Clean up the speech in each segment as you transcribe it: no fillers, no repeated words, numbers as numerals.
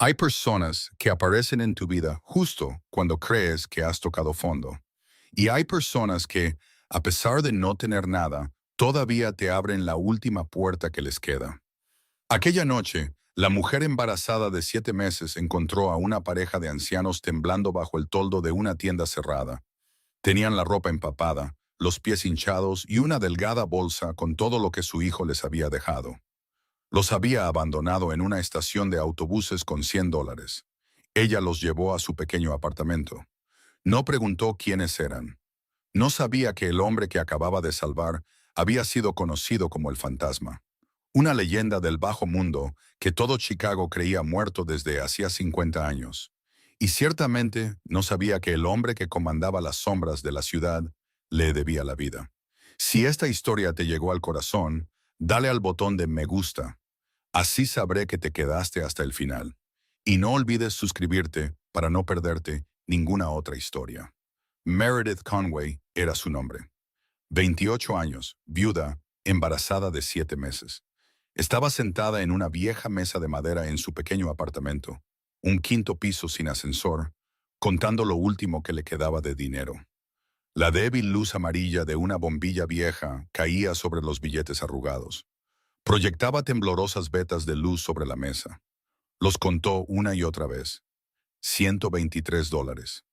Hay personas que aparecen en tu vida justo cuando crees que has tocado fondo. Y hay personas que, a pesar de no tener nada, todavía te abren la última puerta que les queda. Aquella noche, la mujer embarazada de 7 meses encontró a una pareja de ancianos temblando bajo el toldo de una tienda cerrada. Tenían la ropa empapada, los pies hinchados y una delgada bolsa con todo lo que su hijo les había dejado. Los había abandonado en una estación de autobuses con $100. Ella los llevó a su pequeño apartamento. No preguntó quiénes eran. No sabía que el hombre que acababa de salvar había sido conocido como el fantasma. Una leyenda del bajo mundo que todo Chicago creía muerto desde hacía 50 años. Y ciertamente no sabía que el hombre que comandaba las sombras de la ciudad le debía la vida. Si esta historia te llegó al corazón, dale al botón de me gusta. Así sabré que te quedaste hasta el final. Y no olvides suscribirte para no perderte ninguna otra historia. Meredith Conway era su nombre. 28 años, viuda, embarazada de 7 meses. Estaba sentada en una vieja mesa de madera en su pequeño apartamento, un quinto piso sin ascensor, contando lo último que le quedaba de dinero. La débil luz amarilla de una bombilla vieja caía sobre los billetes arrugados. Proyectaba temblorosas vetas de luz sobre la mesa. Los contó una y otra vez. $123.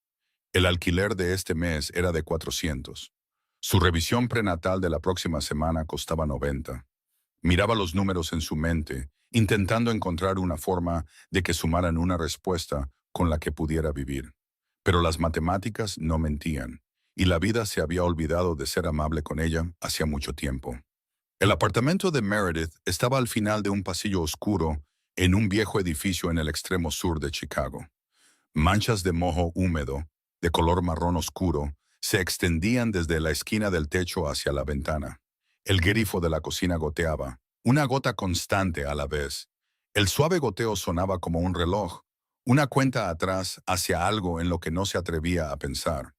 El alquiler de este mes era de 400. Su revisión prenatal de la próxima semana costaba 90. Miraba los números en su mente, intentando encontrar una forma de que sumaran una respuesta con la que pudiera vivir. Pero las matemáticas no mentían, y la vida se había olvidado de ser amable con ella hacía mucho tiempo. El apartamento de Meredith estaba al final de un pasillo oscuro en un viejo edificio en el extremo sur de Chicago. Manchas de moho húmedo, de color marrón oscuro, se extendían desde la esquina del techo hacia la ventana. El grifo de la cocina goteaba, una gota constante a la vez. El suave goteo sonaba como un reloj, una cuenta atrás hacia algo en lo que no se atrevía a pensar.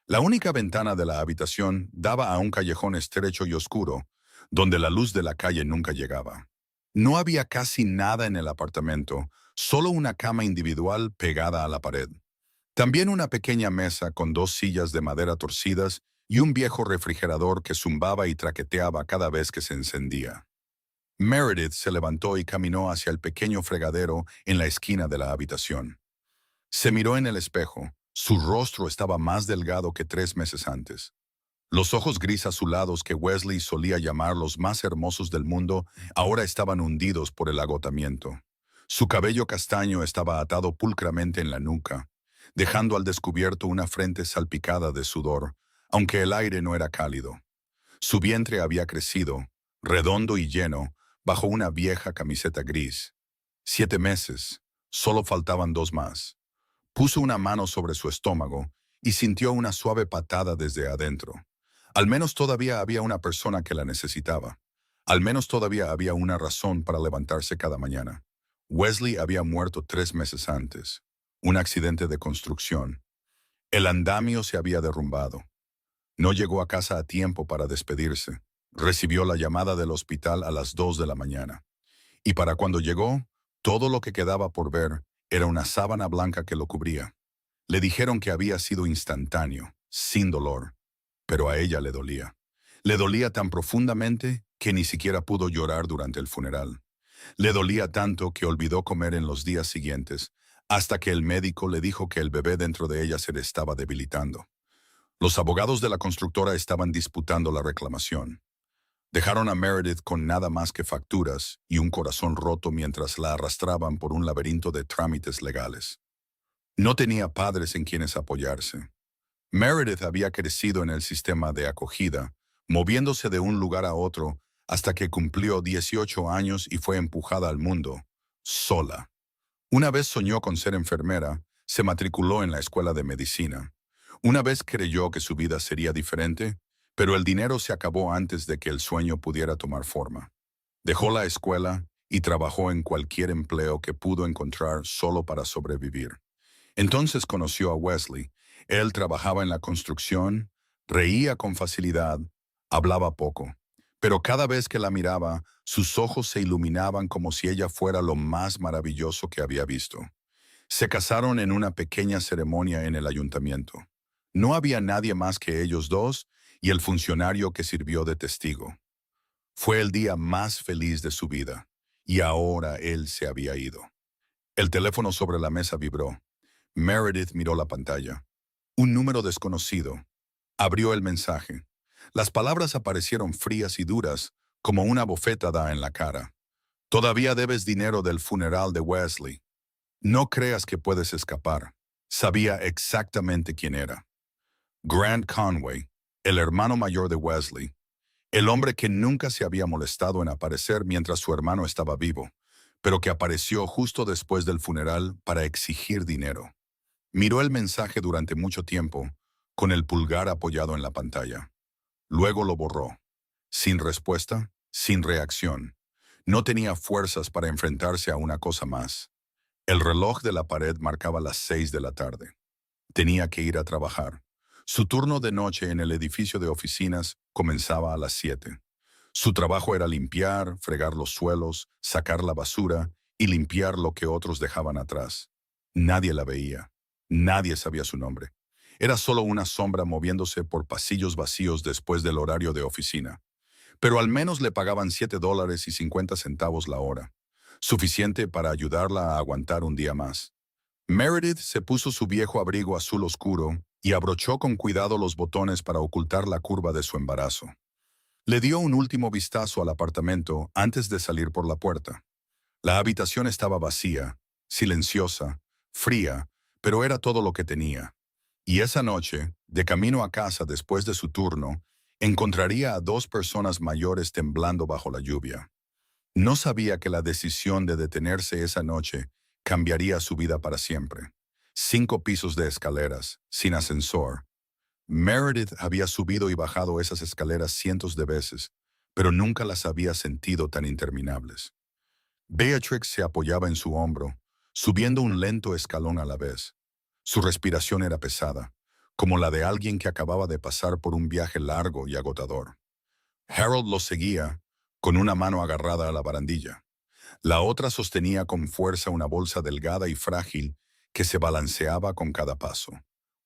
La única ventana de la habitación daba a un callejón estrecho y oscuro, donde la luz de la calle nunca llegaba. No había casi nada en el apartamento, solo una cama individual pegada a la pared. También una pequeña mesa con 2 sillas de madera torcidas y un viejo refrigerador que zumbaba y traqueteaba cada vez que se encendía. Meredith se levantó y caminó hacia el pequeño fregadero en la esquina de la habitación. Se miró en el espejo. Su rostro estaba más delgado que 3 meses antes. Los ojos gris azulados que Wesley solía llamar los más hermosos del mundo ahora estaban hundidos por el agotamiento. Su cabello castaño estaba atado pulcramente en la nuca, dejando al descubierto una frente salpicada de sudor, aunque el aire no era cálido. Su vientre había crecido, redondo y lleno, bajo una vieja camiseta gris. 7 meses, solo faltaban 2 más. Puso una mano sobre su estómago y sintió una suave patada desde adentro. Al menos todavía había una persona que la necesitaba. Al menos todavía había una razón para levantarse cada mañana. Wesley había muerto 3 meses antes. Un accidente de construcción. El andamio se había derrumbado. No llegó a casa a tiempo para despedirse. Recibió la llamada del hospital a las 2 de la mañana. Y para cuando llegó, todo lo que quedaba por ver era una sábana blanca que lo cubría. Le dijeron que había sido instantáneo, sin dolor, pero a ella le dolía. Le dolía tan profundamente que ni siquiera pudo llorar durante el funeral. Le dolía tanto que olvidó comer en los días siguientes, hasta que el médico le dijo que el bebé dentro de ella se le estaba debilitando. Los abogados de la constructora estaban disputando la reclamación. Dejaron a Meredith con nada más que facturas y un corazón roto mientras la arrastraban por un laberinto de trámites legales. No tenía padres en quienes apoyarse. Meredith había crecido en el sistema de acogida, moviéndose de un lugar a otro hasta que cumplió 18 años y fue empujada al mundo, sola. Una vez soñó con ser enfermera, se matriculó en la escuela de medicina. Una vez creyó que su vida sería diferente, pero el dinero se acabó antes de que el sueño pudiera tomar forma. Dejó la escuela y trabajó en cualquier empleo que pudo encontrar solo para sobrevivir. Entonces conoció a Wesley. Él trabajaba en la construcción, reía con facilidad, hablaba poco, Pero cada vez que la miraba, sus ojos se iluminaban como si ella fuera lo más maravilloso que había visto. Se casaron en una pequeña ceremonia en el ayuntamiento. No había nadie más que ellos dos y el funcionario que sirvió de testigo. Fue el día más feliz de su vida, y ahora él se había ido. El teléfono sobre la mesa vibró. Meredith miró la pantalla. Un número desconocido. Abrió el mensaje. Las palabras aparecieron frías y duras, como una bofetada en la cara. Todavía debes dinero del funeral de Wesley. No creas que puedes escapar. Sabía exactamente quién era. Grant Conway, el hermano mayor de Wesley, el hombre que nunca se había molestado en aparecer mientras su hermano estaba vivo, pero que apareció justo después del funeral para exigir dinero. Miró el mensaje durante mucho tiempo, con el pulgar apoyado en la pantalla. Luego lo borró. Sin respuesta, sin reacción. No tenía fuerzas para enfrentarse a una cosa más. El reloj de la pared marcaba las 6 de la tarde. Tenía que ir a trabajar. Su turno de noche en el edificio de oficinas comenzaba a las 7. Su trabajo era limpiar, fregar los suelos, sacar la basura y limpiar lo que otros dejaban atrás. Nadie la veía. Nadie sabía su nombre. Era solo una sombra moviéndose por pasillos vacíos después del horario de oficina. Pero al menos le pagaban $7.50 la hora, suficiente para ayudarla a aguantar un día más. Meredith se puso su viejo abrigo azul oscuro y abrochó con cuidado los botones para ocultar la curva de su embarazo. Le dio un último vistazo al apartamento antes de salir por la puerta. La habitación estaba vacía, silenciosa, fría, pero era todo lo que tenía. Y esa noche, de camino a casa después de su turno, encontraría a dos personas mayores temblando bajo la lluvia. No sabía que la decisión de detenerse esa noche cambiaría su vida para siempre. 5 pisos de escaleras, sin ascensor. Meredith había subido y bajado esas escaleras cientos de veces, pero nunca las había sentido tan interminables. Beatrix se apoyaba en su hombro, subiendo un lento escalón a la vez. Su respiración era pesada, como la de alguien que acababa de pasar por un viaje largo y agotador. Harold lo seguía, con una mano agarrada a la barandilla. La otra sostenía con fuerza una bolsa delgada y frágil que se balanceaba con cada paso.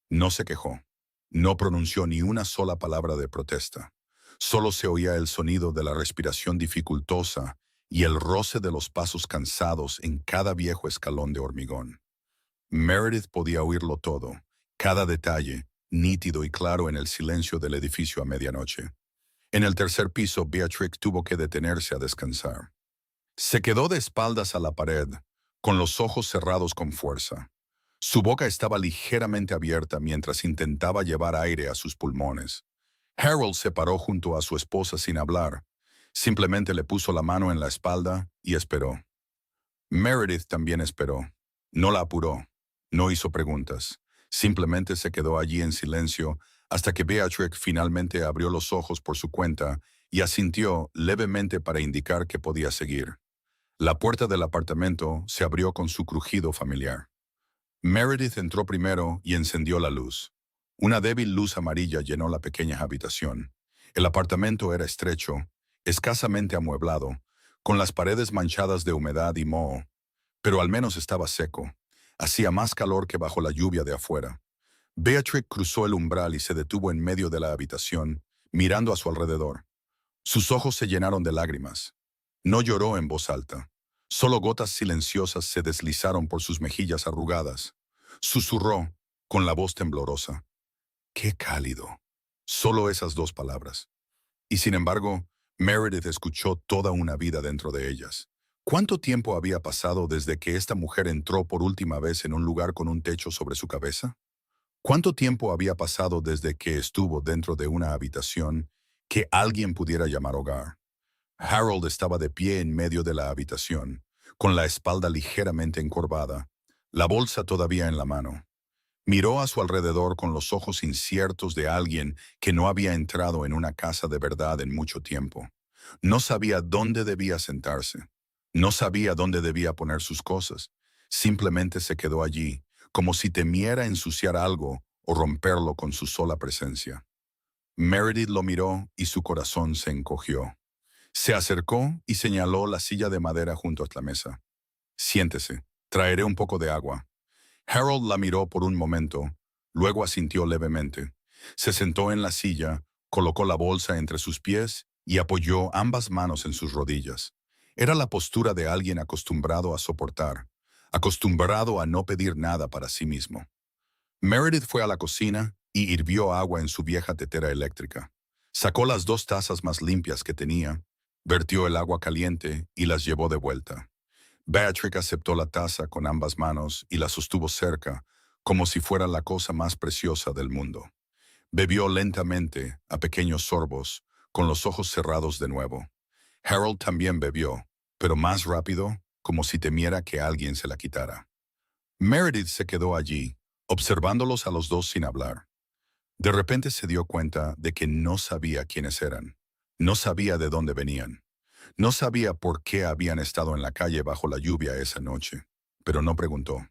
No se quejó. No pronunció ni una sola palabra de protesta. Solo se oía el sonido de la respiración dificultosa y el roce de los pasos cansados en cada viejo escalón de hormigón. Meredith podía oírlo todo, cada detalle, nítido y claro en el silencio del edificio a medianoche. En el tercer piso, Beatrix tuvo que detenerse a descansar. Se quedó de espaldas a la pared, con los ojos cerrados con fuerza. Su boca estaba ligeramente abierta mientras intentaba llevar aire a sus pulmones. Harold se paró junto a su esposa sin hablar. Simplemente le puso la mano en la espalda y esperó. Meredith también esperó. No la apuró. No hizo preguntas. Simplemente se quedó allí en silencio hasta que Beatrix finalmente abrió los ojos por su cuenta y asintió levemente para indicar que podía seguir. La puerta del apartamento se abrió con su crujido familiar. Meredith entró primero y encendió la luz. Una débil luz amarilla llenó la pequeña habitación. El apartamento era estrecho, escasamente amueblado, con las paredes manchadas de humedad y moho, pero al menos estaba seco. Hacía más calor que bajo la lluvia de afuera. Beatrix cruzó el umbral y se detuvo en medio de la habitación, mirando a su alrededor. Sus ojos se llenaron de lágrimas. No lloró en voz alta. Solo gotas silenciosas se deslizaron por sus mejillas arrugadas. Susurró, con la voz temblorosa. ¡Qué cálido! Solo esas 2 palabras. Y sin embargo, Meredith escuchó toda una vida dentro de ellas. ¿Cuánto tiempo había pasado desde que esta mujer entró por última vez en un lugar con un techo sobre su cabeza? ¿Cuánto tiempo había pasado desde que estuvo dentro de una habitación que alguien pudiera llamar hogar? Harold estaba de pie en medio de la habitación, con la espalda ligeramente encorvada, la bolsa todavía en la mano. Miró a su alrededor con los ojos inciertos de alguien que no había entrado en una casa de verdad en mucho tiempo. No sabía dónde debía sentarse. No sabía dónde debía poner sus cosas. Simplemente se quedó allí, como si temiera ensuciar algo o romperlo con su sola presencia. Meredith lo miró y su corazón se encogió. Se acercó y señaló la silla de madera junto a la mesa. Siéntese, traeré un poco de agua. Harold la miró por un momento, luego asintió levemente. Se sentó en la silla, colocó la bolsa entre sus pies y apoyó ambas manos en sus rodillas. Era la postura de alguien acostumbrado a soportar, acostumbrado a no pedir nada para sí mismo. Meredith fue a la cocina y hirvió agua en su vieja tetera eléctrica. Sacó las 2 tazas más limpias que tenía, vertió el agua caliente y las llevó de vuelta. Beatrice aceptó la taza con ambas manos y la sostuvo cerca, como si fuera la cosa más preciosa del mundo. Bebió lentamente, a pequeños sorbos, con los ojos cerrados de nuevo. Harold también bebió, pero más rápido, como si temiera que alguien se la quitara. Meredith se quedó allí, observándolos a los dos sin hablar. De repente se dio cuenta de que no sabía quiénes eran. No sabía de dónde venían. No sabía por qué habían estado en la calle bajo la lluvia esa noche, pero no preguntó.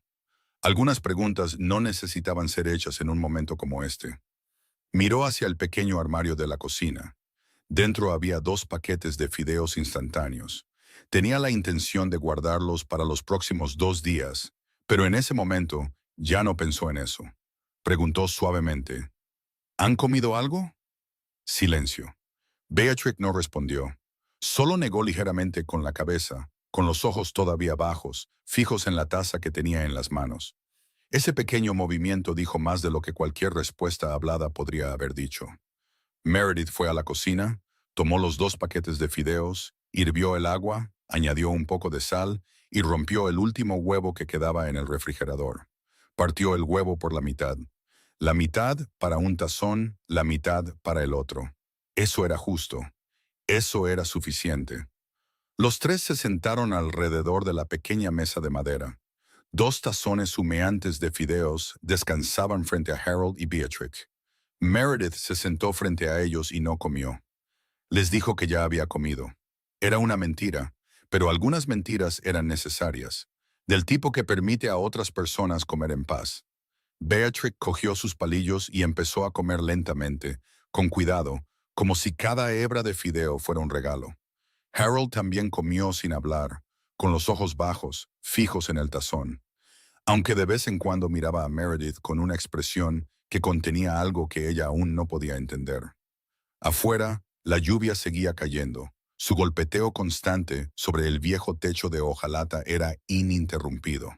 Algunas preguntas no necesitaban ser hechas en un momento como este. Miró hacia el pequeño armario de la cocina. Dentro había 2 paquetes de fideos instantáneos. Tenía la intención de guardarlos para los próximos 2 días, pero en ese momento ya no pensó en eso. Preguntó suavemente, ¿han comido algo? Silencio. Beatrice no respondió. Solo negó ligeramente con la cabeza, con los ojos todavía bajos, fijos en la taza que tenía en las manos. Ese pequeño movimiento dijo más de lo que cualquier respuesta hablada podría haber dicho. Meredith fue a la cocina, tomó los 2 paquetes de fideos, hirvió el agua, añadió un poco de sal y rompió el último huevo que quedaba en el refrigerador. Partió el huevo por la mitad. La mitad para un tazón, la mitad para el otro. Eso era justo. Eso era suficiente. Los tres se sentaron alrededor de la pequeña mesa de madera. 2 tazones humeantes de fideos descansaban frente a Harold y Beatrice. Meredith se sentó frente a ellos y no comió. Les dijo que ya había comido. Era una mentira, pero algunas mentiras eran necesarias, del tipo que permite a otras personas comer en paz. Beatrice cogió sus palillos y empezó a comer lentamente, con cuidado, como si cada hebra de fideo fuera un regalo. Harold también comió sin hablar, con los ojos bajos, fijos en el tazón, aunque de vez en cuando miraba a Meredith con una expresión que contenía algo que ella aún no podía entender. Afuera, la lluvia seguía cayendo. Su golpeteo constante sobre el viejo techo de hojalata era ininterrumpido.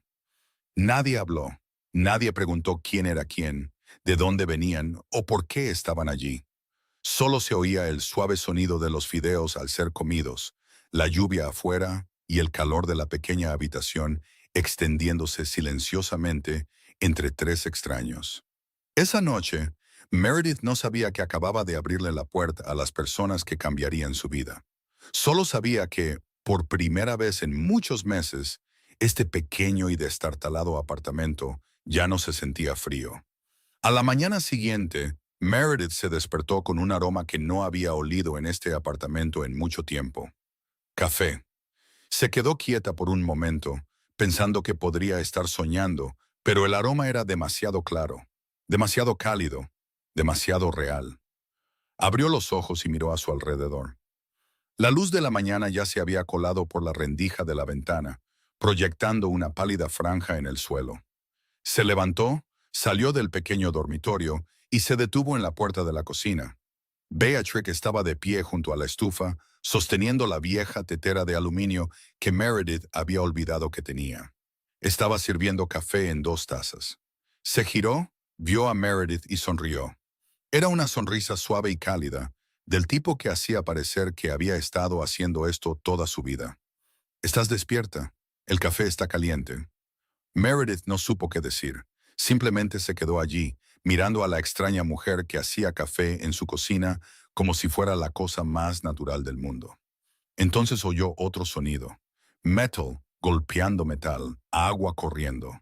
Nadie habló. Nadie preguntó quién era quién, de dónde venían o por qué estaban allí. Solo se oía el suave sonido de los fideos al ser comidos, la lluvia afuera y el calor de la pequeña habitación extendiéndose silenciosamente entre 3 extraños. Esa noche, Meredith no sabía que acababa de abrirle la puerta a las personas que cambiarían su vida. Solo sabía que, por primera vez en muchos meses, este pequeño y destartalado apartamento ya no se sentía frío. A la mañana siguiente, Meredith se despertó con un aroma que no había olido en este apartamento en mucho tiempo. Café. Se quedó quieta por un momento, pensando que podría estar soñando, pero el aroma era demasiado claro, demasiado cálido, demasiado real. Abrió los ojos y miró a su alrededor. La luz de la mañana ya se había colado por la rendija de la ventana, proyectando una pálida franja en el suelo. Se levantó, salió del pequeño dormitorio y se detuvo en la puerta de la cocina. Beatrice estaba de pie junto a la estufa, sosteniendo la vieja tetera de aluminio que Meredith había olvidado que tenía. Estaba sirviendo café en 2 tazas. Se giró, vio a Meredith y sonrió. Era una sonrisa suave y cálida, del tipo que hacía parecer que había estado haciendo esto toda su vida. «¿Estás despierta? El café está caliente». Meredith no supo qué decir. Simplemente se quedó allí, mirando a la extraña mujer que hacía café en su cocina como si fuera la cosa más natural del mundo. Entonces oyó otro sonido. Metal golpeando metal, agua corriendo.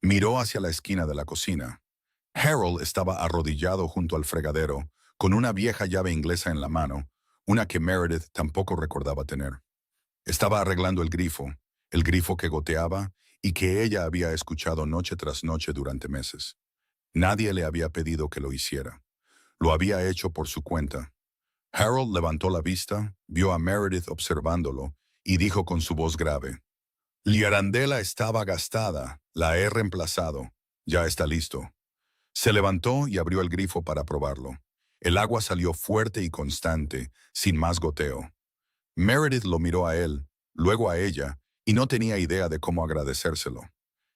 Miró hacia la esquina de la cocina. Harold estaba arrodillado junto al fregadero, con una vieja llave inglesa en la mano, una que Meredith tampoco recordaba tener. Estaba arreglando el grifo que goteaba y que ella había escuchado noche tras noche durante meses. Nadie le había pedido que lo hiciera. Lo había hecho por su cuenta. Harold levantó la vista, vio a Meredith observándolo y dijo con su voz grave: «La arandela estaba gastada, la he reemplazado. Ya está listo». Se levantó y abrió el grifo para probarlo. El agua salió fuerte y constante, sin más goteo. Meredith lo miró a él, luego a ella, y no tenía idea de cómo agradecérselo.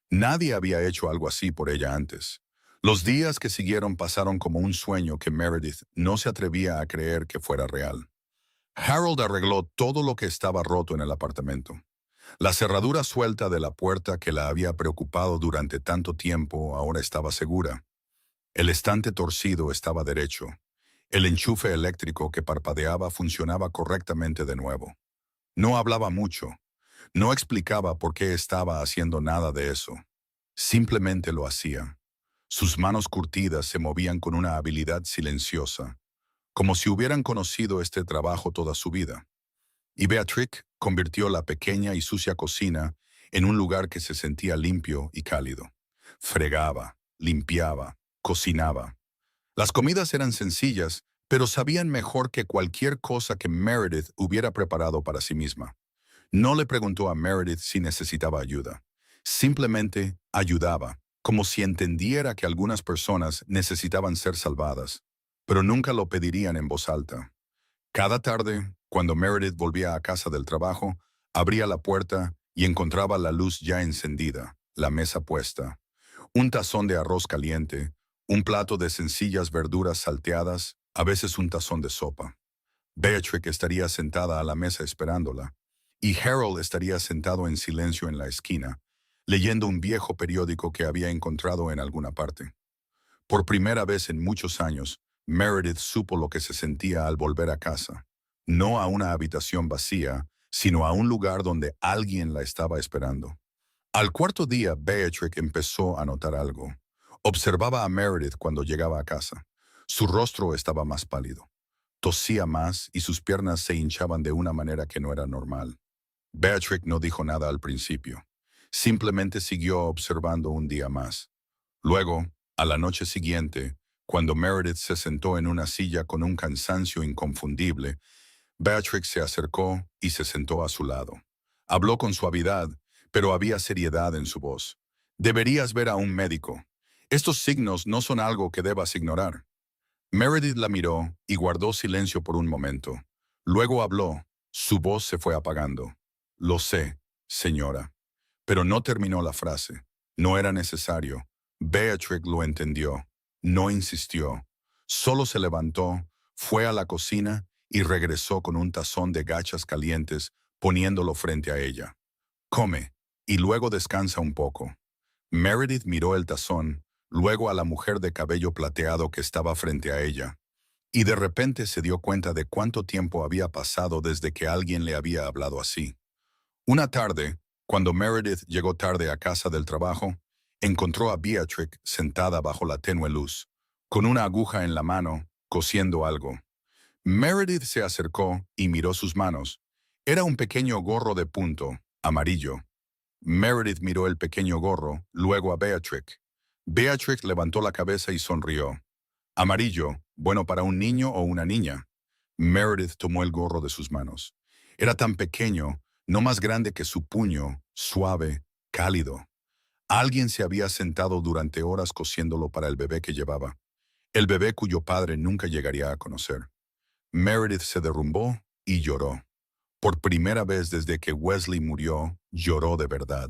Nadie había hecho algo así por ella antes. Los días que siguieron pasaron como un sueño que Meredith no se atrevía a creer que fuera real. Harold arregló todo lo que estaba roto en el apartamento. La cerradura suelta de la puerta que la había preocupado durante tanto tiempo ahora estaba segura. El estante torcido estaba derecho. El enchufe eléctrico que parpadeaba funcionaba correctamente de nuevo. No hablaba mucho. No explicaba por qué estaba haciendo nada de eso. Simplemente lo hacía. Sus manos curtidas se movían con una habilidad silenciosa, como si hubieran conocido este trabajo toda su vida. Y Beatrix convirtió la pequeña y sucia cocina en un lugar que se sentía limpio y cálido. Fregaba, limpiaba, cocinaba. Las comidas eran sencillas, pero sabían mejor que cualquier cosa que Meredith hubiera preparado para sí misma. No le preguntó a Meredith si necesitaba ayuda. Simplemente ayudaba, como si entendiera que algunas personas necesitaban ser salvadas, pero nunca lo pedirían en voz alta. Cada tarde, cuando Meredith volvía a casa del trabajo, abría la puerta y encontraba la luz ya encendida, la mesa puesta, un tazón de arroz caliente, un plato de sencillas verduras salteadas, a veces un tazón de sopa. Beatrix estaría sentada a la mesa esperándola, y Harold estaría sentado en silencio en la esquina, leyendo un viejo periódico que había encontrado en alguna parte. Por primera vez en muchos años, Meredith supo lo que se sentía al volver a casa, no a una habitación vacía, sino a un lugar donde alguien la estaba esperando. Al cuarto día, Beatrix empezó a notar algo. Observaba a Meredith cuando llegaba a casa. Su rostro estaba más pálido. Tosía más y sus piernas se hinchaban de una manera que no era normal. Beatrix no dijo nada al principio. Simplemente siguió observando un día más. Luego, a la noche siguiente, cuando Meredith se sentó en una silla con un cansancio inconfundible, Beatrix se acercó y se sentó a su lado. Habló con suavidad, pero había seriedad en su voz. «Deberías ver a un médico. Estos signos no son algo que debas ignorar». Meredith la miró y guardó silencio por un momento. Luego habló. Su voz se fue apagando. «Lo sé, señora». Pero no terminó la frase. No era necesario. Beatrix lo entendió. No insistió. Solo se levantó, fue a la cocina y regresó con un tazón de gachas calientes, poniéndolo frente a ella. «Come, y luego descansa un poco». Meredith miró el tazón, luego a la mujer de cabello plateado que estaba frente a ella, y de repente se dio cuenta de cuánto tiempo había pasado desde que alguien le había hablado así. Una tarde, cuando Meredith llegó tarde a casa del trabajo, encontró a Beatrix sentada bajo la tenue luz, con una aguja en la mano, cosiendo algo. Meredith se acercó y miró sus manos. Era un pequeño gorro de punto, amarillo. Meredith miró el pequeño gorro, luego a Beatrix. Beatrix levantó la cabeza y sonrió. «Amarillo, bueno para un niño o una niña». Meredith tomó el gorro de sus manos. Era tan pequeño, no más grande que su puño, suave, cálido. Alguien se había sentado durante horas cosiéndolo para el bebé que llevaba, el bebé cuyo padre nunca llegaría a conocer. Meredith se derrumbó y lloró. Por primera vez desde que Wesley murió, lloró de verdad.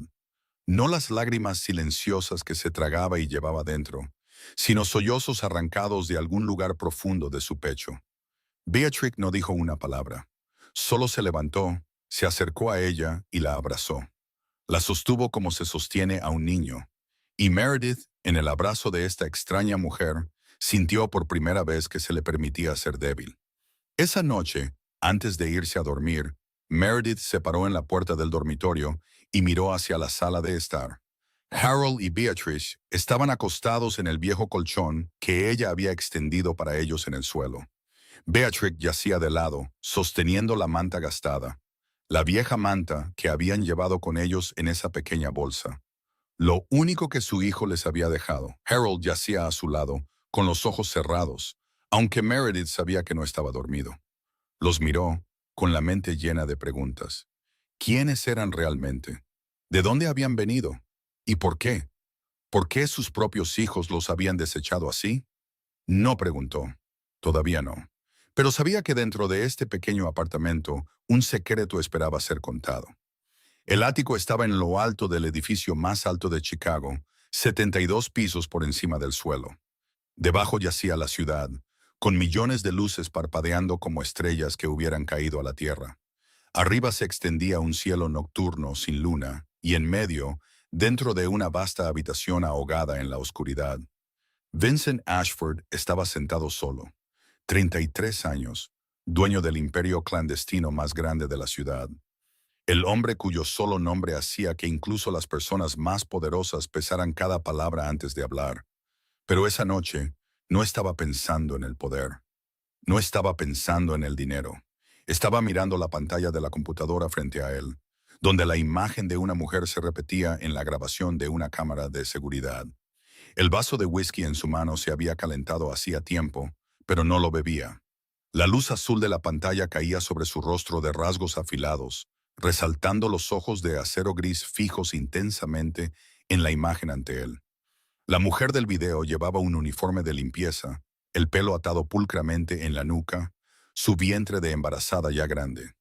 No las lágrimas silenciosas que se tragaba y llevaba dentro, sino sollozos arrancados de algún lugar profundo de su pecho. Beatrix no dijo una palabra. Solo se levantó, se acercó a ella y la abrazó. La sostuvo como se sostiene a un niño. Y Meredith, en el abrazo de esta extraña mujer, sintió por primera vez que se le permitía ser débil. Esa noche, antes de irse a dormir, Meredith se paró en la puerta del dormitorio y miró hacia la sala de estar. Harold y Beatrice estaban acostados en el viejo colchón que ella había extendido para ellos en el suelo. Beatrix yacía de lado, sosteniendo la manta gastada, la vieja manta que habían llevado con ellos en esa pequeña bolsa. Lo único que su hijo les había dejado. Harold yacía a su lado, con los ojos cerrados, aunque Meredith sabía que no estaba dormido. Los miró, con la mente llena de preguntas. ¿Quiénes eran realmente? ¿De dónde habían venido? ¿Y por qué? ¿Por qué sus propios hijos los habían desechado así? No preguntó. Todavía no. Pero sabía que dentro de este pequeño apartamento un secreto esperaba ser contado. El ático estaba en lo alto del edificio más alto de Chicago, 72 pisos por encima del suelo. Debajo yacía la ciudad, con millones de luces parpadeando como estrellas que hubieran caído a la tierra. Arriba se extendía un cielo nocturno sin luna, y en medio, dentro de una vasta habitación ahogada en la oscuridad, Vincent Ashford estaba sentado solo, 33 años, dueño del imperio clandestino más grande de la ciudad. El hombre cuyo solo nombre hacía que incluso las personas más poderosas pesaran cada palabra antes de hablar. Pero esa noche no estaba pensando en el poder, no estaba pensando en el dinero. Estaba mirando la pantalla de la computadora frente a él, donde la imagen de una mujer se repetía en la grabación de una cámara de seguridad. El vaso de whisky en su mano se había calentado hacía tiempo, pero no lo bebía. La luz azul de la pantalla caía sobre su rostro de rasgos afilados, resaltando los ojos de acero gris fijos intensamente en la imagen ante él. La mujer del video llevaba un uniforme de limpieza, el pelo atado pulcramente en la nuca, su vientre de embarazada ya grande.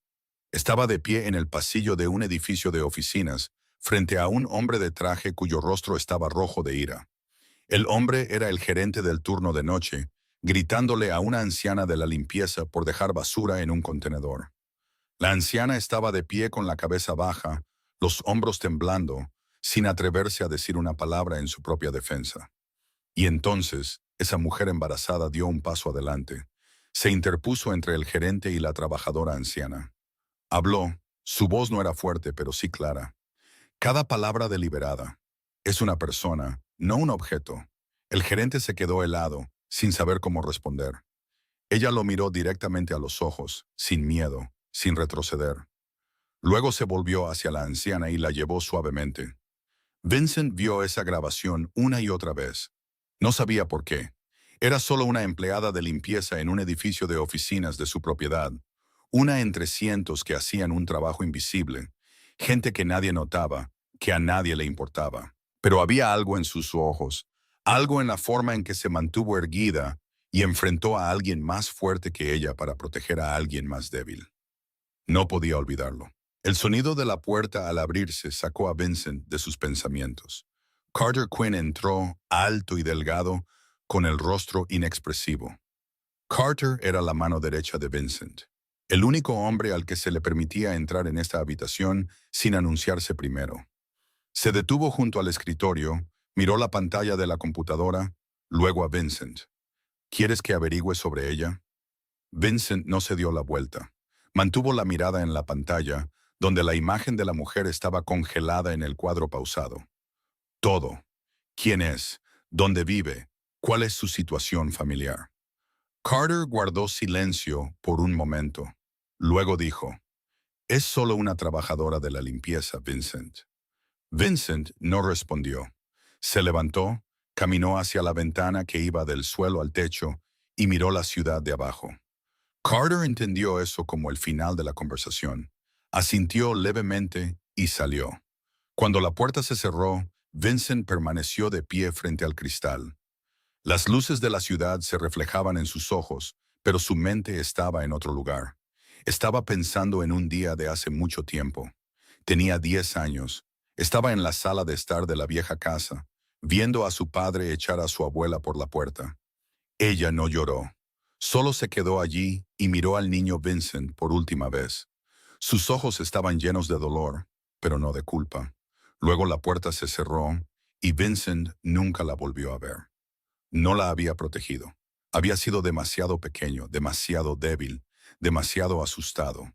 Estaba de pie en el pasillo de un edificio de oficinas, frente a un hombre de traje cuyo rostro estaba rojo de ira. El hombre era el gerente del turno de noche, gritándole a una anciana de la limpieza por dejar basura en un contenedor. La anciana estaba de pie con la cabeza baja, los hombros temblando, sin atreverse a decir una palabra en su propia defensa. Y entonces, esa mujer embarazada dio un paso adelante. Se interpuso entre el gerente y la trabajadora anciana. Habló, su voz no era fuerte, pero sí clara. Cada palabra deliberada. Es una persona, no un objeto. El gerente se quedó helado, sin saber cómo responder. Ella lo miró directamente a los ojos, sin miedo, sin retroceder. Luego se volvió hacia la anciana y la llevó suavemente. Vincent vio esa grabación una y otra vez. No sabía por qué. Era solo una empleada de limpieza en un edificio de oficinas de su propiedad, una entre cientos que hacían un trabajo invisible, gente que nadie notaba, que a nadie le importaba. Pero había algo en sus ojos, algo en la forma en que se mantuvo erguida y enfrentó a alguien más fuerte que ella para proteger a alguien más débil. No podía olvidarlo. El sonido de la puerta al abrirse sacó a Vincent de sus pensamientos. Carter Quinn entró, alto y delgado, con el rostro inexpresivo. Carter era la mano derecha de Vincent, el único hombre al que se le permitía entrar en esta habitación sin anunciarse primero. Se detuvo junto al escritorio, miró la pantalla de la computadora, luego a Vincent. ¿Quieres que averigüe sobre ella? Vincent no se dio la vuelta. Mantuvo la mirada en la pantalla, donde la imagen de la mujer estaba congelada en el cuadro pausado. Todo. ¿Quién es? ¿Dónde vive? ¿Cuál es su situación familiar? Carter guardó silencio por un momento. Luego dijo, «Es solo una trabajadora de la limpieza, Vincent». Vincent no respondió. Se levantó, caminó hacia la ventana que iba del suelo al techo y miró la ciudad de abajo. Carter entendió eso como el final de la conversación. Asintió levemente y salió. Cuando la puerta se cerró, Vincent permaneció de pie frente al cristal. Las luces de la ciudad se reflejaban en sus ojos, pero su mente estaba en otro lugar. Estaba pensando en un día de hace mucho tiempo. Tenía 10 años. Estaba en la sala de estar de la vieja casa, viendo a su padre echar a su abuela por la puerta. Ella no lloró. Solo se quedó allí y miró al niño Vincent por última vez. Sus ojos estaban llenos de dolor, pero no de culpa. Luego la puerta se cerró y Vincent nunca la volvió a ver. No la había protegido. Había sido demasiado pequeño, demasiado débil, demasiado asustado.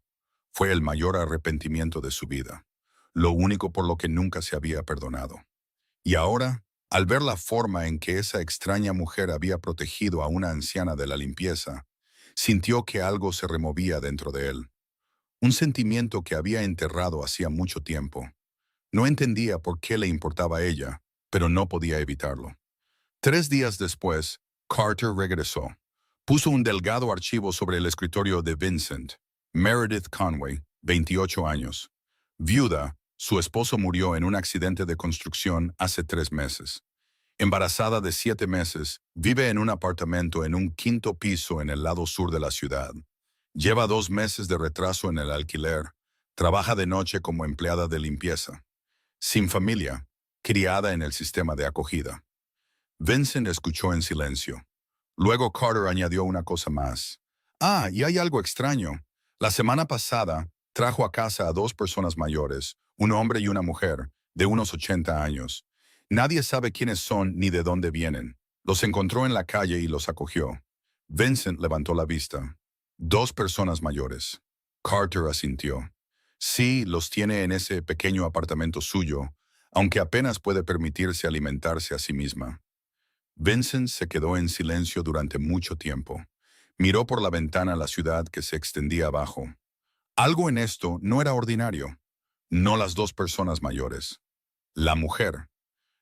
Fue el mayor arrepentimiento de su vida, lo único por lo que nunca se había perdonado. Y ahora, al ver la forma en que esa extraña mujer había protegido a una anciana de la limpieza, sintió que algo se removía dentro de él. Un sentimiento que había enterrado hacía mucho tiempo. No entendía por qué le importaba a ella, pero no podía evitarlo. 3 días después, Carter regresó. Puso un delgado archivo sobre el escritorio de Vincent. Meredith Conway, 28 años. Viuda, su esposo murió en un accidente de construcción hace 3 meses. Embarazada de 7 meses, vive en un apartamento en un quinto piso en el lado sur de la ciudad. Lleva 2 meses de retraso en el alquiler. Trabaja de noche como empleada de limpieza. Sin familia, criada en el sistema de acogida. Vincent escuchó en silencio. Luego Carter añadió una cosa más. Y hay algo extraño. La semana pasada trajo a casa a 2 personas mayores, un hombre y una mujer, de unos 80 años. Nadie sabe quiénes son ni de dónde vienen. Los encontró en la calle y los acogió. Vincent levantó la vista. 2 personas mayores. Carter asintió. Sí, los tiene en ese pequeño apartamento suyo, aunque apenas puede permitirse alimentarse a sí misma. Vincent se quedó en silencio durante mucho tiempo. Miró por la ventana la ciudad que se extendía abajo. Algo en esto no era ordinario. No las 2 personas mayores. La mujer.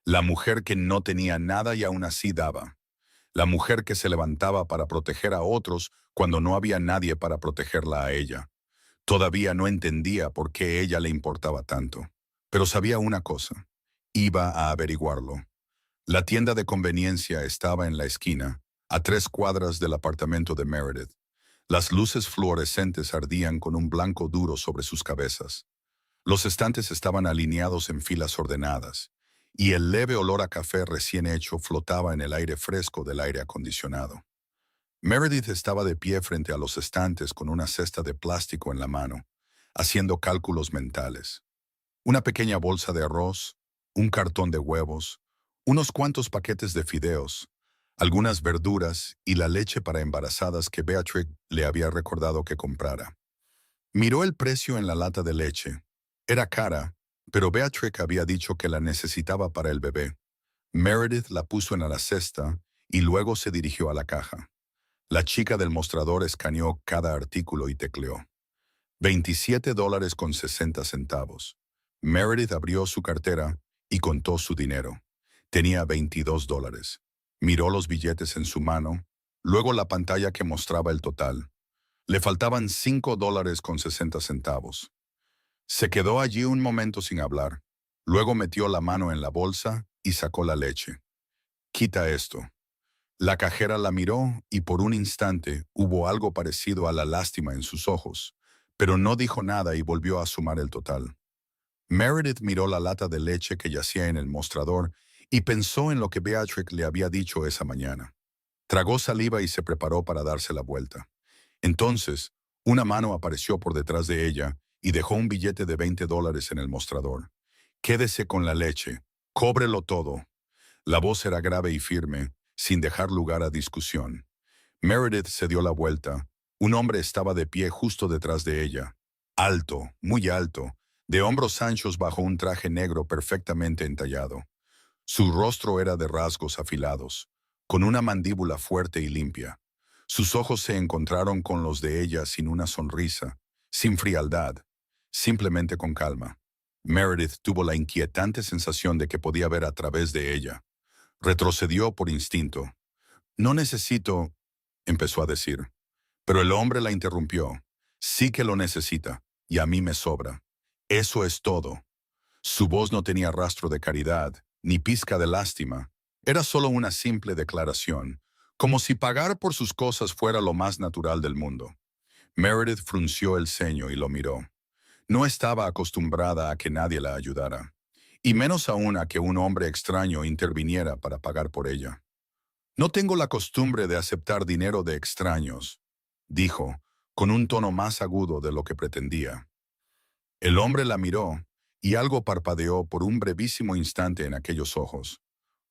La mujer que no tenía nada y aún así daba. La mujer que se levantaba para proteger a otros cuando no había nadie para protegerla a ella. Todavía no entendía por qué ella le importaba tanto. Pero sabía una cosa. Iba a averiguarlo. La tienda de conveniencia estaba en la esquina, a 3 cuadras del apartamento de Meredith. Las luces fluorescentes ardían con un blanco duro sobre sus cabezas. Los estantes estaban alineados en filas ordenadas, y el leve olor a café recién hecho flotaba en el aire fresco del aire acondicionado. Meredith estaba de pie frente a los estantes con una cesta de plástico en la mano, haciendo cálculos mentales. Una pequeña bolsa de arroz, un cartón de huevos, unos cuantos paquetes de fideos, algunas verduras y la leche para embarazadas que Beatrix le había recordado que comprara. Miró el precio en la lata de leche. Era cara, pero Beatrix había dicho que la necesitaba para el bebé. Meredith la puso en la cesta y luego se dirigió a la caja. La chica del mostrador escaneó cada artículo y tecleó. $27.60. Meredith abrió su cartera y contó su dinero. Tenía $22. Miró los billetes en su mano, luego la pantalla que mostraba el total. Le faltaban $5.60. Se quedó allí un momento sin hablar. Luego metió la mano en la bolsa y sacó la leche. «Quita esto». La cajera la miró y por un instante hubo algo parecido a la lástima en sus ojos, pero no dijo nada y volvió a sumar el total. Meredith miró la lata de leche que yacía en el mostrador y pensó en lo que Beatrix le había dicho esa mañana. Tragó saliva y se preparó para darse la vuelta. Entonces, una mano apareció por detrás de ella y dejó un billete de $20 en el mostrador. «Quédese con la leche. Cóbrelo todo». La voz era grave y firme, sin dejar lugar a discusión. Meredith se dio la vuelta. Un hombre estaba de pie justo detrás de ella. Alto, muy alto, de hombros anchos bajo un traje negro perfectamente entallado. Su rostro era de rasgos afilados, con una mandíbula fuerte y limpia. Sus ojos se encontraron con los de ella sin una sonrisa, sin frialdad, simplemente con calma. Meredith tuvo la inquietante sensación de que podía ver a través de ella. Retrocedió por instinto. «No necesito», empezó a decir. Pero el hombre la interrumpió. «Sí que lo necesita, y a mí me sobra. Eso es todo». Su voz no tenía rastro de caridad, ni pizca de lástima. Era solo una simple declaración, como si pagar por sus cosas fuera lo más natural del mundo. Meredith frunció el ceño y lo miró. No estaba acostumbrada a que nadie la ayudara, y menos aún a que un hombre extraño interviniera para pagar por ella. «No tengo la costumbre de aceptar dinero de extraños», dijo, con un tono más agudo de lo que pretendía. El hombre la miró, y algo parpadeó por un brevísimo instante en aquellos ojos.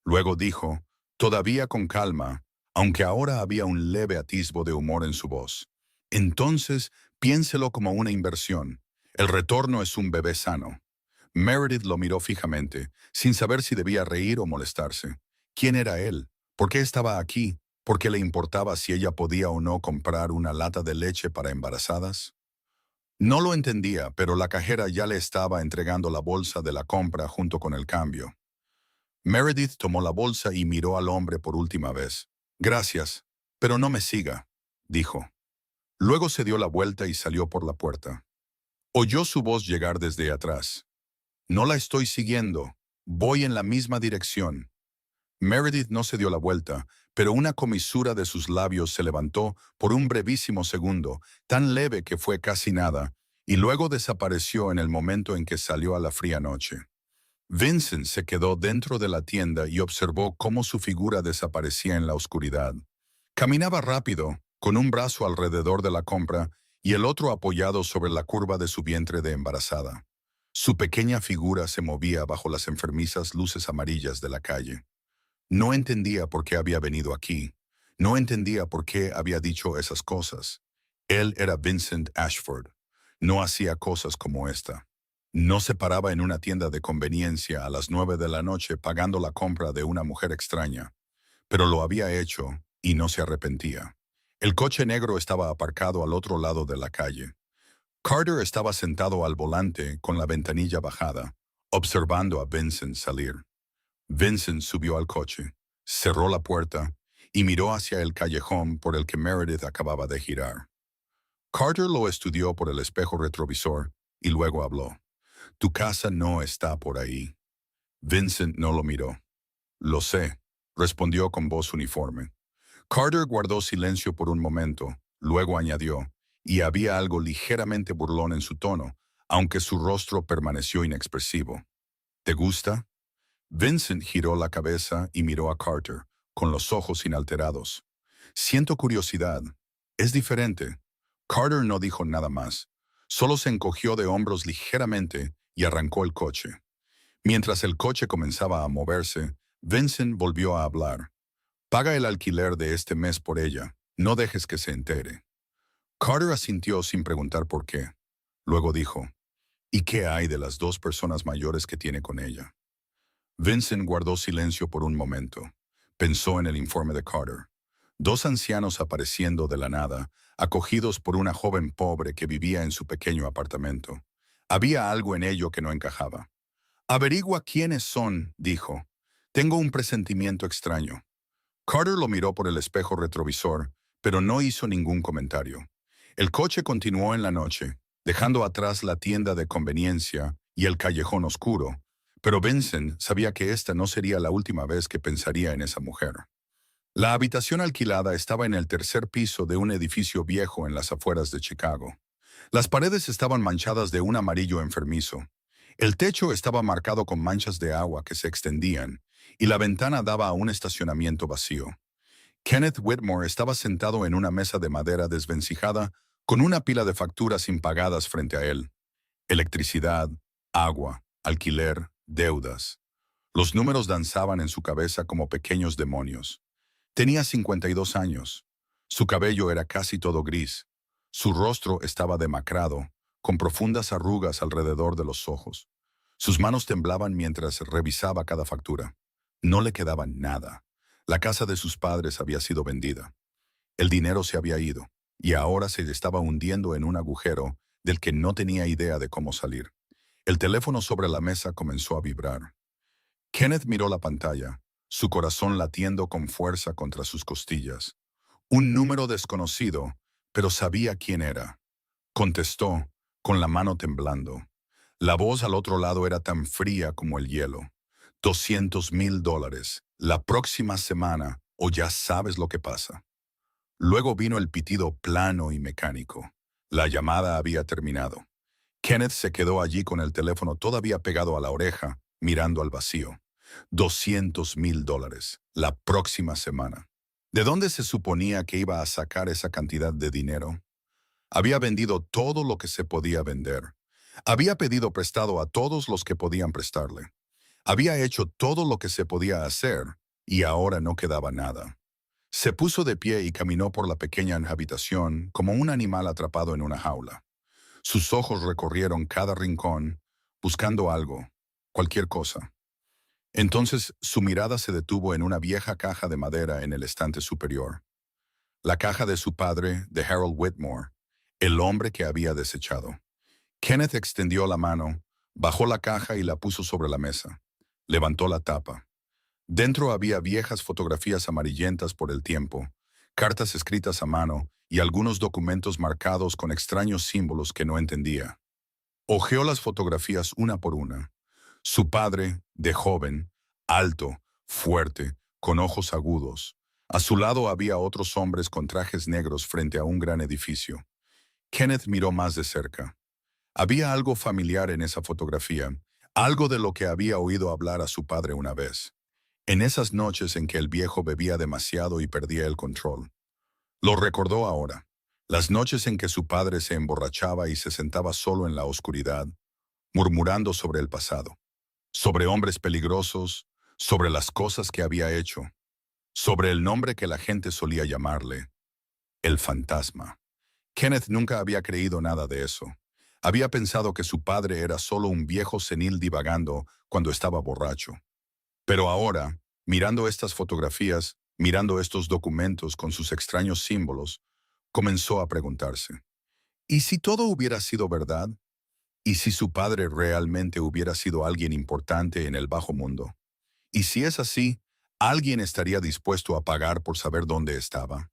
Luego dijo, todavía con calma, aunque ahora había un leve atisbo de humor en su voz. «Entonces, piénselo como una inversión. El retorno es un bebé sano». Meredith lo miró fijamente, sin saber si debía reír o molestarse. ¿Quién era él? ¿Por qué estaba aquí? ¿Por qué le importaba si ella podía o no comprar una lata de leche para embarazadas? No lo entendía, pero la cajera ya le estaba entregando la bolsa de la compra junto con el cambio. Meredith tomó la bolsa y miró al hombre por última vez. «Gracias», Pero no me siga, dijo. Luego se dio la vuelta y salió por la puerta. Oyó su voz llegar desde atrás. No la estoy siguiendo. Voy en la misma dirección. Meredith no se dio la vuelta, pero una comisura de sus labios se levantó por un brevísimo segundo, tan leve que fue casi nada, y luego desapareció en el momento en que salió a la fría noche. Vincent se quedó dentro de la tienda y observó cómo su figura desaparecía en la oscuridad. Caminaba rápido, con un brazo alrededor de la compra y el otro apoyado sobre la curva de su vientre de embarazada. Su pequeña figura se movía bajo las enfermizas luces amarillas de la calle. No entendía por qué había venido aquí. No entendía por qué había dicho esas cosas. Él era Vincent Ashford. No hacía cosas como esta. No se paraba en una tienda de conveniencia a las 9 de la noche pagando la compra de una mujer extraña. Pero lo había hecho y no se arrepentía. El coche negro estaba aparcado al otro lado de la calle. Carter estaba sentado al volante con la ventanilla bajada, observando a Vincent salir. Vincent subió al coche, cerró la puerta y miró hacia el callejón por el que Meredith acababa de girar. Carter lo estudió por el espejo retrovisor y luego habló. Tu casa no está por ahí. Vincent no lo miró. Lo sé, respondió con voz uniforme. Carter guardó silencio por un momento, luego añadió, y había algo ligeramente burlón en su tono, aunque su rostro permaneció inexpresivo. ¿Te gusta? Vincent giró la cabeza y miró a Carter, con los ojos inalterados. Siento curiosidad. Es diferente. Carter no dijo nada más. Solo se encogió de hombros ligeramente y arrancó el coche. Mientras el coche comenzaba a moverse, Vincent volvió a hablar. Paga el alquiler de este mes por ella. No dejes que se entere. Carter asintió sin preguntar por qué. Luego dijo, ¿y qué hay de las dos personas mayores que tiene con ella? Vincent guardó silencio por un momento. Pensó en el informe de Carter. Dos ancianos apareciendo de la nada, acogidos por una joven pobre que vivía en su pequeño apartamento. Había algo en ello que no encajaba. Averigua quiénes son, dijo. Tengo un presentimiento extraño. Carter lo miró por el espejo retrovisor, pero no hizo ningún comentario. El coche continuó en la noche, dejando atrás la tienda de conveniencia y el callejón oscuro, pero Vincent sabía que esta no sería la última vez que pensaría en esa mujer. La habitación alquilada estaba en el tercer piso de un edificio viejo en las afueras de Chicago. Las paredes estaban manchadas de un amarillo enfermizo. El techo estaba marcado con manchas de agua que se extendían, y la ventana daba a un estacionamiento vacío. Kenneth Whitmore estaba sentado en una mesa de madera desvencijada con una pila de facturas impagadas frente a él. Electricidad, agua, alquiler, deudas. Los números danzaban en su cabeza como pequeños demonios. Tenía 52 años. Su cabello era casi todo gris. Su rostro estaba demacrado, con profundas arrugas alrededor de los ojos. Sus manos temblaban mientras revisaba cada factura. No le quedaba nada. La casa de sus padres había sido vendida. El dinero se había ido, y ahora se estaba hundiendo en un agujero del que no tenía idea de cómo salir. El teléfono sobre la mesa comenzó a vibrar. Kenneth miró la pantalla, su corazón latiendo con fuerza contra sus costillas. Un número desconocido, pero sabía quién era. Contestó, con la mano temblando. La voz al otro lado era tan fría como el hielo. $200,000. La próxima semana, o ya sabes lo que pasa. Luego vino el pitido plano y mecánico. La llamada había terminado. Kenneth se quedó allí con el teléfono todavía pegado a la oreja, mirando al vacío. $200,000. La próxima semana. ¿De dónde se suponía que iba a sacar esa cantidad de dinero? Había vendido todo lo que se podía vender. Había pedido prestado a todos los que podían prestarle. Había hecho todo lo que se podía hacer, y ahora no quedaba nada. Se puso de pie y caminó por la pequeña habitación como un animal atrapado en una jaula. Sus ojos recorrieron cada rincón, buscando algo, cualquier cosa. Entonces su mirada se detuvo en una vieja caja de madera en el estante superior. La caja de su padre, de Harold Whitmore, el hombre que había desechado. Kenneth extendió la mano, bajó la caja y la puso sobre la mesa. Levantó la tapa. Dentro había viejas fotografías amarillentas por el tiempo, cartas escritas a mano y algunos documentos marcados con extraños símbolos que no entendía. Hojeó las fotografías una por una. Su padre, de joven, alto, fuerte, con ojos agudos. A su lado había otros hombres con trajes negros frente a un gran edificio. Kenneth miró más de cerca. Había algo familiar en esa fotografía, algo de lo que había oído hablar a su padre una vez. En esas noches en que el viejo bebía demasiado y perdía el control. Lo recordó ahora. Las noches en que su padre se emborrachaba y se sentaba solo en la oscuridad, murmurando sobre el pasado, sobre hombres peligrosos, sobre las cosas que había hecho, sobre el nombre que la gente solía llamarle, el fantasma. Kenneth nunca había creído nada de eso. Había pensado que su padre era solo un viejo senil divagando cuando estaba borracho. Pero ahora, mirando estas fotografías, mirando estos documentos con sus extraños símbolos, comenzó a preguntarse, ¿y si todo hubiera sido verdad? ¿Y si su padre realmente hubiera sido alguien importante en el bajo mundo? Y si es así, ¿alguien estaría dispuesto a pagar por saber dónde estaba?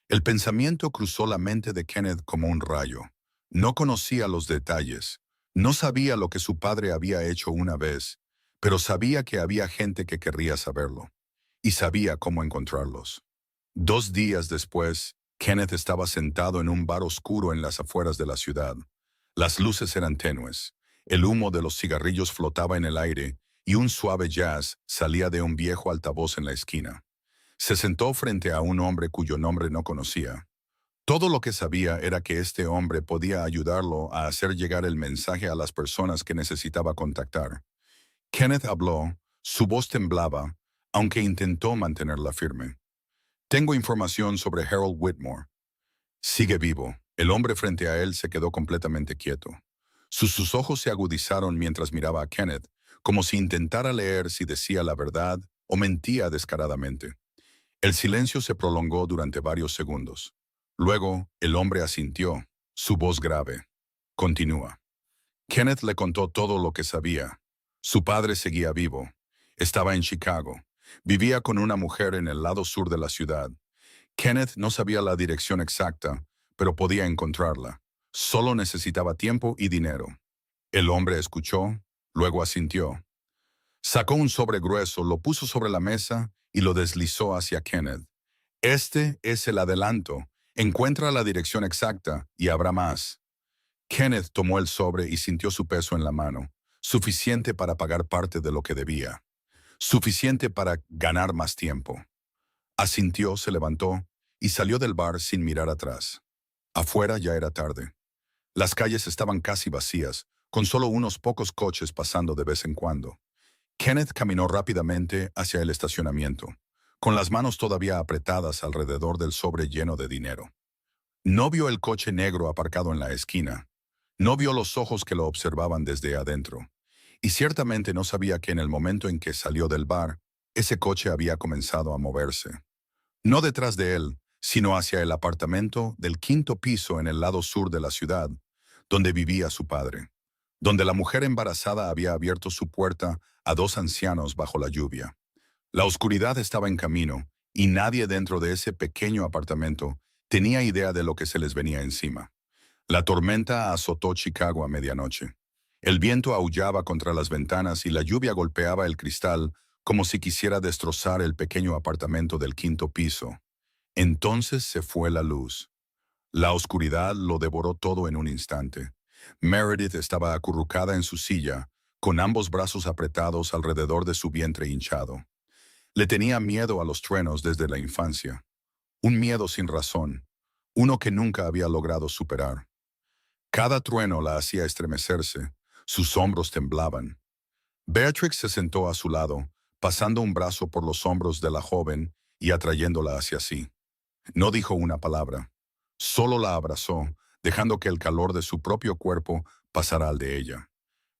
El pensamiento cruzó la mente de Kenneth como un rayo. No conocía los detalles, no sabía lo que su padre había hecho una vez, pero sabía que había gente que querría saberlo, y sabía cómo encontrarlos. 2 días después, Kenneth estaba sentado en un bar oscuro en las afueras de la ciudad. Las luces eran tenues, el humo de los cigarrillos flotaba en el aire y un suave jazz salía de un viejo altavoz en la esquina. Se sentó frente a un hombre cuyo nombre no conocía. Todo lo que sabía era que este hombre podía ayudarlo a hacer llegar el mensaje a las personas que necesitaba contactar. Kenneth habló, su voz temblaba, aunque intentó mantenerla firme. Tengo información sobre Harold Whitmore. Sigue vivo. El hombre frente a él se quedó completamente quieto. Sus ojos se agudizaron mientras miraba a Kenneth, como si intentara leer si decía la verdad o mentía descaradamente. El silencio se prolongó durante varios segundos. Luego, el hombre asintió, su voz grave. Continúa. Kenneth le contó todo lo que sabía. Su padre seguía vivo. Estaba en Chicago. Vivía con una mujer en el lado sur de la ciudad. Kenneth no sabía la dirección exacta, pero podía encontrarla. Solo necesitaba tiempo y dinero. El hombre escuchó, luego asintió. Sacó un sobre grueso, lo puso sobre la mesa y lo deslizó hacia Kenneth. Este es el adelanto. Encuentra la dirección exacta y habrá más. Kenneth tomó el sobre y sintió su peso en la mano, suficiente para pagar parte de lo que debía, suficiente para ganar más tiempo. Asintió, se levantó y salió del bar sin mirar atrás. Afuera ya era tarde. Las calles estaban casi vacías, con solo unos pocos coches pasando de vez en cuando. Kenneth caminó rápidamente hacia el estacionamiento, con las manos todavía apretadas alrededor del sobre lleno de dinero. No vio el coche negro aparcado en la esquina. No vio los ojos que lo observaban desde adentro. Y ciertamente no sabía que en el momento en que salió del bar, ese coche había comenzado a moverse. No detrás de él, sino hacia el apartamento del 5.º piso en el lado sur de la ciudad, donde vivía su padre, donde la mujer embarazada había abierto su puerta a 2 ancianos bajo la lluvia. La oscuridad estaba en camino, y nadie dentro de ese pequeño apartamento tenía idea de lo que se les venía encima. La tormenta azotó Chicago a medianoche. El viento aullaba contra las ventanas y la lluvia golpeaba el cristal como si quisiera destrozar el pequeño apartamento del 5.º piso. Entonces se fue la luz. La oscuridad lo devoró todo en un instante. Meredith estaba acurrucada en su silla, con ambos brazos apretados alrededor de su vientre hinchado. Le tenía miedo a los truenos desde la infancia. Un miedo sin razón, uno que nunca había logrado superar. Cada trueno la hacía estremecerse, sus hombros temblaban. Beatrix se sentó a su lado, pasando un brazo por los hombros de la joven y atrayéndola hacia sí. No dijo una palabra, solo la abrazó, dejando que el calor de su propio cuerpo pasara al de ella.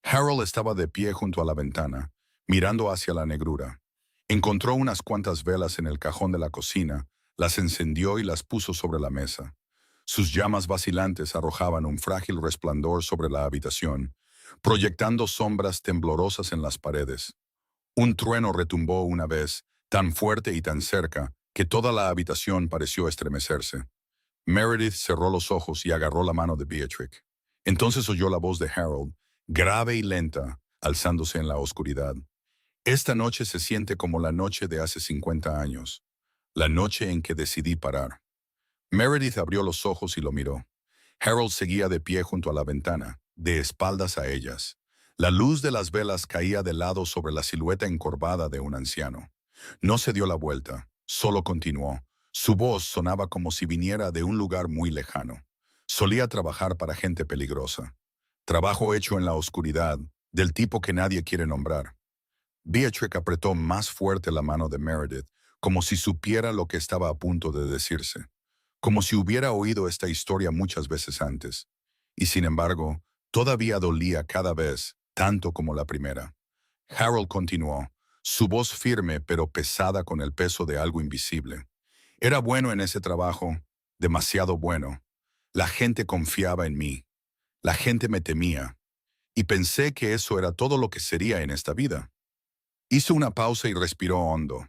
Harold estaba de pie junto a la ventana, mirando hacia la negrura. Encontró unas cuantas velas en el cajón de la cocina, las encendió y las puso sobre la mesa. Sus llamas vacilantes arrojaban un frágil resplandor sobre la habitación, proyectando sombras temblorosas en las paredes. Un trueno retumbó una vez, tan fuerte y tan cerca, que toda la habitación pareció estremecerse. Meredith cerró los ojos y agarró la mano de Beatrix. Entonces oyó la voz de Harold, grave y lenta, alzándose en la oscuridad. Esta noche se siente como la noche de hace 50 años, la noche en que decidí parar. Meredith abrió los ojos y lo miró. Harold seguía de pie junto a la ventana, de espaldas a ellas. La luz de las velas caía de lado sobre la silueta encorvada de un anciano. No se dio la vuelta, solo continuó. Su voz sonaba como si viniera de un lugar muy lejano. Solía trabajar para gente peligrosa. Trabajo hecho en la oscuridad, del tipo que nadie quiere nombrar. Beatrix apretó más fuerte la mano de Meredith, como si supiera lo que estaba a punto de decirse, como si hubiera oído esta historia muchas veces antes. Y sin embargo, todavía dolía cada vez, tanto como la primera. Harold continuó, su voz firme pero pesada con el peso de algo invisible. Era bueno en ese trabajo, demasiado bueno. La gente confiaba en mí. La gente me temía. Y pensé que eso era todo lo que sería en esta vida. Hizo una pausa y respiró hondo.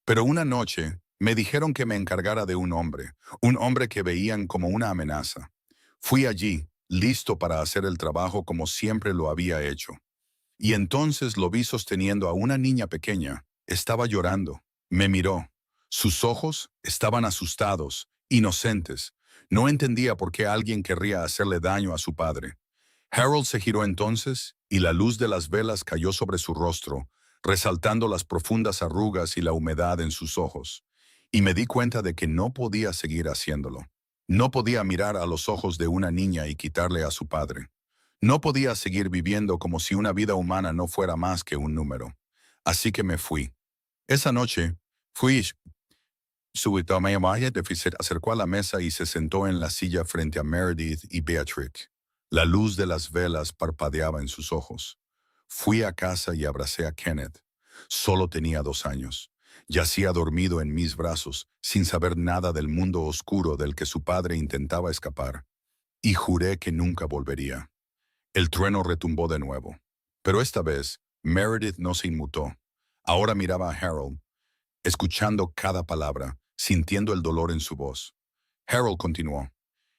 Pero una noche me dijeron que me encargara de un hombre que veían como una amenaza. Fui allí, listo para hacer el trabajo como siempre lo había hecho. Y entonces lo vi sosteniendo a una niña pequeña. Estaba llorando. Me miró. Sus ojos estaban asustados, inocentes. No entendía por qué alguien querría hacerle daño a su padre. Harold se giró entonces, y la luz de las velas cayó sobre su rostro, resaltando las profundas arrugas y la humedad en sus ojos. Y me di cuenta de que no podía seguir haciéndolo. No podía mirar a los ojos de una niña y quitarle a su padre. No podía seguir viviendo como si una vida humana no fuera más que un número. Así que me fui. Esa noche, fui. Deficit acercó a la mesa y se sentó en la silla frente a Meredith y Beatrix. La luz de las velas parpadeaba en sus ojos. Fui a casa y abracé a Kenneth. Solo tenía 2 años. Yacía dormido en mis brazos, sin saber nada del mundo oscuro del que su padre intentaba escapar. Y juré que nunca volvería. El trueno retumbó de nuevo. Pero esta vez, Meredith no se inmutó. Ahora miraba a Harold, escuchando cada palabra, sintiendo el dolor en su voz. Harold continuó.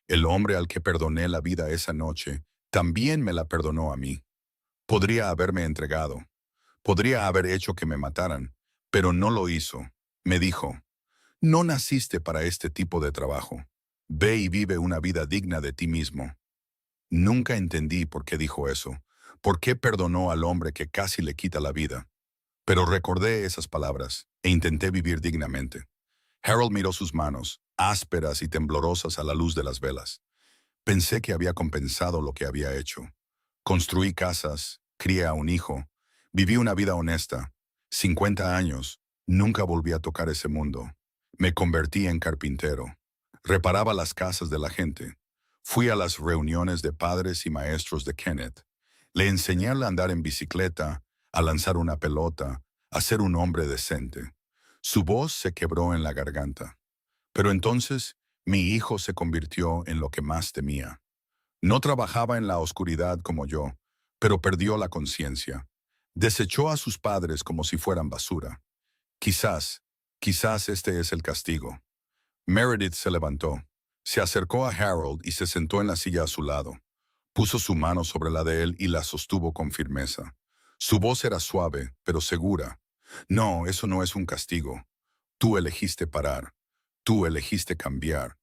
El hombre al que perdoné la vida esa noche, también me la perdonó a mí. Podría haberme entregado. Podría haber hecho que me mataran, pero no lo hizo. Me dijo, no naciste para este tipo de trabajo. Ve y vive una vida digna de ti mismo. Nunca entendí por qué dijo eso, por qué perdonó al hombre que casi le quita la vida. Pero recordé esas palabras e intenté vivir dignamente. Harold miró sus manos, ásperas y temblorosas a la luz de las velas. Pensé que había compensado lo que había hecho. Construí casas, crié a un hijo, viví una vida honesta. 50 años, nunca volví a tocar ese mundo. Me convertí en carpintero. Reparaba las casas de la gente. Fui a las reuniones de padres y maestros de Kenneth. Le enseñé a andar en bicicleta, a lanzar una pelota, a ser un hombre decente. Su voz se quebró en la garganta. Pero entonces, mi hijo se convirtió en lo que más temía. No trabajaba en la oscuridad como yo, pero perdió la conciencia. Desechó a sus padres como si fueran basura. Quizás, quizás este es el castigo. Meredith se levantó. Se acercó a Harold y se sentó en la silla a su lado. Puso su mano sobre la de él y la sostuvo con firmeza. Su voz era suave, pero segura. No, eso no es un castigo. Tú elegiste parar. Tú elegiste cambiar.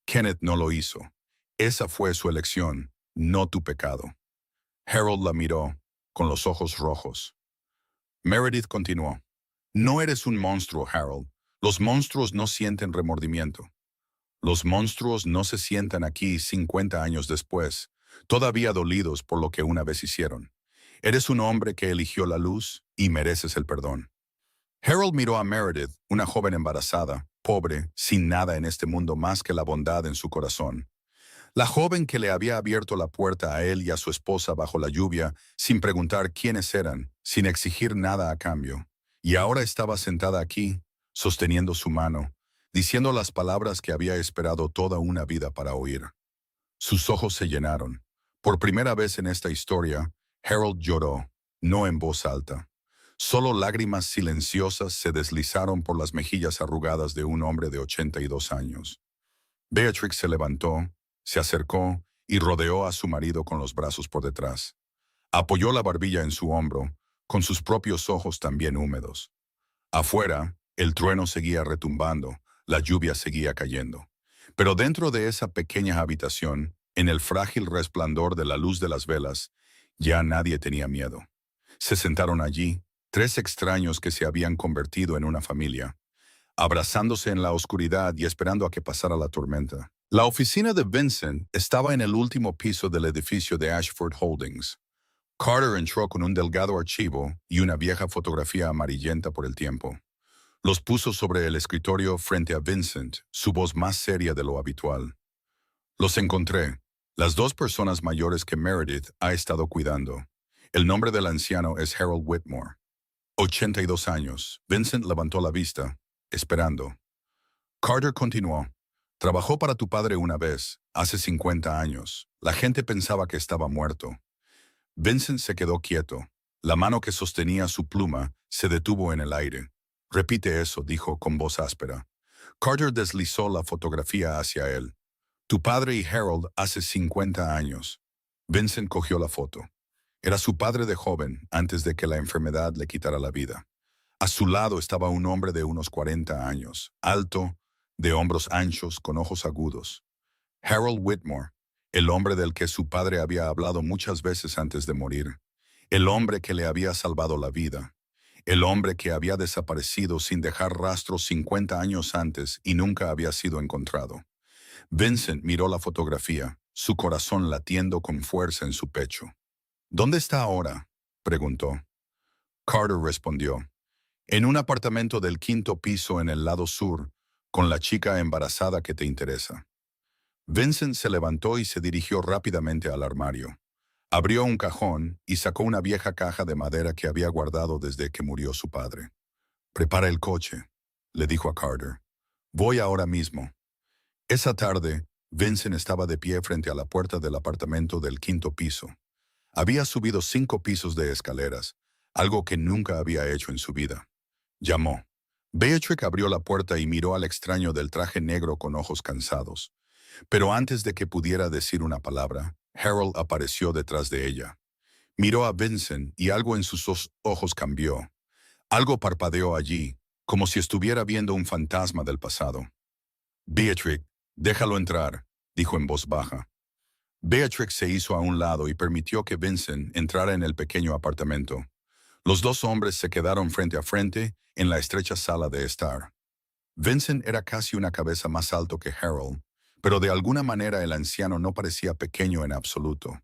Kenneth no lo hizo. Esa fue su elección, no tu pecado. Harold la miró, con los ojos rojos. Meredith continuó. No eres un monstruo, Harold. Los monstruos no sienten remordimiento. Los monstruos no se sientan aquí 50 años después, todavía dolidos por lo que una vez hicieron. Eres un hombre que eligió la luz y mereces el perdón. Harold miró a Meredith, una joven embarazada, pobre, sin nada en este mundo más que la bondad en su corazón. La joven que le había abierto la puerta a él y a su esposa bajo la lluvia, sin preguntar quiénes eran, sin exigir nada a cambio. Y ahora estaba sentada aquí, sosteniendo su mano, diciendo las palabras que había esperado toda una vida para oír. Sus ojos se llenaron. Por primera vez en esta historia, Harold lloró, no en voz alta. Solo lágrimas silenciosas se deslizaron por las mejillas arrugadas de un hombre de 82 años. Beatrix se levantó, se acercó y rodeó a su marido con los brazos por detrás. Apoyó la barbilla en su hombro, con sus propios ojos también húmedos. Afuera, el trueno seguía retumbando, la lluvia seguía cayendo. Pero dentro de esa pequeña habitación, en el frágil resplandor de la luz de las velas, ya nadie tenía miedo. Se sentaron allí, tres extraños que se habían convertido en una familia, abrazándose en la oscuridad y esperando a que pasara la tormenta. La oficina de Vincent estaba en el último piso del edificio de Ashford Holdings. Carter entró con un delgado archivo y una vieja fotografía amarillenta por el tiempo. Los puso sobre el escritorio frente a Vincent, su voz más seria de lo habitual. Los encontré, las dos personas mayores que Meredith ha estado cuidando. El nombre del anciano es Harold Whitmore. 82 años. Vincent levantó la vista, esperando. Carter continuó. Trabajó para tu padre una vez, hace 50 años. La gente pensaba que estaba muerto. Vincent se quedó quieto. La mano que sostenía su pluma se detuvo en el aire. Repite eso, dijo con voz áspera. Carter deslizó la fotografía hacia él. Tu padre y Harold hace 50 años. Vincent cogió la foto. Era su padre de joven, antes de que la enfermedad le quitara la vida. A su lado estaba un hombre de unos 40 años, alto, de hombros anchos, con ojos agudos. Harold Whitmore, el hombre del que su padre había hablado muchas veces antes de morir. El hombre que le había salvado la vida. El hombre que había desaparecido sin dejar rastro 50 años antes y nunca había sido encontrado. Vincent miró la fotografía, su corazón latiendo con fuerza en su pecho. ¿Dónde está ahora?, preguntó. Carter respondió. En un apartamento del 5º piso en el lado sur, con la chica embarazada que te interesa. Vincent se levantó y se dirigió rápidamente al armario. Abrió un cajón y sacó una vieja caja de madera que había guardado desde que murió su padre. Prepara el coche, le dijo a Carter. Voy ahora mismo. Esa tarde, Vincent estaba de pie frente a la puerta del apartamento del 5º piso. Había subido 5 pisos de escaleras, algo que nunca había hecho en su vida. Llamó. Beatrix abrió la puerta y miró al extraño del traje negro con ojos cansados. Pero antes de que pudiera decir una palabra, Harold apareció detrás de ella. Miró a Vincent y algo en sus ojos cambió. Algo parpadeó allí, como si estuviera viendo un fantasma del pasado. Beatrix, déjalo entrar, dijo en voz baja. Beatrix se hizo a un lado y permitió que Vincent entrara en el pequeño apartamento. Los dos hombres se quedaron frente a frente en la estrecha sala de estar. Vincent era casi una cabeza más alto que Harold, pero de alguna manera el anciano no parecía pequeño en absoluto.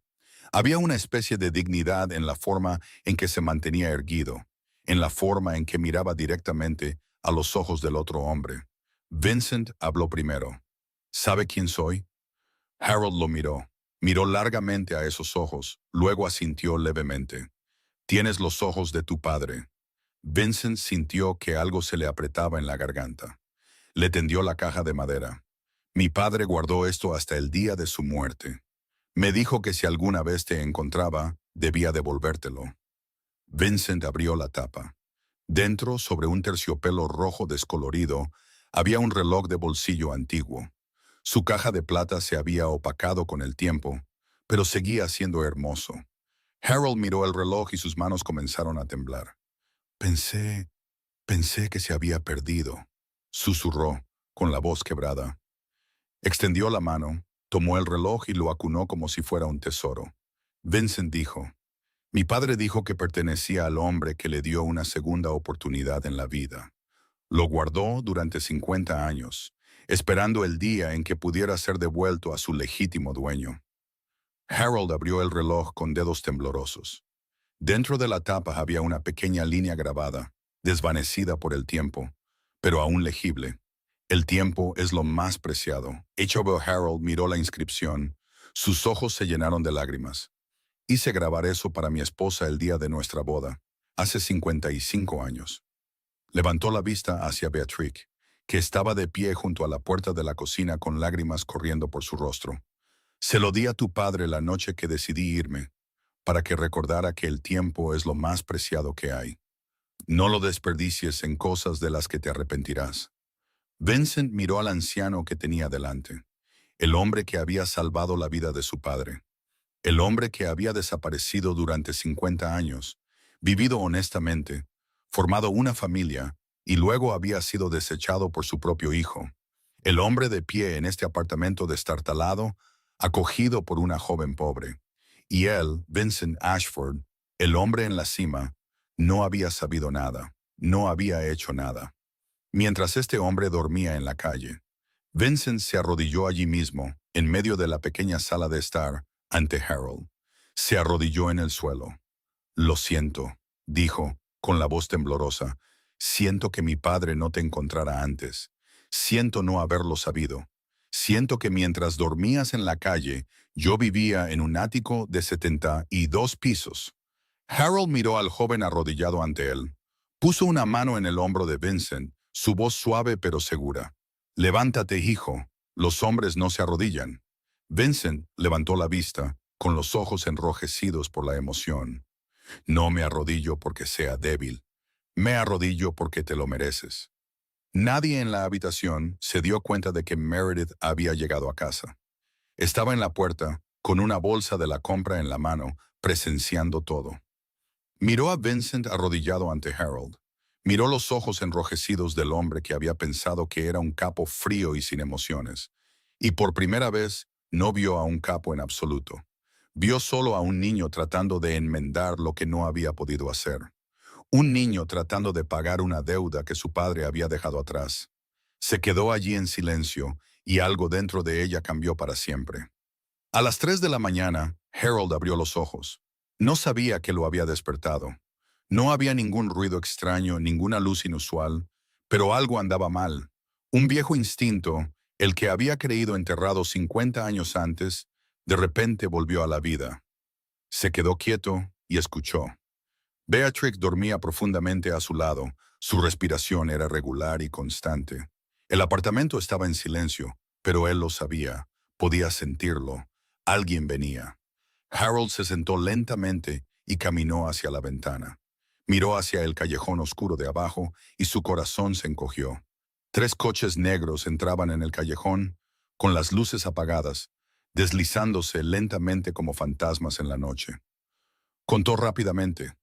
Había una especie de dignidad en la forma en que se mantenía erguido, en la forma en que miraba directamente a los ojos del otro hombre. Vincent habló primero. ¿Sabe quién soy? Harold lo miró. Miró largamente a esos ojos, luego asintió levemente. Tienes los ojos de tu padre. Vincent sintió que algo se le apretaba en la garganta. Le tendió la caja de madera. Mi padre guardó esto hasta el día de su muerte. Me dijo que si alguna vez te encontraba, debía devolvértelo. Vincent abrió la tapa. Dentro, sobre un terciopelo rojo descolorido, había un reloj de bolsillo antiguo. Su caja de plata se había opacado con el tiempo, pero seguía siendo hermoso. Harold miró el reloj y sus manos comenzaron a temblar. Pensé que se había perdido, susurró, con la voz quebrada. Extendió la mano, tomó el reloj y lo acunó como si fuera un tesoro. Vincent dijo, mi padre dijo que pertenecía al hombre que le dio una segunda oportunidad en la vida. Lo guardó durante 50 años, esperando el día en que pudiera ser devuelto a su legítimo dueño. Harold abrió el reloj con dedos temblorosos. Dentro de la tapa había una pequeña línea grabada, desvanecida por el tiempo, pero aún legible. El tiempo es lo más preciado. H.O. Harold miró la inscripción. Sus ojos se llenaron de lágrimas. Hice grabar eso para mi esposa el día de nuestra boda, hace 55 años. Levantó la vista hacia Beatrix, que estaba de pie junto a la puerta de la cocina con lágrimas corriendo por su rostro. Se lo di a tu padre la noche que decidí irme, para que recordara que el tiempo es lo más preciado que hay. No lo desperdicies en cosas de las que te arrepentirás. Vincent miró al anciano que tenía delante, el hombre que había salvado la vida de su padre, el hombre que había desaparecido durante 50 años, vivido honestamente, formado una familia y luego había sido desechado por su propio hijo. El hombre de pie en este apartamento destartalado, acogido por una joven pobre. Y él, Vincent Ashford, el hombre en la cima, no había sabido nada, no había hecho nada. Mientras este hombre dormía en la calle, Vincent se arrodilló allí mismo, en medio de la pequeña sala de estar, ante Harold. Se arrodilló en el suelo. Lo siento, dijo, con la voz temblorosa. Siento que mi padre no te encontrara antes. Siento no haberlo sabido. Siento que mientras dormías en la calle, yo vivía en un ático de 72 pisos. Harold miró al joven arrodillado ante él. Puso una mano en el hombro de Vincent, su voz suave pero segura. Levántate, hijo. Los hombres no se arrodillan. Vincent levantó la vista, con los ojos enrojecidos por la emoción. No me arrodillo porque sea débil. Me arrodillo porque te lo mereces. Nadie en la habitación se dio cuenta de que Meredith había llegado a casa. Estaba en la puerta, con una bolsa de la compra en la mano, presenciando todo. Miró a Vincent arrodillado ante Harold. Miró los ojos enrojecidos del hombre que había pensado que era un capo frío y sin emociones. Y por primera vez no vio a un capo en absoluto. Vio solo a un niño tratando de enmendar lo que no había podido hacer. Un niño tratando de pagar una deuda que su padre había dejado atrás. Se quedó allí en silencio y algo dentro de ella cambió para siempre. A las 3 de la mañana, Harold abrió los ojos. No sabía que lo había despertado. No había ningún ruido extraño, ninguna luz inusual, pero algo andaba mal. Un viejo instinto, el que había creído enterrado 50 años antes, de repente volvió a la vida. Se quedó quieto y escuchó. Beatrix dormía profundamente a su lado. Su respiración era regular y constante. El apartamento estaba en silencio, pero él lo sabía. Podía sentirlo. Alguien venía. Harold se sentó lentamente y caminó hacia la ventana. Miró hacia el callejón oscuro de abajo y su corazón se encogió. 3 coches negros entraban en el callejón, con las luces apagadas, deslizándose lentamente como fantasmas en la noche. Contó rápidamente.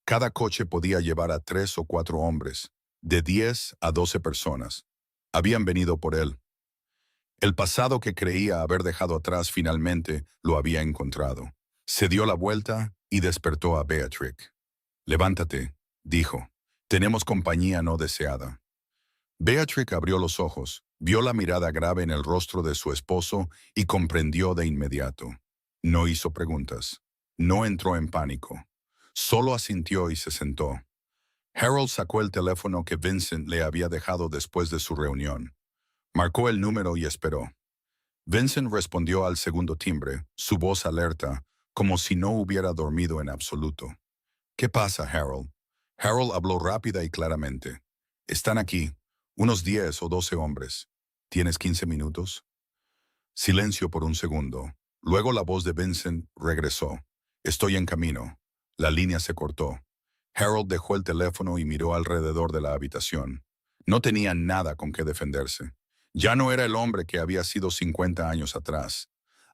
Cada coche podía llevar a 3 o 4 hombres, de 10 a 12 personas. Habían venido por él. El pasado que creía haber dejado atrás finalmente lo había encontrado. Se dio la vuelta y despertó a Beatrix. Levántate, dijo. Tenemos compañía no deseada. Beatrix abrió los ojos, vio la mirada grave en el rostro de su esposo y comprendió de inmediato. No hizo preguntas. No entró en pánico. Solo asintió y se sentó. Harold sacó el teléfono que Vincent le había dejado después de su reunión. Marcó el número y esperó. Vincent respondió al segundo timbre, su voz alerta, como si no hubiera dormido en absoluto. ¿Qué pasa, Harold? Harold habló rápida y claramente. Están aquí, unos 10 o 12 hombres. ¿Tienes 15 minutos? Silencio por un segundo. Luego la voz de Vincent regresó. Estoy en camino. La línea se cortó. Harold dejó el teléfono y miró alrededor de la habitación. No tenía nada con qué defenderse. Ya no era el hombre que había sido 50 años atrás.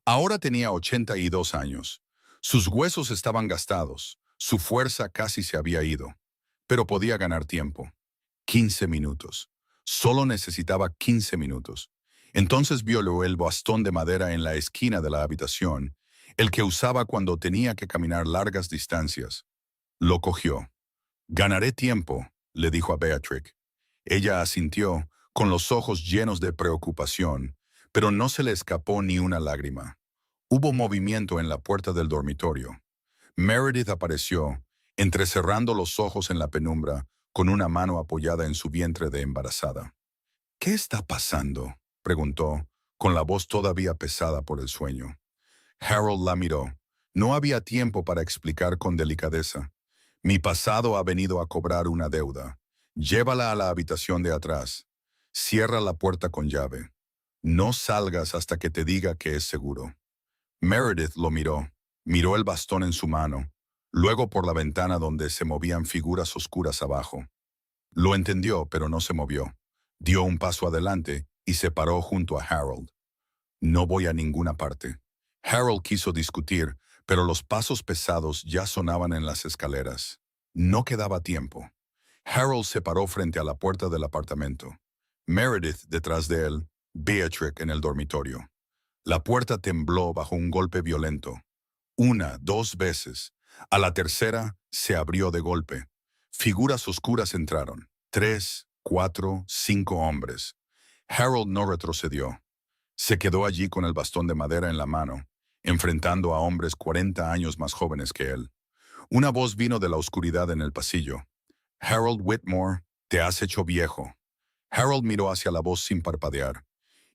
Ahora tenía 82 años. Sus huesos estaban gastados. Su fuerza casi se había ido. Pero podía ganar tiempo. 15 minutos. Solo necesitaba 15 minutos. Entonces vio el bastón de madera en la esquina de la habitación, el que usaba cuando tenía que caminar largas distancias. Lo cogió. Ganaré tiempo, le dijo a Beatrix. Ella asintió, con los ojos llenos de preocupación, pero no se le escapó ni una lágrima. Hubo movimiento en la puerta del dormitorio. Meredith apareció, entrecerrando los ojos en la penumbra, con una mano apoyada en su vientre de embarazada. ¿Qué está pasando?, preguntó, con la voz todavía pesada por el sueño. Harold la miró. No había tiempo para explicar con delicadeza. Mi pasado ha venido a cobrar una deuda. Llévala a la habitación de atrás. Cierra la puerta con llave. No salgas hasta que te diga que es seguro. Meredith lo miró. Miró el bastón en su mano. luego por la ventana donde se movían figuras oscuras abajo. Lo entendió, pero no se movió. Dio un paso adelante y se paró junto a Harold. No voy a ninguna parte. Harold quiso discutir, pero los pasos pesados ya sonaban en las escaleras. No quedaba tiempo. Harold se paró frente a la puerta del apartamento. Meredith detrás de él, Beatrix en el dormitorio. La puerta tembló bajo un golpe violento. Una, dos veces. A la tercera, se abrió de golpe. Figuras oscuras entraron. 3, 4, 5 hombres. Harold no retrocedió. Se quedó allí con el bastón de madera en la mano, enfrentando a hombres 40 años más jóvenes que él. Una voz vino de la oscuridad en el pasillo. Harold Whitmore, te has hecho viejo. Harold miró hacia la voz sin parpadear.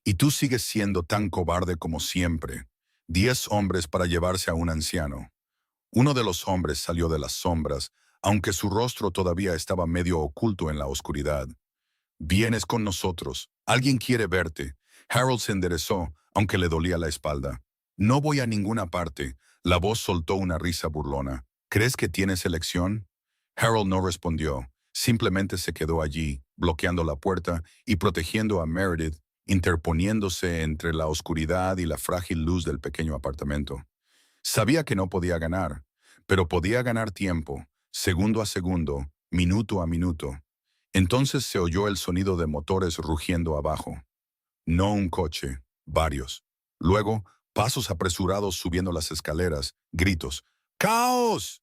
Y tú sigues siendo tan cobarde como siempre. 10 hombres para llevarse a un anciano. Uno de los hombres salió de las sombras, aunque su rostro todavía estaba medio oculto en la oscuridad. Vienes con nosotros. Alguien quiere verte. Harold se enderezó, aunque le dolía la espalda. No voy a ninguna parte. La voz soltó una risa burlona. ¿Crees que tienes elección? Harold no respondió. Simplemente se quedó allí, bloqueando la puerta y protegiendo a Meredith, interponiéndose entre la oscuridad y la frágil luz del pequeño apartamento. Sabía que no podía ganar, pero podía ganar tiempo, segundo a segundo, minuto a minuto. Entonces se oyó el sonido de motores rugiendo abajo. No un coche, varios. Luego, pasos apresurados subiendo las escaleras, gritos. ¡Caos!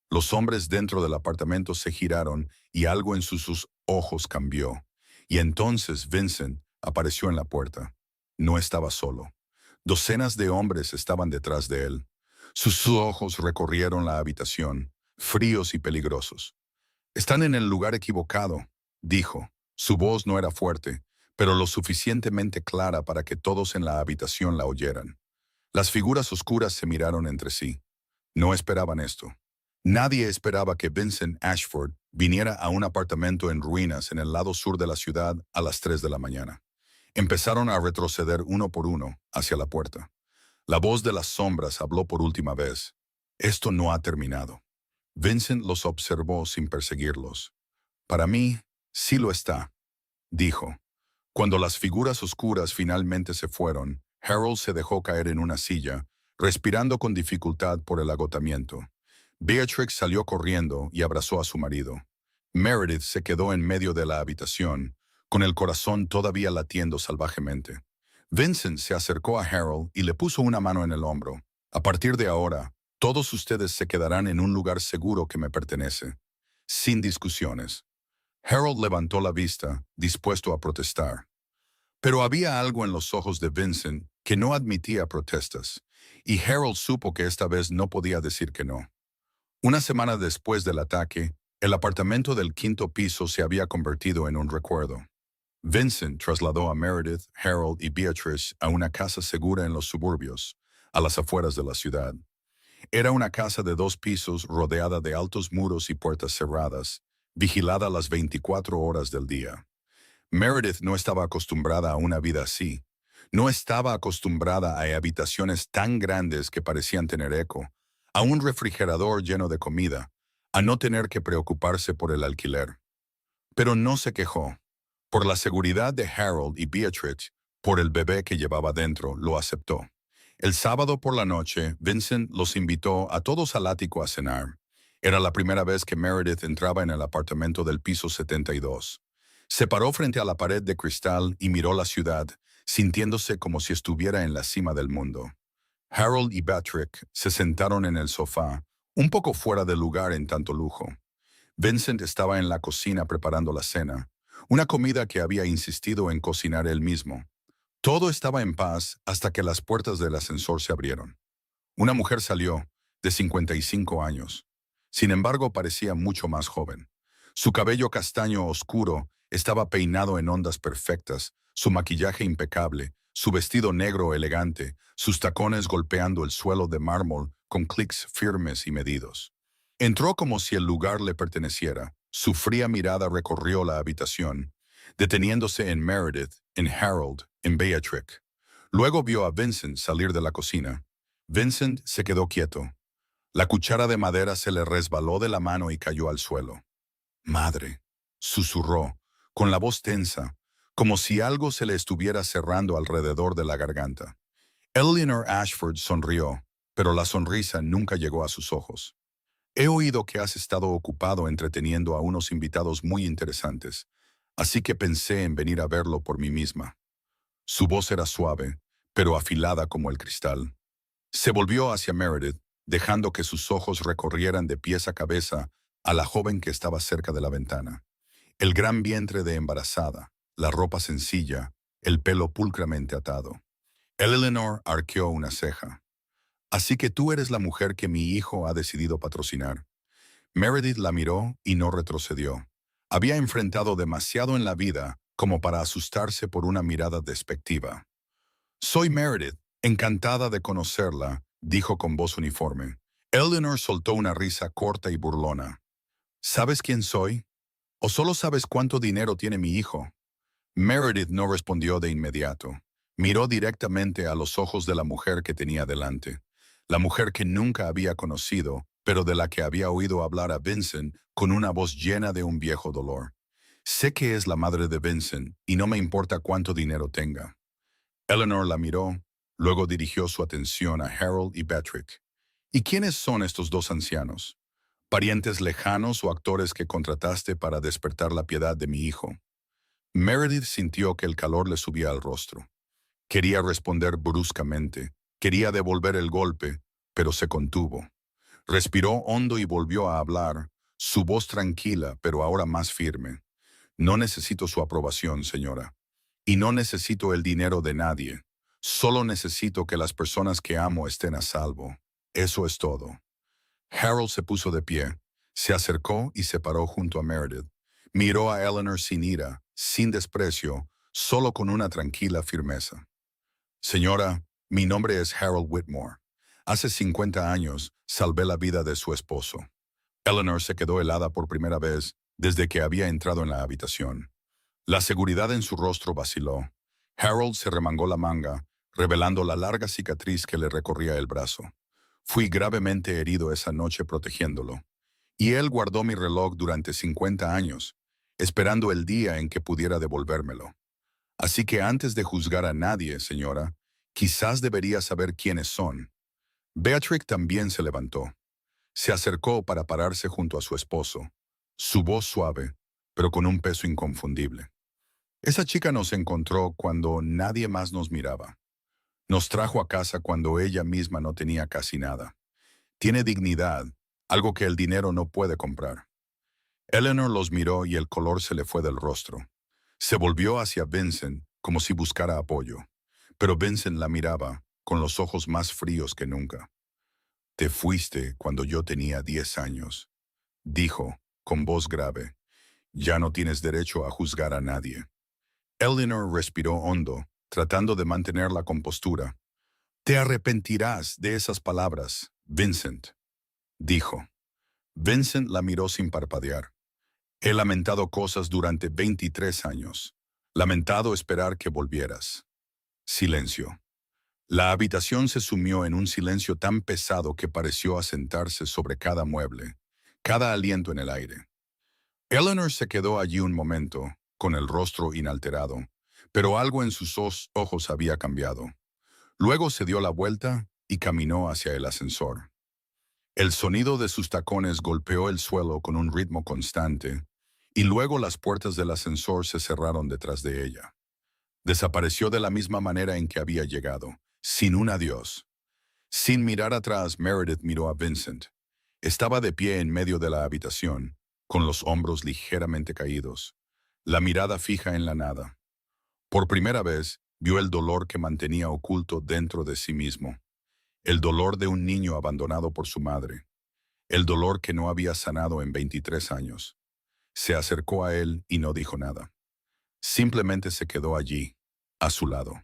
Los hombres dentro del apartamento se giraron y algo en sus ojos cambió. Y entonces Vincent apareció en la puerta. No estaba solo. Docenas de hombres estaban detrás de él. Sus ojos recorrieron la habitación, fríos y peligrosos. Están en el lugar equivocado, dijo. Su voz no era fuerte, pero lo suficientemente clara para que todos en la habitación la oyeran. Las figuras oscuras se miraron entre sí. No esperaban esto. Nadie esperaba que Vincent Ashford viniera a un apartamento en ruinas en el lado sur de la ciudad a las 3 de la mañana. Empezaron a retroceder uno por uno hacia la puerta. La voz de las sombras habló por última vez. Esto no ha terminado. Vincent los observó sin perseguirlos. Para mí, sí lo está, dijo. Cuando las figuras oscuras finalmente se fueron, Harold se dejó caer en una silla, respirando con dificultad por el agotamiento. Beatrix salió corriendo y abrazó a su marido. Meredith se quedó en medio de la habitación, con el corazón todavía latiendo salvajemente. Vincent se acercó a Harold y le puso una mano en el hombro. A partir de ahora, todos ustedes se quedarán en un lugar seguro que me pertenece. Sin discusiones. Harold levantó la vista, dispuesto a protestar. Pero había algo en los ojos de Vincent que no admitía protestas, y Harold supo que esta vez no podía decir que no. Una semana después del ataque, el apartamento del 5º piso se había convertido en un recuerdo. Vincent trasladó a Meredith, Harold y Beatrice a una casa segura en los suburbios, a las afueras de la ciudad. Era una casa de 2 pisos rodeada de altos muros y puertas cerradas, vigilada las 24 horas del día. Meredith no estaba acostumbrada a una vida así. No estaba acostumbrada a habitaciones tan grandes que parecían tener eco, a un refrigerador lleno de comida, a no tener que preocuparse por el alquiler. Pero no se quejó. Por la seguridad de Harold y Beatrix, por el bebé que llevaba dentro, lo aceptó. El sábado por la noche, Vincent los invitó a todos al ático a cenar. Era la primera vez que Meredith entraba en el apartamento del piso 72. Se paró frente a la pared de cristal y miró la ciudad, sintiéndose como si estuviera en la cima del mundo. Harold y Beatrix se sentaron en el sofá, un poco fuera de lugar en tanto lujo. Vincent estaba en la cocina preparando la cena, una comida que había insistido en cocinar él mismo. Todo estaba en paz hasta que las puertas del ascensor se abrieron. Una mujer salió, de 55 años. Sin embargo, parecía mucho más joven. Su cabello castaño oscuro estaba peinado en ondas perfectas, su maquillaje impecable, su vestido negro elegante, sus tacones golpeando el suelo de mármol con clics firmes y medidos. Entró como si el lugar le perteneciera. Su fría mirada recorrió la habitación, deteniéndose en Meredith, en Harold, en Beatrix. Luego vio a Vincent salir de la cocina. Vincent se quedó quieto. La cuchara de madera se le resbaló de la mano y cayó al suelo. Madre, susurró, con la voz tensa, como si algo se le estuviera cerrando alrededor de la garganta. Eleanor Ashford sonrió, pero la sonrisa nunca llegó a sus ojos. He oído que has estado ocupado entreteniendo a unos invitados muy interesantes, así que pensé en venir a verlo por mí misma. Su voz era suave, pero afilada como el cristal. Se volvió hacia Meredith, dejando que sus ojos recorrieran de pies a cabeza a la joven que estaba cerca de la ventana. El gran vientre de embarazada, la ropa sencilla, el pelo pulcramente atado. Eleanor arqueó una ceja. Así que tú eres la mujer que mi hijo ha decidido patrocinar. Meredith la miró y no retrocedió. Había enfrentado demasiado en la vida como para asustarse por una mirada despectiva. Soy Meredith, encantada de conocerla, dijo con voz uniforme. Eleanor soltó una risa corta y burlona. ¿Sabes quién soy? ¿O solo sabes cuánto dinero tiene mi hijo? Meredith no respondió de inmediato. Miró directamente a los ojos de la mujer que tenía delante. La mujer que nunca había conocido, pero de la que había oído hablar a Vincent con una voz llena de un viejo dolor. Sé que es la madre de Vincent y no me importa cuánto dinero tenga. Eleanor la miró, luego dirigió su atención a Harold y Patrick. ¿Y quiénes son estos dos ancianos? ¿Parientes lejanos o actores que contrataste para despertar la piedad de mi hijo? Meredith sintió que el calor le subía al rostro. Quería responder bruscamente, quería devolver el golpe, pero se contuvo. Respiró hondo y volvió a hablar, su voz tranquila, pero ahora más firme. No necesito su aprobación, señora. Y no necesito el dinero de nadie. Solo necesito que las personas que amo estén a salvo. Eso es todo. Harold se puso de pie, se acercó y se paró junto a Meredith. Miró a Eleanor sin ira, sin desprecio, solo con una tranquila firmeza. Señora, mi nombre es Harold Whitmore. Hace 50 años salvé la vida de su esposo. Eleanor se quedó helada por primera vez desde que había entrado en la habitación. La seguridad en su rostro vaciló. Harold se remangó la manga, revelando la larga cicatriz que le recorría el brazo. Fui gravemente herido esa noche protegiéndolo. Y él guardó mi reloj durante 50 años, esperando el día en que pudiera devolvérmelo. Así que antes de juzgar a nadie, señora, quizás debería saber quiénes son. Beatrix también se levantó. Se acercó para pararse junto a su esposo, su voz suave, pero con un peso inconfundible. Esa chica nos encontró cuando nadie más nos miraba. Nos trajo a casa cuando ella misma no tenía casi nada. Tiene dignidad, algo que el dinero no puede comprar. Eleanor los miró y el color se le fue del rostro. Se volvió hacia Vincent como si buscara apoyo, pero Vincent la miraba con los ojos más fríos que nunca. Te fuiste cuando yo tenía 10 años, dijo, con voz grave. Ya no tienes derecho a juzgar a nadie. Eleanor respiró hondo, tratando de mantener la compostura. Te arrepentirás de esas palabras, Vincent, dijo. Vincent la miró sin parpadear. He lamentado cosas durante 23 años. Lamentado esperar que volvieras. Silencio. La habitación se sumió en un silencio tan pesado que pareció asentarse sobre cada mueble, cada aliento en el aire. Eleanor se quedó allí un momento, con el rostro inalterado, pero algo en sus ojos había cambiado. Luego se dio la vuelta y caminó hacia el ascensor. El sonido de sus tacones golpeó el suelo con un ritmo constante, y luego las puertas del ascensor se cerraron detrás de ella. Desapareció de la misma manera en que había llegado, sin un adiós. Sin mirar atrás, Meredith miró a Vincent. Estaba de pie en medio de la habitación, con los hombros ligeramente caídos, la mirada fija en la nada. Por primera vez, vio el dolor que mantenía oculto dentro de sí mismo. El dolor de un niño abandonado por su madre. El dolor que no había sanado en 23 años. Se acercó a él y no dijo nada. Simplemente se quedó allí, a su lado.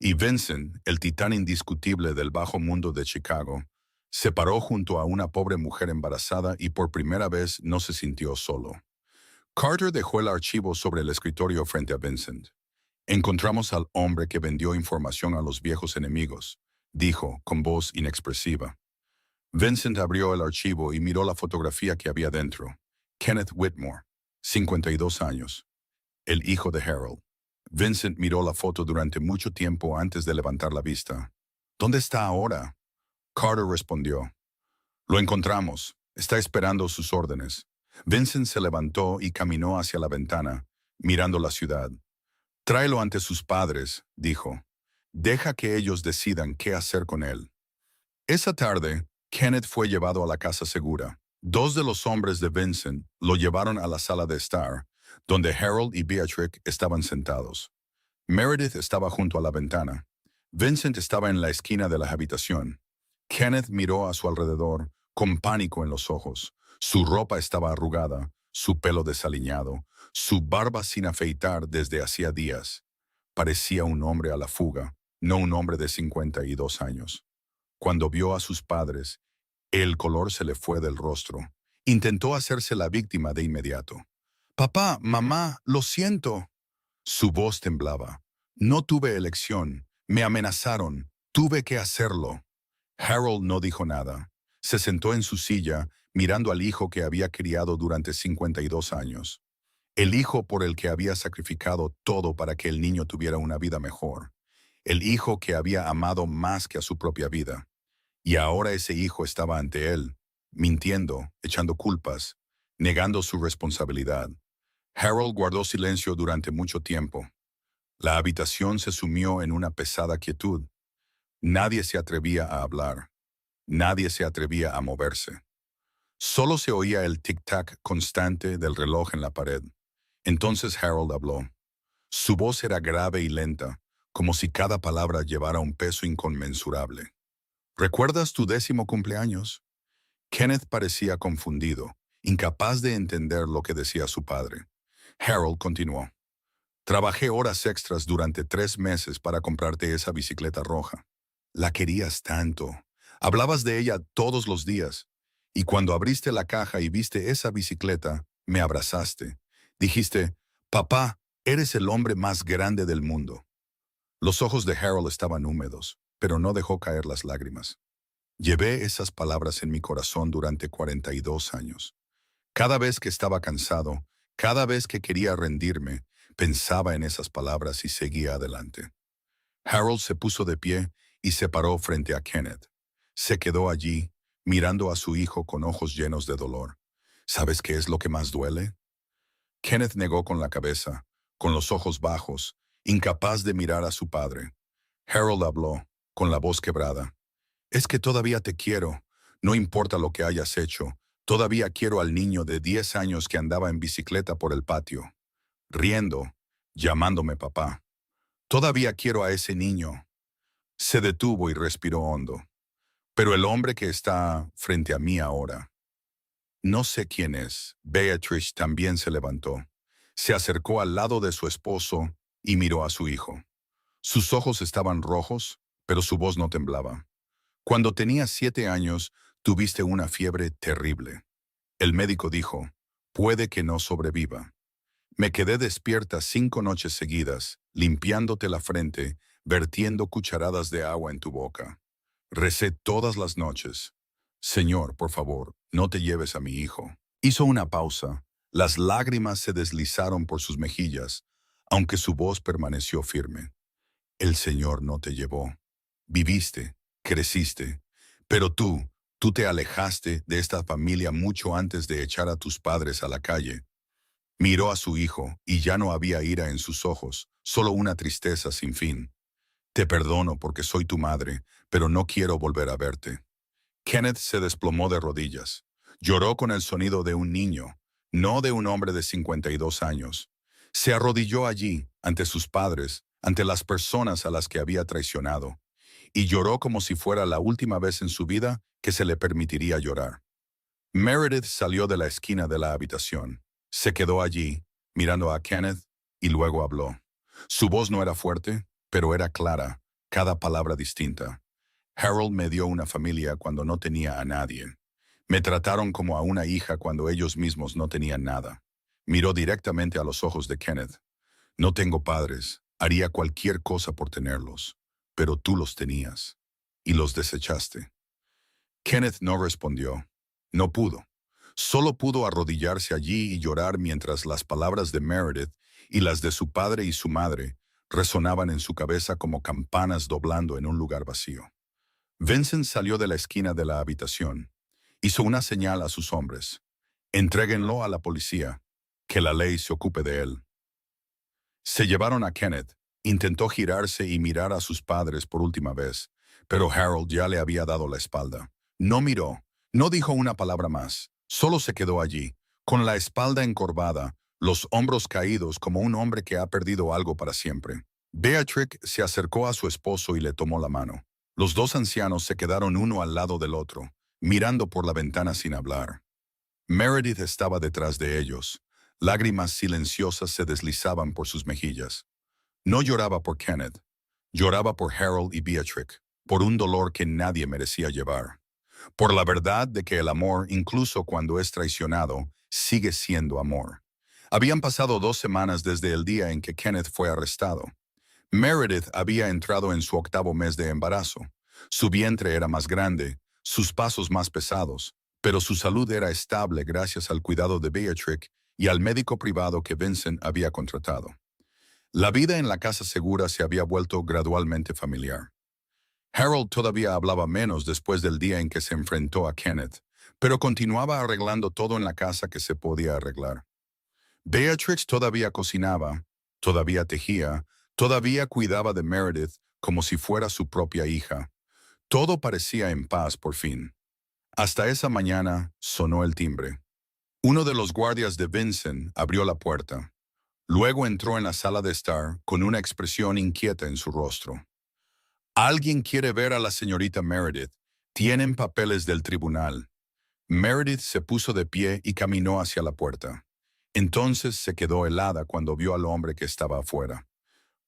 Y Vincent, el titán indiscutible del bajo mundo de Chicago, se paró junto a una pobre mujer embarazada y por primera vez no se sintió solo. Carter dejó el archivo sobre el escritorio frente a Vincent. Encontramos al hombre que vendió información a los viejos enemigos, dijo con voz inexpresiva. Vincent abrió el archivo y miró la fotografía que había dentro. Kenneth Whitmore, 52 años, el hijo de Harold. Vincent miró la foto durante mucho tiempo antes de levantar la vista. ¿Dónde está ahora? Carter respondió. Lo encontramos. Está esperando sus órdenes. Vincent se levantó y caminó hacia la ventana, mirando la ciudad. Tráelo ante sus padres, dijo. Deja que ellos decidan qué hacer con él. Esa tarde, Kenneth fue llevado a la casa segura. Dos de los hombres de Vincent lo llevaron a la sala de estar, donde Harold y Beatrix estaban sentados. Meredith estaba junto a la ventana. Vincent estaba en la esquina de la habitación. Kenneth miró a su alrededor, con pánico en los ojos. Su ropa estaba arrugada, su pelo desaliñado, su barba sin afeitar desde hacía días. Parecía un hombre a la fuga, no un hombre de 52 años. Cuando vio a sus padres, el color se le fue del rostro. Intentó hacerse la víctima de inmediato. «Papá, mamá, lo siento». Su voz temblaba. «No tuve elección. Me amenazaron. Tuve que hacerlo». Harold no dijo nada. Se sentó en su silla, mirando al hijo que había criado durante 52 años. El hijo por el que había sacrificado todo para que el niño tuviera una vida mejor. El hijo que había amado más que a su propia vida. Y ahora ese hijo estaba ante él, mintiendo, echando culpas, negando su responsabilidad. Harold guardó silencio durante mucho tiempo. La habitación se sumió en una pesada quietud. Nadie se atrevía a hablar. Nadie se atrevía a moverse. Solo se oía el tic-tac constante del reloj en la pared. Entonces Harold habló. Su voz era grave y lenta, como si cada palabra llevara un peso inconmensurable. ¿Recuerdas tu 10º cumpleaños? Kenneth parecía confundido, incapaz de entender lo que decía su padre. Harold continuó. Trabajé horas extras durante 3 meses para comprarte esa bicicleta roja. La querías tanto. Hablabas de ella todos los días. Y cuando abriste la caja y viste esa bicicleta, me abrazaste. Dijiste, papá, eres el hombre más grande del mundo. Los ojos de Harold estaban húmedos, pero no dejó caer las lágrimas. Llevé esas palabras en mi corazón durante 42 años. Cada vez que estaba cansado, cada vez que quería rendirme, pensaba en esas palabras y seguía adelante. Harold se puso de pie y se paró frente a Kenneth. Se quedó allí, mirando a su hijo con ojos llenos de dolor. ¿Sabes qué es lo que más duele? Kenneth negó con la cabeza, con los ojos bajos, incapaz de mirar a su padre. Harold habló, con la voz quebrada. Es que todavía te quiero, no importa lo que hayas hecho, todavía quiero al niño de 10 años que andaba en bicicleta por el patio, riendo, llamándome papá. Todavía quiero a ese niño. Se detuvo y respiró hondo. Pero el hombre que está frente a mí ahora, no sé quién es. Beatrice también se levantó. Se acercó al lado de su esposo y miró a su hijo. Sus ojos estaban rojos, pero su voz no temblaba. Cuando tenías 7 años, tuviste una fiebre terrible. El médico dijo, puede que no sobreviva. Me quedé despierta 5 noches seguidas, limpiándote la frente, vertiendo cucharadas de agua en tu boca. Recé todas las noches. Señor, por favor, no te lleves a mi hijo. Hizo una pausa. Las lágrimas se deslizaron por sus mejillas, aunque su voz permaneció firme. El Señor no te llevó. Viviste, creciste, pero tú te alejaste de esta familia mucho antes de echar a tus padres a la calle. Miró a su hijo y ya no había ira en sus ojos, solo una tristeza sin fin. Te perdono porque soy tu madre, pero no quiero volver a verte. Kenneth se desplomó de rodillas. Lloró con el sonido de un niño, no de un hombre de 52 años. Se arrodilló allí, ante sus padres, ante las personas a las que había traicionado, y lloró como si fuera la última vez en su vida que se le permitiría llorar. Meredith salió de la esquina de la habitación. Se quedó allí, mirando a Kenneth, y luego habló. Su voz no era fuerte, pero era clara, cada palabra distinta. Harold me dio una familia cuando no tenía a nadie. Me trataron como a una hija cuando ellos mismos no tenían nada. Miró directamente a los ojos de Kenneth. No tengo padres, haría cualquier cosa por tenerlos, pero tú los tenías, y los desechaste. Kenneth no respondió. No pudo. Solo pudo arrodillarse allí y llorar mientras las palabras de Meredith y las de su padre y su madre resonaban en su cabeza como campanas doblando en un lugar vacío. Vincent salió de la esquina de la habitación. Hizo una señal a sus hombres. Entréguenlo a la policía. Que la ley se ocupe de él. Se llevaron a Kenneth. Intentó girarse y mirar a sus padres por última vez, pero Harold ya le había dado la espalda. No miró, no dijo una palabra más. Solo se quedó allí, con la espalda encorvada, los hombros caídos como un hombre que ha perdido algo para siempre. Beatrix se acercó a su esposo y le tomó la mano. Los dos ancianos se quedaron uno al lado del otro, mirando por la ventana sin hablar. Meredith estaba detrás de ellos. Lágrimas silenciosas se deslizaban por sus mejillas. No lloraba por Kenneth, lloraba por Harold y Beatrix, por un dolor que nadie merecía llevar, por la verdad de que el amor, incluso cuando es traicionado, sigue siendo amor. Habían pasado 2 semanas desde el día en que Kenneth fue arrestado. Meredith había entrado en su 8º mes de embarazo. Su vientre era más grande, sus pasos más pesados, pero su salud era estable gracias al cuidado de Beatrix y al médico privado que Vincent había contratado. La vida en la casa segura se había vuelto gradualmente familiar. Harold todavía hablaba menos después del día en que se enfrentó a Kenneth, pero continuaba arreglando todo en la casa que se podía arreglar. Beatrix todavía cocinaba, todavía tejía, todavía cuidaba de Meredith como si fuera su propia hija. Todo parecía en paz por fin. Hasta esa mañana sonó el timbre. Uno de los guardias de Vincent abrió la puerta. Luego entró en la sala de estar con una expresión inquieta en su rostro. «Alguien quiere ver a la señorita Meredith. Tienen papeles del tribunal». Meredith se puso de pie y caminó hacia la puerta. Entonces se quedó helada cuando vio al hombre que estaba afuera.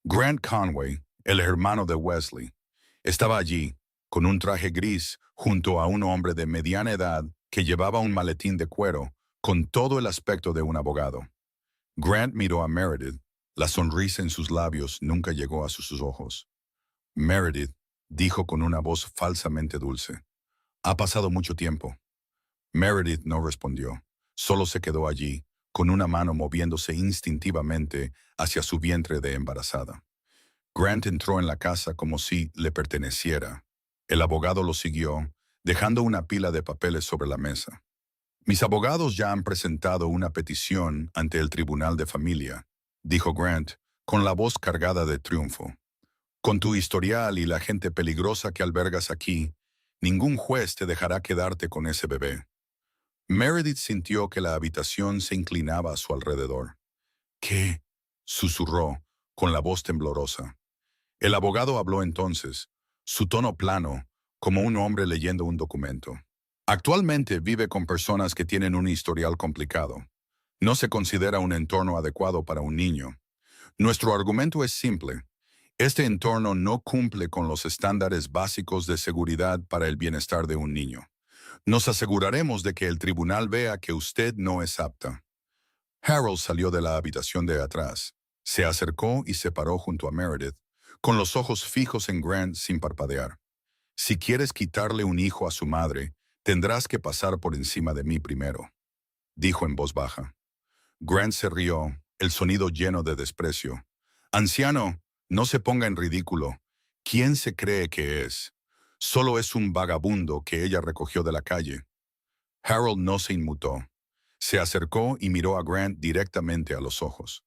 Grant Conway, el hermano de Wesley, estaba allí, con un traje gris, junto a un hombre de mediana edad que llevaba un maletín de cuero, con todo el aspecto de un abogado. Grant miró a Meredith. La sonrisa en sus labios nunca llegó a sus ojos. Meredith dijo con una voz falsamente dulce. «Ha pasado mucho tiempo». Meredith no respondió. Solo se quedó allí, con una mano moviéndose instintivamente hacia su vientre de embarazada. Grant entró en la casa como si le perteneciera. El abogado lo siguió, dejando una pila de papeles sobre la mesa. «Mis abogados ya han presentado una petición ante el Tribunal de Familia», dijo Grant, con la voz cargada de triunfo. «Con tu historial y la gente peligrosa que albergas aquí, ningún juez te dejará quedarte con ese bebé». Meredith sintió que la habitación se inclinaba a su alrededor. «¿Qué?», susurró, con la voz temblorosa. El abogado habló entonces, su tono plano, como un hombre leyendo un documento. «Actualmente vive con personas que tienen un historial complicado. No se considera un entorno adecuado para un niño. Nuestro argumento es simple. Este entorno no cumple con los estándares básicos de seguridad para el bienestar de un niño. Nos aseguraremos de que el tribunal vea que usted no es apta». Harold salió de la habitación de atrás. Se acercó y se paró junto a Meredith, con los ojos fijos en Grant sin parpadear. «Si quieres quitarle un hijo a su madre, tendrás que pasar por encima de mí primero», dijo en voz baja. Grant se rió, el sonido lleno de desprecio. «Anciano, no se ponga en ridículo. ¿Quién se cree que es? Solo es un vagabundo que ella recogió de la calle». Harold no se inmutó. Se acercó y miró a Grant directamente a los ojos.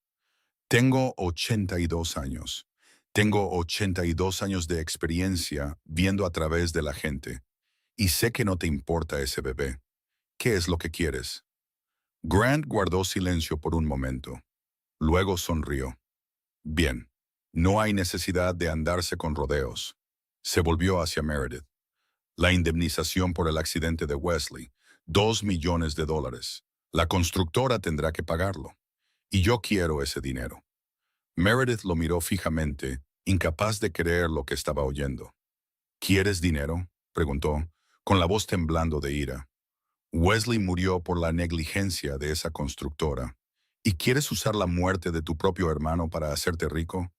«Tengo 82 años. Tengo 82 años de experiencia viendo a través de la gente. Y sé que no te importa ese bebé. ¿Qué es lo que quieres?» Grant guardó silencio por un momento. Luego sonrió. «Bien, no hay necesidad de andarse con rodeos». Se volvió hacia Meredith. «La indemnización por el accidente de Wesley, $2 millones. La constructora tendrá que pagarlo. Y yo quiero ese dinero». Meredith lo miró fijamente, incapaz de creer lo que estaba oyendo. «¿Quieres dinero?», preguntó, con la voz temblando de ira. «Wesley murió por la negligencia de esa constructora. ¿Y quieres usar la muerte de tu propio hermano para hacerte rico?».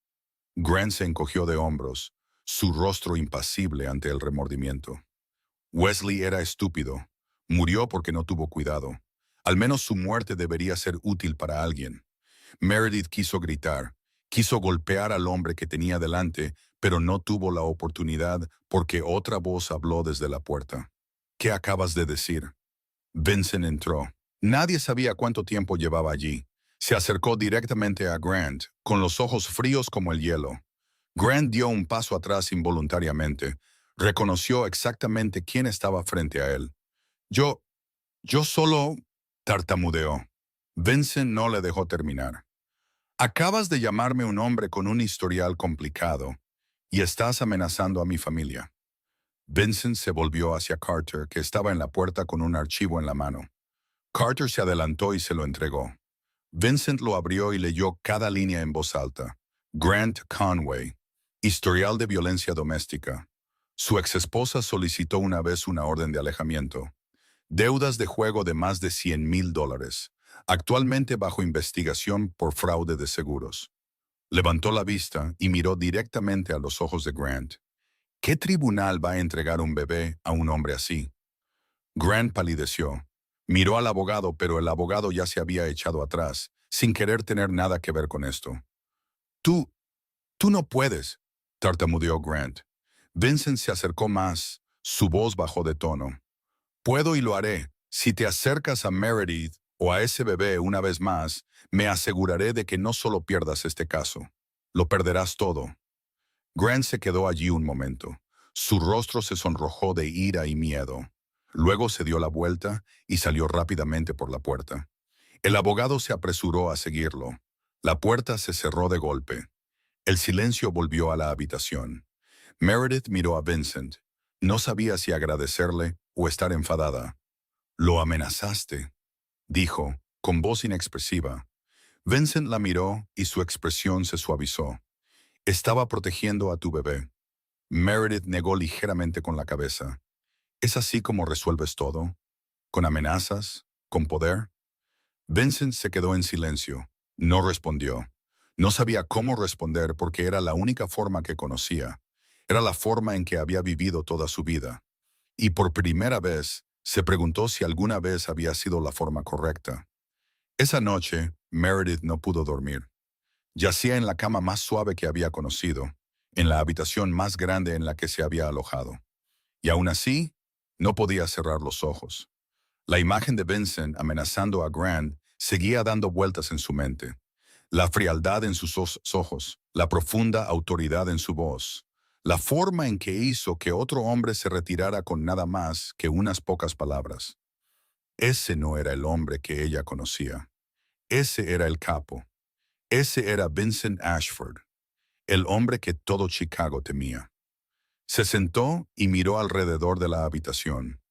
Grant se encogió de hombros, su rostro impasible ante el remordimiento. Wesley era estúpido. Murió porque no tuvo cuidado. Al menos su muerte debería ser útil para alguien. Meredith quiso gritar, quiso golpear al hombre que tenía delante, pero no tuvo la oportunidad porque otra voz habló desde la puerta. ¿Qué acabas de decir? Vincent entró. Nadie sabía cuánto tiempo llevaba allí. Se acercó directamente a Grant, con los ojos fríos como el hielo. Grant dio un paso atrás involuntariamente. Reconoció exactamente quién estaba frente a él. Yo, yo solo tartamudeó. Vincent no le dejó terminar. Acabas de llamarme un hombre con un historial complicado y estás amenazando a mi familia. Vincent se volvió hacia Carter, que estaba en la puerta con un archivo en la mano. Carter se adelantó y se lo entregó. Vincent lo abrió y leyó cada línea en voz alta. Grant Conway. Historial de violencia doméstica. Su exesposa solicitó una vez una orden de alejamiento. Deudas de juego de más de $100,000. Actualmente bajo investigación por fraude de seguros. Levantó la vista y miró directamente a los ojos de Grant. ¿Qué tribunal va a entregar un bebé a un hombre así? Grant palideció. Miró al abogado, pero el abogado ya se había echado atrás, sin querer tener nada que ver con esto. Tú, tú no puedes, tartamudeó Grant. Vincent se acercó más. Su voz bajó de tono. Puedo y lo haré. Si te acercas a Meredith o a ese bebé una vez más, me aseguraré de que no solo pierdas este caso. Lo perderás todo. Grant se quedó allí un momento. Su rostro se sonrojó de ira y miedo. Luego se dio la vuelta y salió rápidamente por la puerta. El abogado se apresuró a seguirlo. La puerta se cerró de golpe. El silencio volvió a la habitación. Meredith miró a Vincent. No sabía si agradecerle o estar enfadada. «Lo amenazaste», dijo, con voz inexpresiva. Vincent la miró y su expresión se suavizó. «Estaba protegiendo a tu bebé». Meredith negó ligeramente con la cabeza. «¿Es así como resuelves todo? ¿Con amenazas? ¿Con poder?» Vincent se quedó en silencio. No respondió. No sabía cómo responder porque era la única forma que conocía. Era la forma en que había vivido toda su vida. Y por primera vez, se preguntó si alguna vez había sido la forma correcta. Esa noche, Meredith no pudo dormir. Yacía en la cama más suave que había conocido, en la habitación más grande en la que se había alojado. Y aún así, no podía cerrar los ojos. La imagen de Vincent amenazando a Grant seguía dando vueltas en su mente. La frialdad en sus ojos, la profunda autoridad en su voz, la forma en que hizo que otro hombre se retirara con nada más que unas pocas palabras. Ese no era el hombre que ella conocía. Ese era el capo. Ese era Vincent Ashford, el hombre que todo Chicago temía. Se sentó y miró alrededor de la habitación.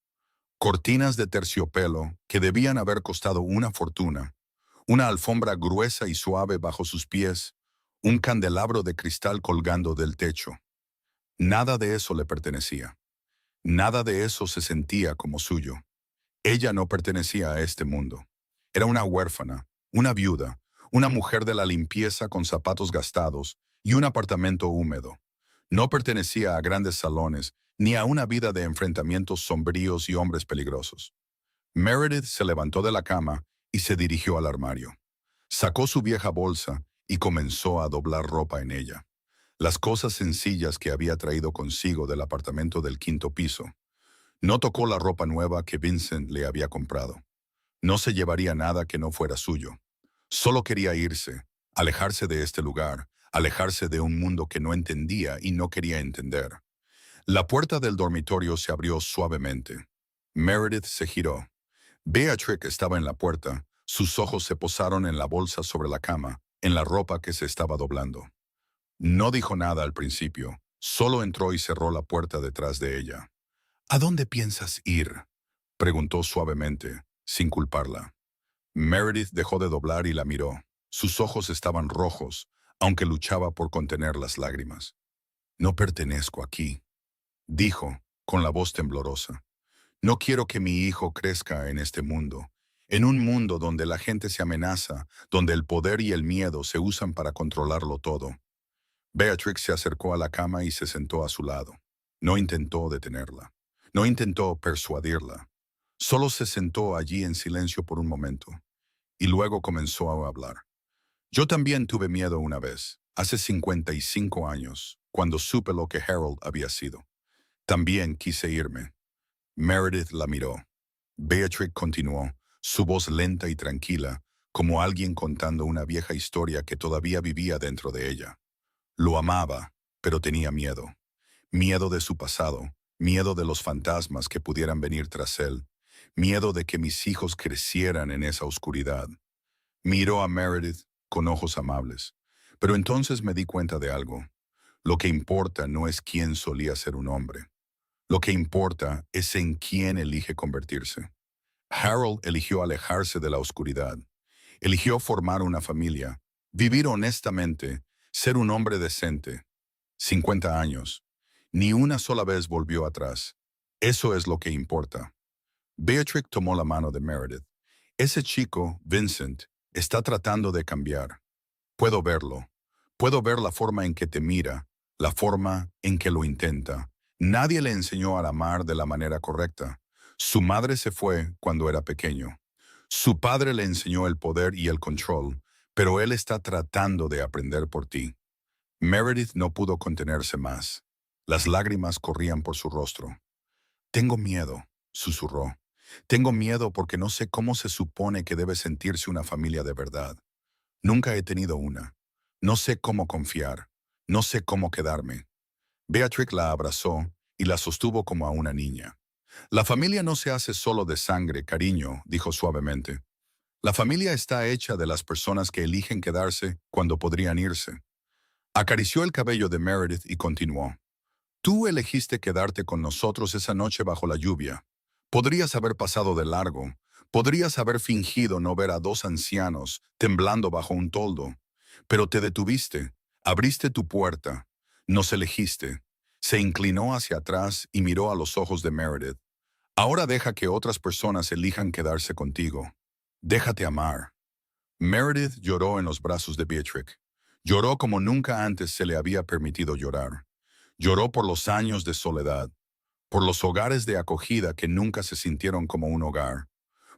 Cortinas de terciopelo que debían haber costado una fortuna, una alfombra gruesa y suave bajo sus pies, un candelabro de cristal colgando del techo. Nada de eso le pertenecía. Nada de eso se sentía como suyo. Ella no pertenecía a este mundo. Era una huérfana, una viuda, una mujer de la limpieza con zapatos gastados y un apartamento húmedo. No pertenecía a grandes salones ni a una vida de enfrentamientos sombríos y hombres peligrosos. Meredith se levantó de la cama y se dirigió al armario. Sacó su vieja bolsa y comenzó a doblar ropa en ella. Las cosas sencillas que había traído consigo del apartamento del quinto piso. No tocó la ropa nueva que Vincent le había comprado. No se llevaría nada que no fuera suyo. Solo quería irse, alejarse de este lugar, alejarse de un mundo que no entendía y no quería entender. La puerta del dormitorio se abrió suavemente. Meredith se giró. Beatrix estaba en la puerta. Sus ojos se posaron en la bolsa sobre la cama, en la ropa que se estaba doblando. No dijo nada al principio. Solo entró y cerró la puerta detrás de ella. «¿A dónde piensas ir?», preguntó suavemente, sin culparla. Meredith dejó de doblar y la miró. Sus ojos estaban rojos, aunque luchaba por contener las lágrimas. «No pertenezco aquí», dijo, con la voz temblorosa. «No quiero que mi hijo crezca en este mundo, en un mundo donde la gente se amenaza, donde el poder y el miedo se usan para controlarlo todo». Beatrix se acercó a la cama y se sentó a su lado. No intentó detenerla. No intentó persuadirla. Solo se sentó allí en silencio por un momento, y luego comenzó a hablar. Yo también tuve miedo una vez, hace 55 años, cuando supe lo que Harold había sido. También quise irme. Meredith la miró. Beatrix continuó, su voz lenta y tranquila, como alguien contando una vieja historia que todavía vivía dentro de ella. Lo amaba, pero tenía miedo. Miedo de su pasado, miedo de los fantasmas que pudieran venir tras él, miedo de que mis hijos crecieran en esa oscuridad. Miró a Meredith con ojos amables, pero entonces me di cuenta de algo. Lo que importa no es quién solía ser un hombre. Lo que importa es en quién elige convertirse. Harold eligió alejarse de la oscuridad. Eligió formar una familia, vivir honestamente, ser un hombre decente. 50 años. Ni una sola vez volvió atrás. Eso es lo que importa. Beatrix tomó la mano de Meredith. Ese chico, Vincent, está tratando de cambiar. Puedo verlo. Puedo ver la forma en que te mira, la forma en que lo intenta. Nadie le enseñó a amar de la manera correcta. Su madre se fue cuando era pequeño. Su padre le enseñó el poder y el control, pero él está tratando de aprender por ti. Meredith no pudo contenerse más. Las lágrimas corrían por su rostro. Tengo miedo, susurró. Tengo miedo porque no sé cómo se supone que debe sentirse una familia de verdad. Nunca he tenido una. No sé cómo confiar. No sé cómo quedarme. Beatrix la abrazó y la sostuvo como a una niña. La familia no se hace solo de sangre, cariño, dijo suavemente. La familia está hecha de las personas que eligen quedarse cuando podrían irse. Acarició el cabello de Meredith y continuó. Tú elegiste quedarte con nosotros esa noche bajo la lluvia. Podrías haber pasado de largo. Podrías haber fingido no ver a dos ancianos temblando bajo un toldo. Pero te detuviste, abriste tu puerta, nos elegiste. Se inclinó hacia atrás y miró a los ojos de Meredith. Ahora deja que otras personas elijan quedarse contigo. Déjate amar. Meredith lloró en los brazos de Beatrix. Lloró como nunca antes se le había permitido llorar. Lloró por los años de soledad, por los hogares de acogida que nunca se sintieron como un hogar,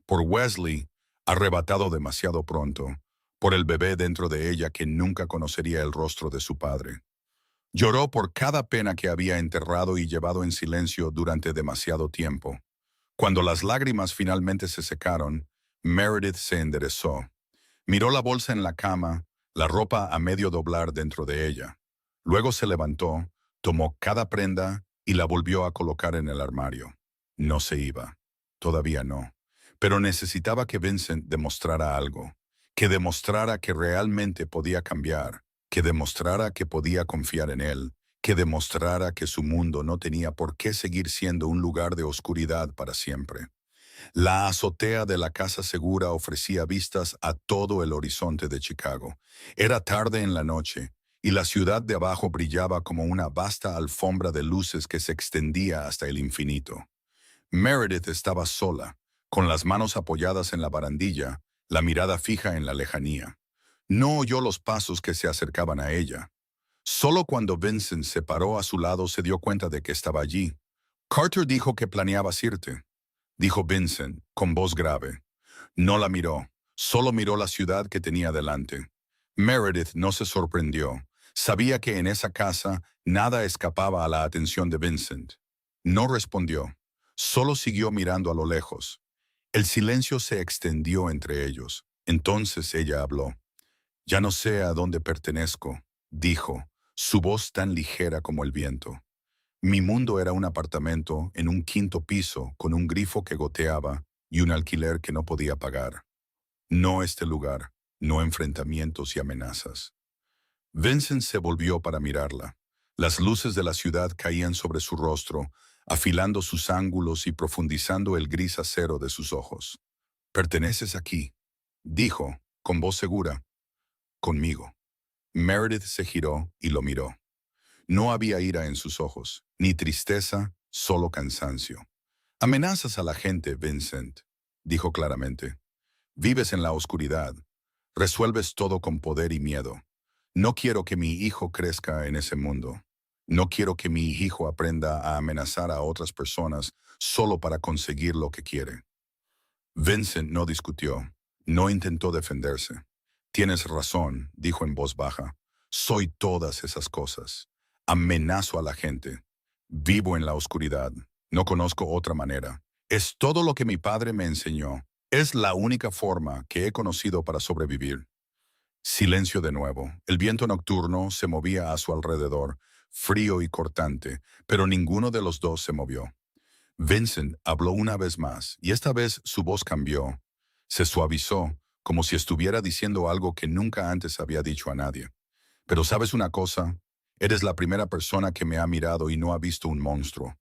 por Wesley, arrebatado demasiado pronto, por el bebé dentro de ella que nunca conocería el rostro de su padre. Lloró por cada pena que había enterrado y llevado en silencio durante demasiado tiempo. Cuando las lágrimas finalmente se secaron, Meredith se enderezó. Miró la bolsa en la cama, la ropa a medio doblar dentro de ella. Luego se levantó, tomó cada prenda y la volvió a colocar en el armario. No se iba. Todavía no. Pero necesitaba que Vincent demostrara algo, que demostrara que realmente podía cambiar, que demostrara que podía confiar en él, que demostrara que su mundo no tenía por qué seguir siendo un lugar de oscuridad para siempre. La azotea de la casa segura ofrecía vistas a todo el horizonte de Chicago. Era tarde en la noche, y la ciudad de abajo brillaba como una vasta alfombra de luces que se extendía hasta el infinito. Meredith estaba sola, con las manos apoyadas en la barandilla, la mirada fija en la lejanía. No oyó los pasos que se acercaban a ella. Solo cuando Vincent se paró a su lado se dio cuenta de que estaba allí. Carter dijo que planeabas irte, dijo Vincent, con voz grave. No la miró, solo miró la ciudad que tenía delante. Meredith no se sorprendió. Sabía que en esa casa nada escapaba a la atención de Vincent. No respondió, solo siguió mirando a lo lejos. El silencio se extendió entre ellos. Entonces ella habló. Ya no sé a dónde pertenezco, dijo, su voz tan ligera como el viento. Mi mundo era un apartamento en un quinto piso con un grifo que goteaba y un alquiler que no podía pagar. No este lugar, no enfrentamientos y amenazas. Vincent se volvió para mirarla. Las luces de la ciudad caían sobre su rostro, afilando sus ángulos y profundizando el gris acero de sus ojos. «Perteneces aquí», dijo, con voz segura. «Conmigo». Meredith se giró y lo miró. No había ira en sus ojos, ni tristeza, solo cansancio. «Amenazas a la gente, Vincent», dijo claramente. «Vives en la oscuridad. Resuelves todo con poder y miedo. No quiero que mi hijo crezca en ese mundo. No quiero que mi hijo aprenda a amenazar a otras personas solo para conseguir lo que quiere. Vincent no discutió, no intentó defenderse. Tienes razón, dijo en voz baja. Soy todas esas cosas. Amenazo a la gente. Vivo en la oscuridad. No conozco otra manera. Es todo lo que mi padre me enseñó. Es la única forma que he conocido para sobrevivir. Silencio de nuevo. El viento nocturno se movía a su alrededor, frío y cortante, pero ninguno de los dos se movió. Vincent habló una vez más, y esta vez su voz cambió. Se suavizó, como si estuviera diciendo algo que nunca antes había dicho a nadie. Pero ¿sabes una cosa? Eres la primera persona que me ha mirado y no ha visto un monstruo.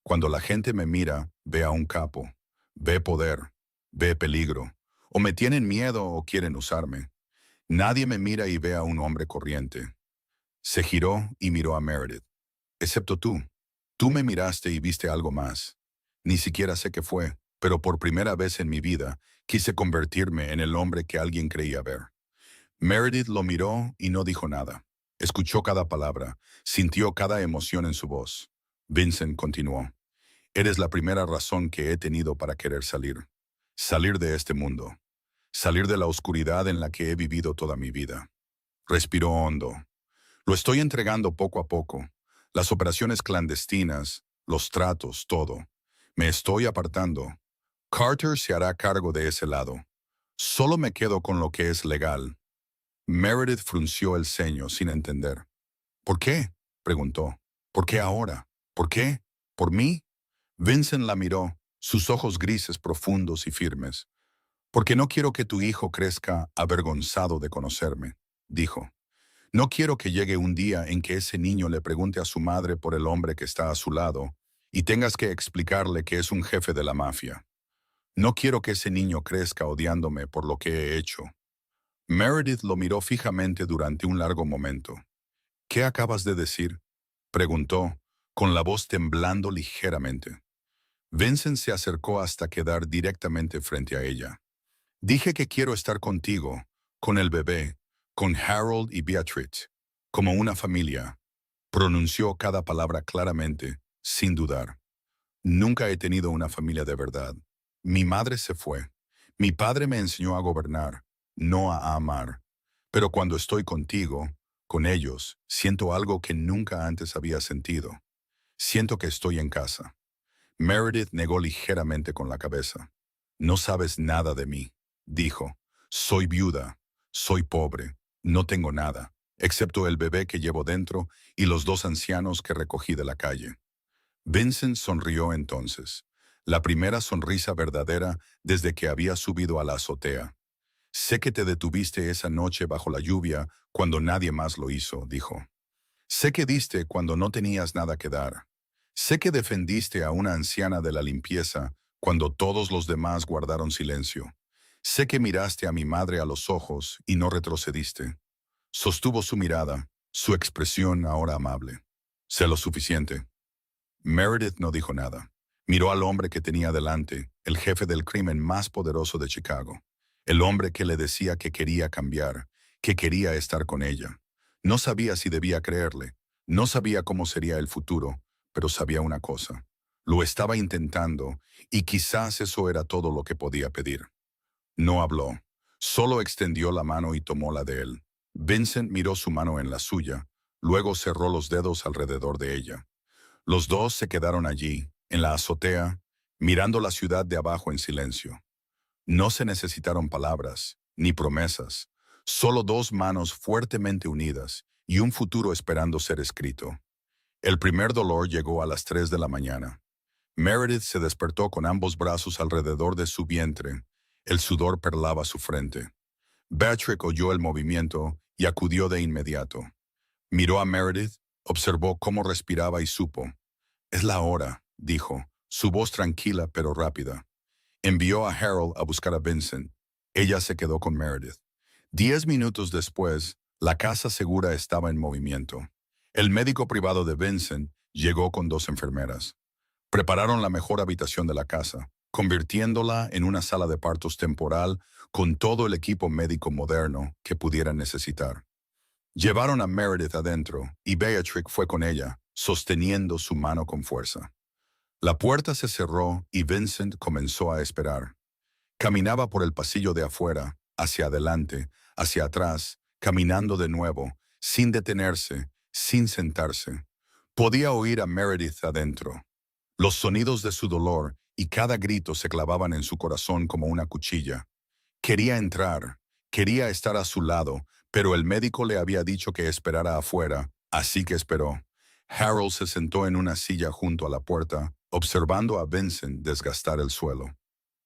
Cuando la gente me mira, ve a un capo, ve poder, ve peligro, o me tienen miedo o quieren usarme. Nadie me mira y ve a un hombre corriente. Se giró y miró a Meredith. Excepto tú. Tú me miraste y viste algo más. Ni siquiera sé qué fue, pero por primera vez en mi vida quise convertirme en el hombre que alguien creía ver. Meredith lo miró y no dijo nada. Escuchó cada palabra, sintió cada emoción en su voz. Vincent continuó. Eres la primera razón que he tenido para querer salir. Salir de este mundo. Salir de la oscuridad en la que he vivido toda mi vida. Respiró hondo. Lo estoy entregando poco a poco. Las operaciones clandestinas, los tratos, todo. Me estoy apartando. Carter se hará cargo de ese lado. Solo me quedo con lo que es legal. Meredith frunció el ceño sin entender. ¿Por qué?, preguntó. ¿Por qué ahora? ¿Por qué? ¿Por mí? Vincent la miró, sus ojos grises profundos y firmes. Porque no quiero que tu hijo crezca avergonzado de conocerme, dijo. No quiero que llegue un día en que ese niño le pregunte a su madre por el hombre que está a su lado y tengas que explicarle que es un jefe de la mafia. No quiero que ese niño crezca odiándome por lo que he hecho. Meredith lo miró fijamente durante un largo momento. ¿Qué acabas de decir?, preguntó, con la voz temblando ligeramente. Vincent se acercó hasta quedar directamente frente a ella. Dije que quiero estar contigo, con el bebé, con Harold y Beatrice, como una familia. Pronunció cada palabra claramente, sin dudar. Nunca he tenido una familia de verdad. Mi madre se fue. Mi padre me enseñó a gobernar, no a amar. Pero cuando estoy contigo, con ellos, siento algo que nunca antes había sentido. Siento que estoy en casa. Meredith negó ligeramente con la cabeza. No sabes nada de mí, dijo. Soy viuda, soy pobre, no tengo nada, excepto el bebé que llevo dentro y los dos ancianos que recogí de la calle. Vincent sonrió entonces, la primera sonrisa verdadera desde que había subido a la azotea. Sé que te detuviste esa noche bajo la lluvia cuando nadie más lo hizo, dijo. Sé que diste cuando no tenías nada que dar. Sé que defendiste a una anciana de la limpieza cuando todos los demás guardaron silencio. Sé que miraste a mi madre a los ojos y no retrocediste. Sostuvo su mirada, su expresión ahora amable. Sé lo suficiente. Meredith no dijo nada. Miró al hombre que tenía delante, el jefe del crimen más poderoso de Chicago. El hombre que le decía que quería cambiar, que quería estar con ella. No sabía si debía creerle, no sabía cómo sería el futuro, pero sabía una cosa. Lo estaba intentando, y quizás eso era todo lo que podía pedir. No habló, solo extendió la mano y tomó la de él. Vincent miró su mano en la suya, luego cerró los dedos alrededor de ella. Los dos se quedaron allí, en la azotea, mirando la ciudad de abajo en silencio. No se necesitaron palabras, ni promesas, solo dos manos fuertemente unidas y un futuro esperando ser escrito. El primer dolor llegó a las 3 de la mañana. Meredith se despertó con ambos brazos alrededor de su vientre. El sudor perlaba su frente. Beatrice oyó el movimiento y acudió de inmediato. Miró a Meredith, observó cómo respiraba y supo. Es la hora, dijo, su voz tranquila pero rápida. Envió a Harold a buscar a Vincent. Ella se quedó con Meredith. 10 minutos después, la casa segura estaba en movimiento. El médico privado de Vincent llegó con 2 enfermeras. Prepararon la mejor habitación de la casa, convirtiéndola en una sala de partos temporal con todo el equipo médico moderno que pudieran necesitar. Llevaron a Meredith adentro y Beatrice fue con ella, sosteniendo su mano con fuerza. La puerta se cerró y Vincent comenzó a esperar. Caminaba por el pasillo de afuera, hacia adelante, hacia atrás, caminando de nuevo, sin detenerse, sin sentarse. Podía oír a Meredith adentro. Los sonidos de su dolor y cada grito se clavaban en su corazón como una cuchilla. Quería entrar, quería estar a su lado, pero el médico le había dicho que esperara afuera, así que esperó. Harold se sentó en una silla junto a la puerta, observando a Vincent desgastar el suelo.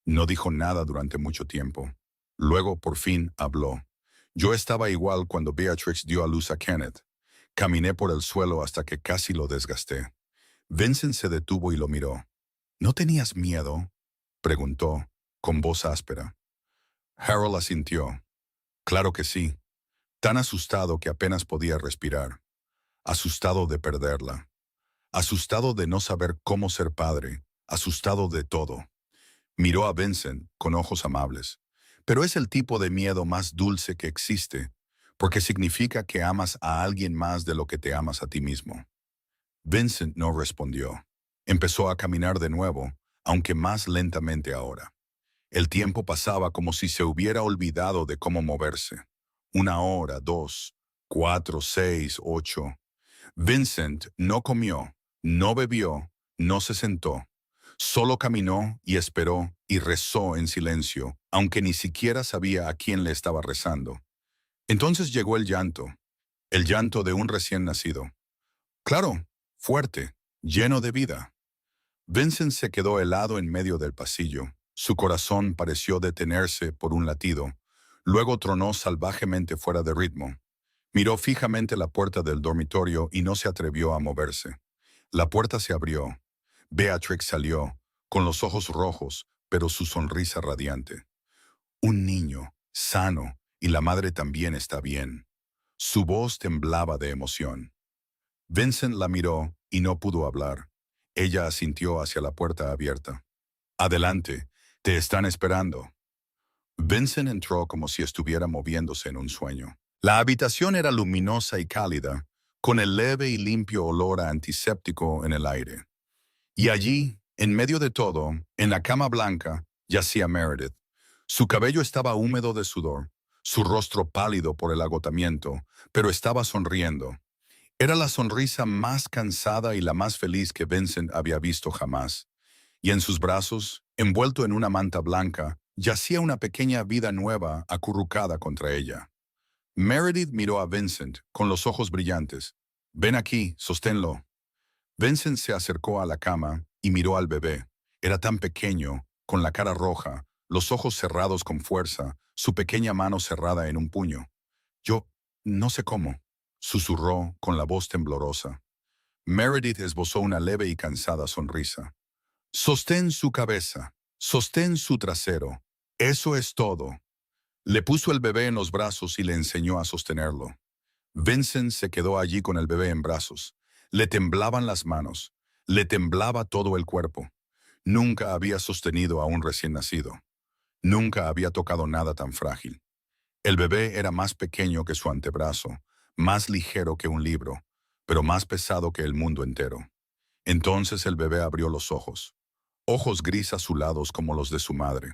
No dijo nada durante mucho tiempo. Luego, por fin, habló. Yo estaba igual cuando Beatrix dio a luz a Kenneth. Caminé por el suelo hasta que casi lo desgasté. Vincent se detuvo y lo miró. ¿No tenías miedo?, preguntó, con voz áspera. Harold asintió. Claro que sí. Tan asustado que apenas podía respirar. Asustado de perderla. Asustado de no saber cómo ser padre. Asustado de todo. Miró a Vincent con ojos amables. Pero es el tipo de miedo más dulce que existe, porque significa que amas a alguien más de lo que te amas a ti mismo. Vincent no respondió. Empezó a caminar de nuevo, aunque más lentamente ahora. El tiempo pasaba como si se hubiera olvidado de cómo moverse. 1 hora, 2, 4, 6, 8. Vincent no comió, no bebió, no se sentó. Solo caminó y esperó y rezó en silencio, aunque ni siquiera sabía a quién le estaba rezando. Entonces llegó el llanto de un recién nacido. Claro, fuerte, lleno de vida. Vincent se quedó helado en medio del pasillo. Su corazón pareció detenerse por un latido. Luego tronó salvajemente fuera de ritmo. Miró fijamente la puerta del dormitorio y no se atrevió a moverse. La puerta se abrió. Beatrix salió, con los ojos rojos, pero su sonrisa radiante. Un niño, sano, y la madre también está bien. Su voz temblaba de emoción. Vincent la miró y no pudo hablar. Ella asintió hacia la puerta abierta. Adelante, te están esperando. Vincent entró como si estuviera moviéndose en un sueño. La habitación era luminosa y cálida, con el leve y limpio olor a antiséptico en el aire. Y allí, en medio de todo, en la cama blanca, yacía Meredith. Su cabello estaba húmedo de sudor, su rostro pálido por el agotamiento, pero estaba sonriendo. Era la sonrisa más cansada y la más feliz que Vincent había visto jamás. Y en sus brazos, envuelto en una manta blanca, yacía una pequeña vida nueva acurrucada contra ella. Meredith miró a Vincent con los ojos brillantes. Ven aquí, sosténlo. Vincent se acercó a la cama y miró al bebé. Era tan pequeño, con la cara roja, los ojos cerrados con fuerza, su pequeña mano cerrada en un puño. Yo no sé cómo, susurró con la voz temblorosa. Meredith esbozó una leve y cansada sonrisa. Sostén su cabeza, sostén su trasero. Eso es todo. Le puso el bebé en los brazos y le enseñó a sostenerlo. Vincent se quedó allí con el bebé en brazos. Le temblaban las manos, le temblaba todo el cuerpo. Nunca había sostenido a un recién nacido. Nunca había tocado nada tan frágil. El bebé era más pequeño que su antebrazo, más ligero que un libro, pero más pesado que el mundo entero. Entonces el bebé abrió los ojos gris azulados como los de su madre.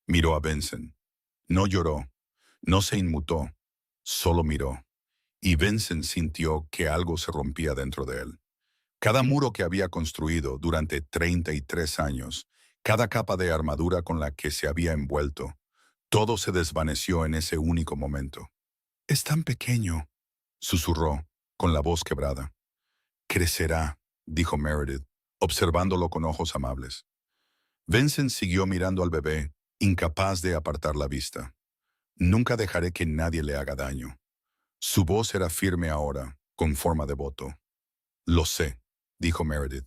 Miró a Vincent. No lloró, no se inmutó, solo miró. Y Vincent sintió que algo se rompía dentro de él. Cada muro que había construido durante 33 años, cada capa de armadura con la que se había envuelto, todo se desvaneció en ese único momento. Es tan pequeño, susurró, con la voz quebrada. Crecerá, dijo Meredith, observándolo con ojos amables. Vincent siguió mirando al bebé, incapaz de apartar la vista. Nunca dejaré que nadie le haga daño. Su voz era firme ahora, con forma de voto. Lo sé, dijo Meredith.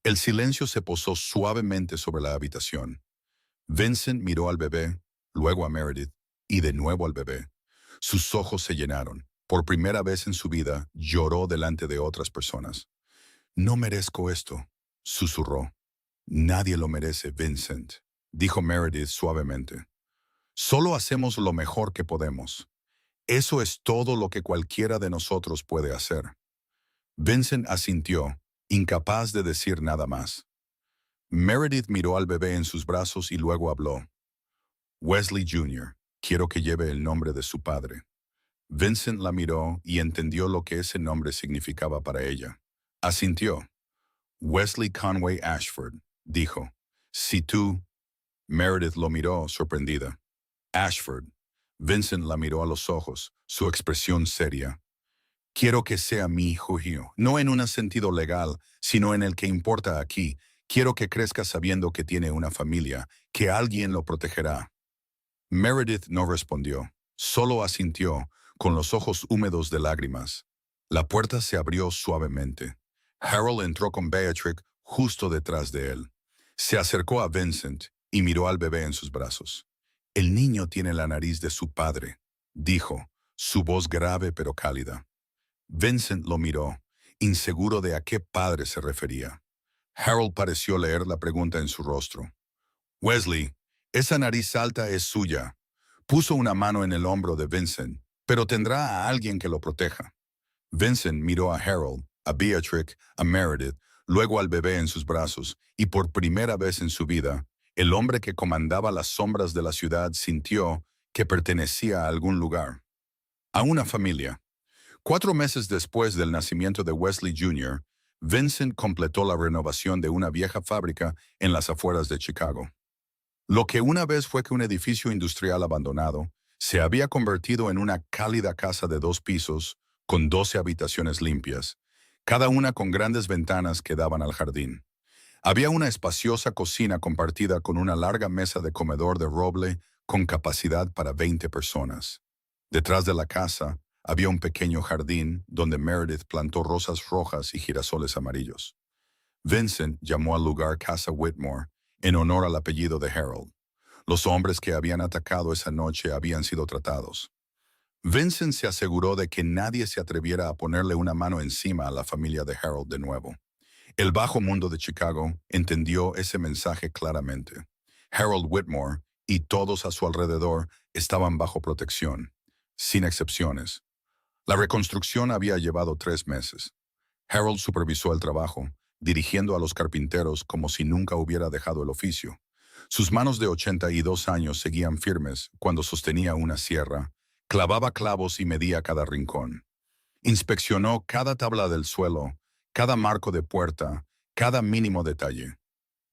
El silencio se posó suavemente sobre la habitación. Vincent miró al bebé, luego a Meredith, y de nuevo al bebé. Sus ojos se llenaron. Por primera vez en su vida, lloró delante de otras personas. No merezco esto, susurró. Nadie lo merece, Vincent, dijo Meredith suavemente. Solo hacemos lo mejor que podemos. Eso es todo lo que cualquiera de nosotros puede hacer. Vincent asintió, incapaz de decir nada más. Meredith miró al bebé en sus brazos y luego habló. Wesley Jr., quiero que lleve el nombre de su padre. Vincent la miró y entendió lo que ese nombre significaba para ella. Asintió. Wesley Conway Ashford, dijo. Si tú... Meredith lo miró, sorprendida. Ashford. Vincent la miró a los ojos, su expresión seria. Quiero que sea mi hijo, no en un sentido legal, sino en el que importa aquí. Quiero que crezca sabiendo que tiene una familia, que alguien lo protegerá. Meredith no respondió, solo asintió, con los ojos húmedos de lágrimas. La puerta se abrió suavemente. Harold entró con Beatrix justo detrás de él. Se acercó a Vincent y miró al bebé en sus brazos. El niño tiene la nariz de su padre, dijo, su voz grave pero cálida. Vincent lo miró, inseguro de a qué padre se refería. Harold pareció leer la pregunta en su rostro. Wesley, esa nariz alta es suya. Puso una mano en el hombro de Vincent, pero tendrá a alguien que lo proteja. Vincent miró a Harold, a Beatrix, a Meredith, luego al bebé en sus brazos, y por primera vez en su vida, el hombre que comandaba las sombras de la ciudad sintió que pertenecía a algún lugar, a una familia. 4 meses después del nacimiento de Wesley Jr., Vincent completó la renovación de una vieja fábrica en las afueras de Chicago. Lo que una vez fue que un edificio industrial abandonado se había convertido en una cálida casa de 2 pisos con 12 habitaciones limpias, cada una con grandes ventanas que daban al jardín. Había una espaciosa cocina compartida con una larga mesa de comedor de roble con capacidad para 20 personas. Detrás de la casa había un pequeño jardín donde Meredith plantó rosas rojas y girasoles amarillos. Vincent llamó al lugar Casa Whitmore en honor al apellido de Harold. Los hombres que habían atacado esa noche habían sido tratados. Vincent se aseguró de que nadie se atreviera a ponerle una mano encima a la familia de Harold de nuevo. El bajo mundo de Chicago entendió ese mensaje claramente. Harold Whitmore y todos a su alrededor estaban bajo protección, sin excepciones. La reconstrucción había llevado 3 meses. Harold supervisó el trabajo, dirigiendo a los carpinteros como si nunca hubiera dejado el oficio. Sus manos de 82 años seguían firmes cuando sostenía una sierra, clavaba clavos y medía cada rincón. Inspeccionó cada tabla del suelo, cada marco de puerta, cada mínimo detalle.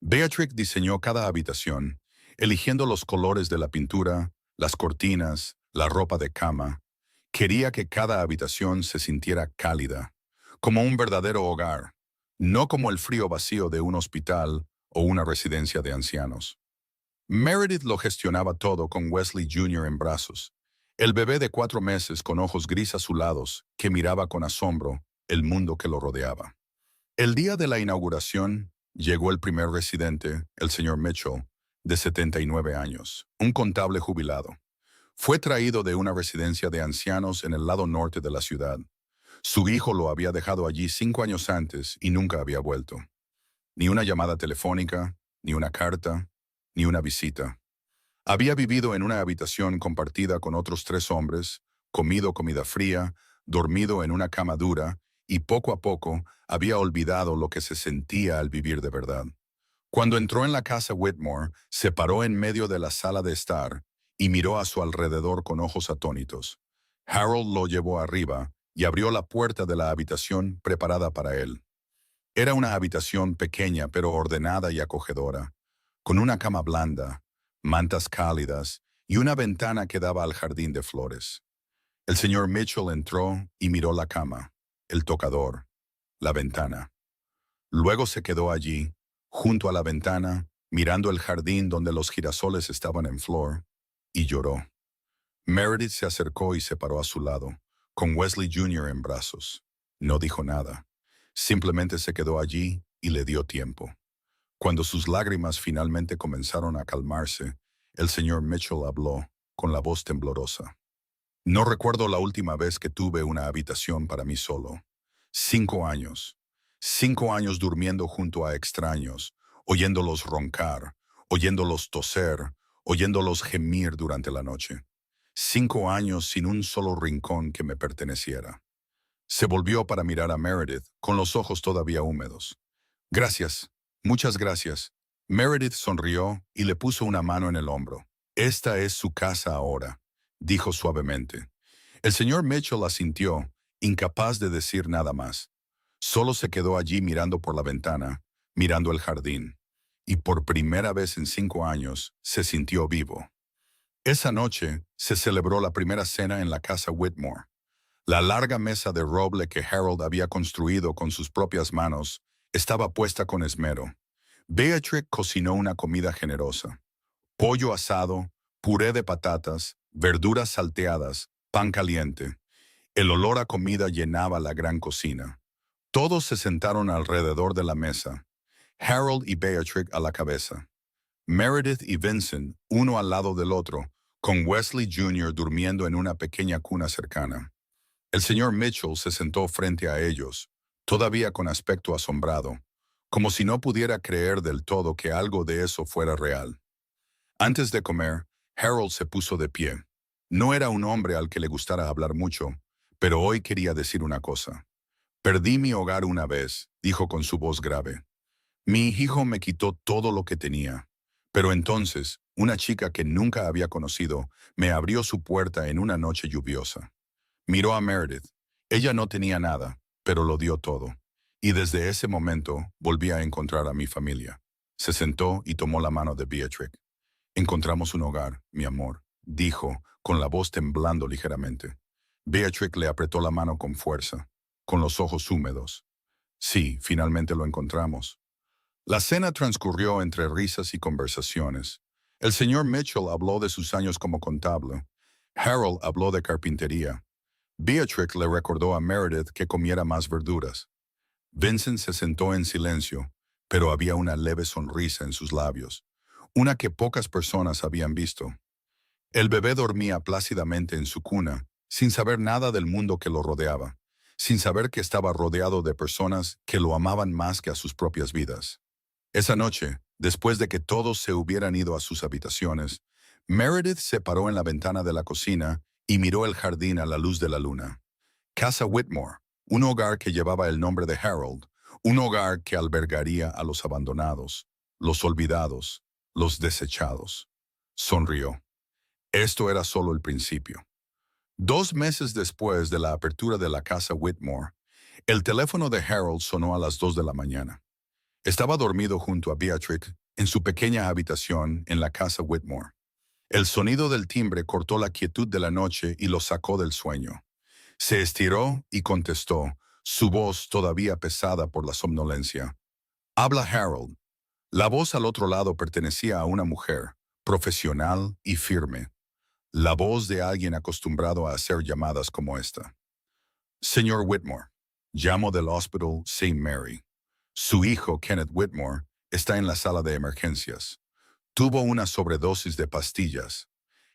Beatrix diseñó cada habitación, eligiendo los colores de la pintura, las cortinas, la ropa de cama. Quería que cada habitación se sintiera cálida, como un verdadero hogar, no como el frío vacío de un hospital o una residencia de ancianos. Meredith lo gestionaba todo con Wesley Jr. en brazos, el bebé de 4 meses con ojos gris azulados que miraba con asombro el mundo que lo rodeaba. El día de la inauguración llegó el primer residente, el señor Mitchell, de 79 años, un contable jubilado. Fue traído de una residencia de ancianos en el lado norte de la ciudad. Su hijo lo había dejado allí 5 años antes y nunca había vuelto. Ni una llamada telefónica, ni una carta, ni una visita. Había vivido en una habitación compartida con otros 3 hombres, comido comida fría, dormido en una cama dura, y poco a poco había olvidado lo que se sentía al vivir de verdad. Cuando entró en la casa Whitmore, se paró en medio de la sala de estar y miró a su alrededor con ojos atónitos. Harold lo llevó arriba y abrió la puerta de la habitación preparada para él. Era una habitación pequeña pero ordenada y acogedora, con una cama blanda, mantas cálidas y una ventana que daba al jardín de flores. El señor Mitchell entró y miró la cama, el tocador, la ventana. Luego se quedó allí, junto a la ventana, mirando el jardín donde los girasoles estaban en flor, y lloró. Meredith se acercó y se paró a su lado, con Wesley Jr. en brazos. No dijo nada. Simplemente se quedó allí y le dio tiempo. Cuando sus lágrimas finalmente comenzaron a calmarse, el señor Mitchell habló, con la voz temblorosa. No recuerdo la última vez que tuve una habitación para mí solo. 5 años. 5 años durmiendo junto a extraños, oyéndolos roncar, oyéndolos toser, oyéndolos gemir durante la noche. 5 años sin un solo rincón que me perteneciera. Se volvió para mirar a Meredith, con los ojos todavía húmedos. Gracias, muchas gracias. Meredith sonrió y le puso una mano en el hombro. Esta es su casa ahora, dijo suavemente. El señor Mitchell asintió, incapaz de decir nada más. Solo se quedó allí mirando por la ventana, mirando el jardín. Y por primera vez en 5 años se sintió vivo. Esa noche se celebró la primera cena en la casa Whitmore. La larga mesa de roble que Harold había construido con sus propias manos estaba puesta con esmero. Beatrix cocinó una comida generosa. Pollo asado, puré de patatas, verduras salteadas, pan caliente. El olor a comida llenaba la gran cocina. Todos se sentaron alrededor de la mesa. Harold y Beatrix a la cabeza. Meredith y Vincent, uno al lado del otro, con Wesley Jr. durmiendo en una pequeña cuna cercana. El señor Mitchell se sentó frente a ellos, todavía con aspecto asombrado, como si no pudiera creer del todo que algo de eso fuera real. Antes de comer, Harold se puso de pie. No era un hombre al que le gustara hablar mucho, pero hoy quería decir una cosa. Perdí mi hogar una vez, dijo con su voz grave. Mi hijo me quitó todo lo que tenía. Pero entonces, una chica que nunca había conocido me abrió su puerta en una noche lluviosa. Miró a Meredith. Ella no tenía nada, pero lo dio todo. Y desde ese momento volví a encontrar a mi familia. Se sentó y tomó la mano de Beatrix. Encontramos un hogar, mi amor, dijo, con la voz temblando ligeramente. Beatrix le apretó la mano con fuerza, con los ojos húmedos. Sí, finalmente lo encontramos. La cena transcurrió entre risas y conversaciones. El señor Mitchell habló de sus años como contable. Harold habló de carpintería. Beatrix le recordó a Meredith que comiera más verduras. Vincent se sentó en silencio, pero había una leve sonrisa en sus labios, una que pocas personas habían visto. El bebé dormía plácidamente en su cuna, sin saber nada del mundo que lo rodeaba, sin saber que estaba rodeado de personas que lo amaban más que a sus propias vidas. Esa noche, después de que todos se hubieran ido a sus habitaciones, Meredith se paró en la ventana de la cocina y miró el jardín a la luz de la luna. Casa Whitmore, un hogar que llevaba el nombre de Harold, un hogar que albergaría a los abandonados, los olvidados, los desechados. Sonrió. Esto era solo el principio. 2 meses después de la apertura de la casa Whitmore, el teléfono de Harold sonó a las 2 de la mañana. Estaba dormido junto a Beatrix en su pequeña habitación en la casa Whitmore. El sonido del timbre cortó la quietud de la noche y lo sacó del sueño. Se estiró y contestó, su voz todavía pesada por la somnolencia. Habla Harold. La voz al otro lado pertenecía a una mujer, profesional y firme. La voz de alguien acostumbrado a hacer llamadas como esta. Señor Whitmore, llamo del Hospital St. Mary. Su hijo, Kenneth Whitmore, está en la sala de emergencias. Tuvo una sobredosis de pastillas.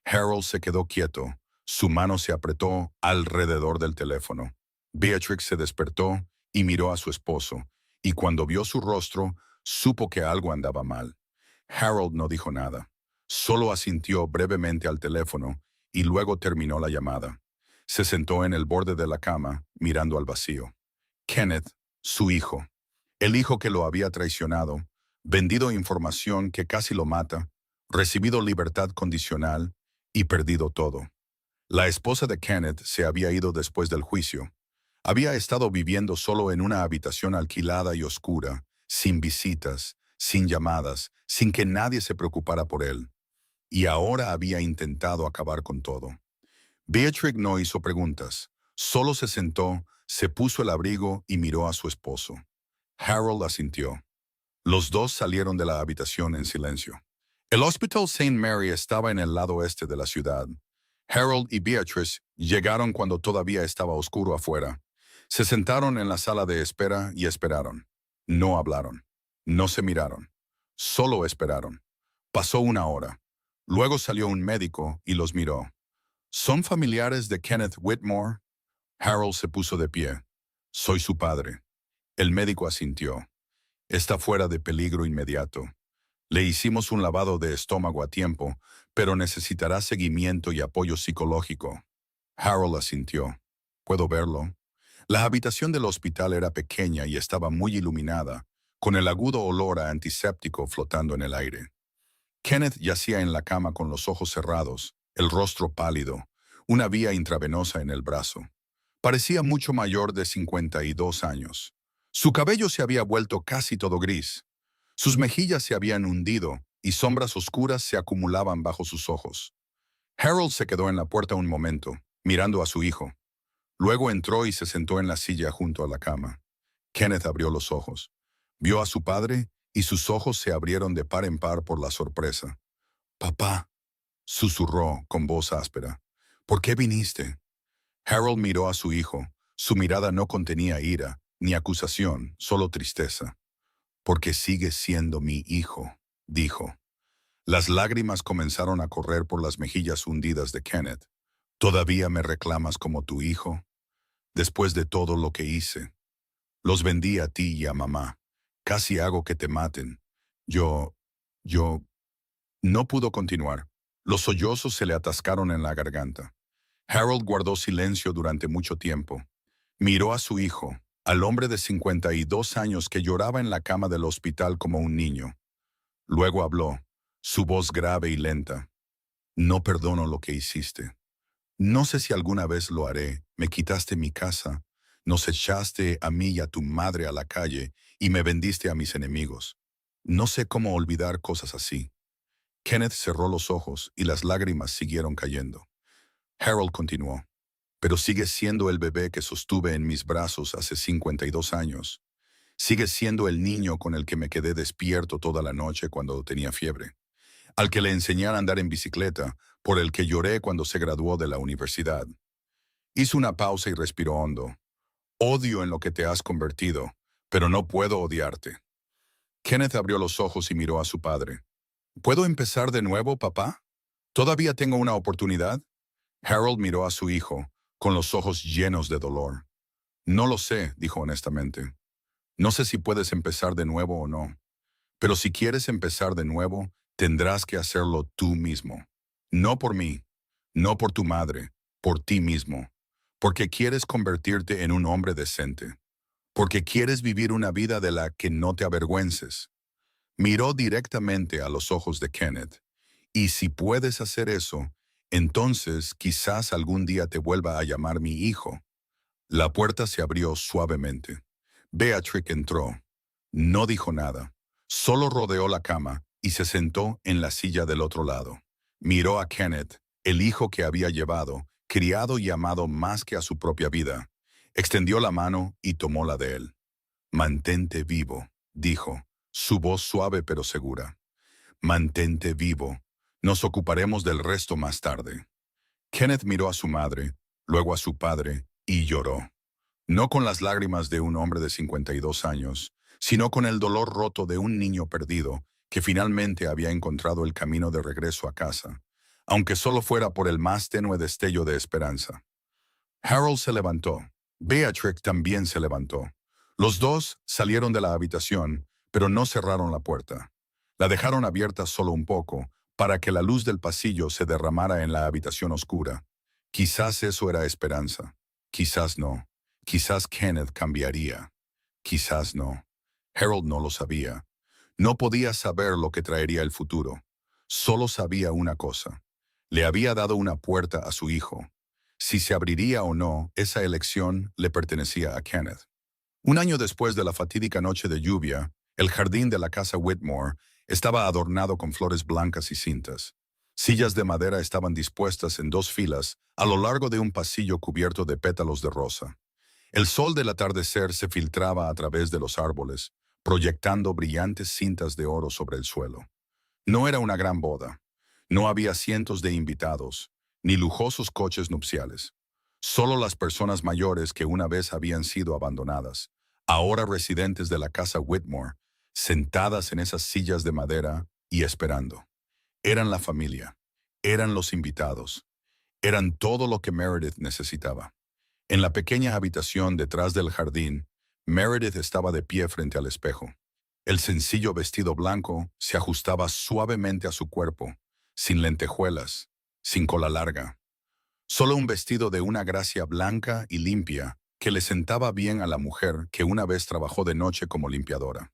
Harold se quedó quieto. Su mano se apretó alrededor del teléfono. Beatrix se despertó y miró a su esposo, y cuando vio su rostro, supo que algo andaba mal. Harold no dijo nada. Solo asintió brevemente al teléfono y luego terminó la llamada. Se sentó en el borde de la cama, mirando al vacío. Kenneth, su hijo. El hijo que lo había traicionado, vendido información que casi lo mata, recibido libertad condicional y perdido todo. La esposa de Kenneth se había ido después del juicio. Había estado viviendo solo en una habitación alquilada y oscura, sin visitas, sin llamadas, sin que nadie se preocupara por él. Y ahora había intentado acabar con todo. Beatrix no hizo preguntas, solo se sentó, se puso el abrigo y miró a su esposo. Harold asintió. Los dos salieron de la habitación en silencio. El Hospital St. Mary estaba en el lado este de la ciudad. Harold y Beatrice llegaron cuando todavía estaba oscuro afuera. Se sentaron en la sala de espera y esperaron. No hablaron. No se miraron. Solo esperaron. Pasó una hora. Luego salió un médico y los miró. ¿Son familiares de Kenneth Whitmore? Harold se puso de pie. Soy su padre. El médico asintió. Está fuera de peligro inmediato. Le hicimos un lavado de estómago a tiempo, pero necesitará seguimiento y apoyo psicológico. Harold asintió. ¿Puedo verlo? La habitación del hospital era pequeña y estaba muy iluminada, con el agudo olor a antiséptico flotando en el aire. Kenneth yacía en la cama con los ojos cerrados, el rostro pálido, una vía intravenosa en el brazo. Parecía mucho mayor de 52 años. Su cabello se había vuelto casi todo gris. Sus mejillas se habían hundido y sombras oscuras se acumulaban bajo sus ojos. Harold se quedó en la puerta un momento, mirando a su hijo. Luego entró y se sentó en la silla junto a la cama. Kenneth abrió los ojos. Vio a su padre y sus ojos se abrieron de par en par por la sorpresa. «Papá», susurró con voz áspera, «¿por qué viniste?» Harold miró a su hijo. Su mirada no contenía ira, ni acusación, solo tristeza. «Porque sigues siendo mi hijo», dijo. Las lágrimas comenzaron a correr por las mejillas hundidas de Kenneth. «¿Todavía me reclamas como tu hijo? Después de todo lo que hice. Los vendí a ti y a mamá. Casi hago que te maten. Yo... No pudo continuar. Los sollozos se le atascaron en la garganta. Harold guardó silencio durante mucho tiempo. Miró a su hijo, al hombre de 52 años que lloraba en la cama del hospital como un niño. Luego habló, su voz grave y lenta. «No perdono lo que hiciste. No sé si alguna vez lo haré. Me quitaste mi casa. Nos echaste a mí y a tu madre a la calle y me vendiste a mis enemigos. No sé cómo olvidar cosas así». Kenneth cerró los ojos y las lágrimas siguieron cayendo. Harold continuó. «Pero sigues siendo el bebé que sostuve en mis brazos hace 52 años. Sigues siendo el niño con el que me quedé despierto toda la noche cuando tenía fiebre. Al que le enseñé a andar en bicicleta, por el que lloré cuando se graduó de la universidad». Hizo una pausa y respiró hondo. «Odio en lo que te has convertido, pero no puedo odiarte». Kenneth abrió los ojos y miró a su padre. «¿Puedo empezar de nuevo, papá? ¿Todavía tengo una oportunidad?» Harold miró a su hijo, con los ojos llenos de dolor. «No lo sé», dijo honestamente. «No sé si puedes empezar de nuevo o no. Pero si quieres empezar de nuevo, tendrás que hacerlo tú mismo. No por mí, no por tu madre, por ti mismo. Porque quieres convertirte en un hombre decente. Porque quieres vivir una vida de la que no te avergüences». Miró directamente a los ojos de Kenneth. «Y si puedes hacer eso, entonces quizás algún día te vuelva a llamar mi hijo». La puerta se abrió suavemente. Beatriz entró. No dijo nada. Solo rodeó la cama y se sentó en la silla del otro lado. Miró a Kenneth, el hijo que había llevado, criado y amado más que a su propia vida. Extendió la mano y tomó la de él. «Mantente vivo», dijo, su voz suave pero segura. «Mantente vivo. Nos ocuparemos del resto más tarde». Kenneth miró a su madre, luego a su padre, y lloró. No con las lágrimas de un hombre de 52 años, sino con el dolor roto de un niño perdido que finalmente había encontrado el camino de regreso a casa, aunque solo fuera por el más tenue destello de esperanza. Harold se levantó. Beatrix también se levantó. Los dos salieron de la habitación, pero no cerraron la puerta. La dejaron abierta solo un poco, para que la luz del pasillo se derramara en la habitación oscura. Quizás eso era esperanza. Quizás no. Quizás Kenneth cambiaría. Quizás no. Harold no lo sabía. No podía saber lo que traería el futuro. Solo sabía una cosa. Le había dado una puerta a su hijo. Si se abriría o no, esa elección le pertenecía a Kenneth. Un año después de la fatídica noche de lluvia, el jardín de la casa Whitmore estaba adornado con flores blancas y cintas. Sillas de madera estaban dispuestas en 2 filas a lo largo de un pasillo cubierto de pétalos de rosa. El sol del atardecer se filtraba a través de los árboles, proyectando brillantes cintas de oro sobre el suelo. No era una gran boda. No había cientos de invitados, ni lujosos coches nupciales. Solo las personas mayores que una vez habían sido abandonadas, ahora residentes de la casa Whitmore, sentadas en esas sillas de madera y esperando. Eran la familia, eran los invitados, eran todo lo que Meredith necesitaba. En la pequeña habitación detrás del jardín, Meredith estaba de pie frente al espejo. El sencillo vestido blanco se ajustaba suavemente a su cuerpo, sin lentejuelas, sin cola larga. Solo un vestido de una gracia blanca y limpia que le sentaba bien a la mujer que una vez trabajó de noche como limpiadora.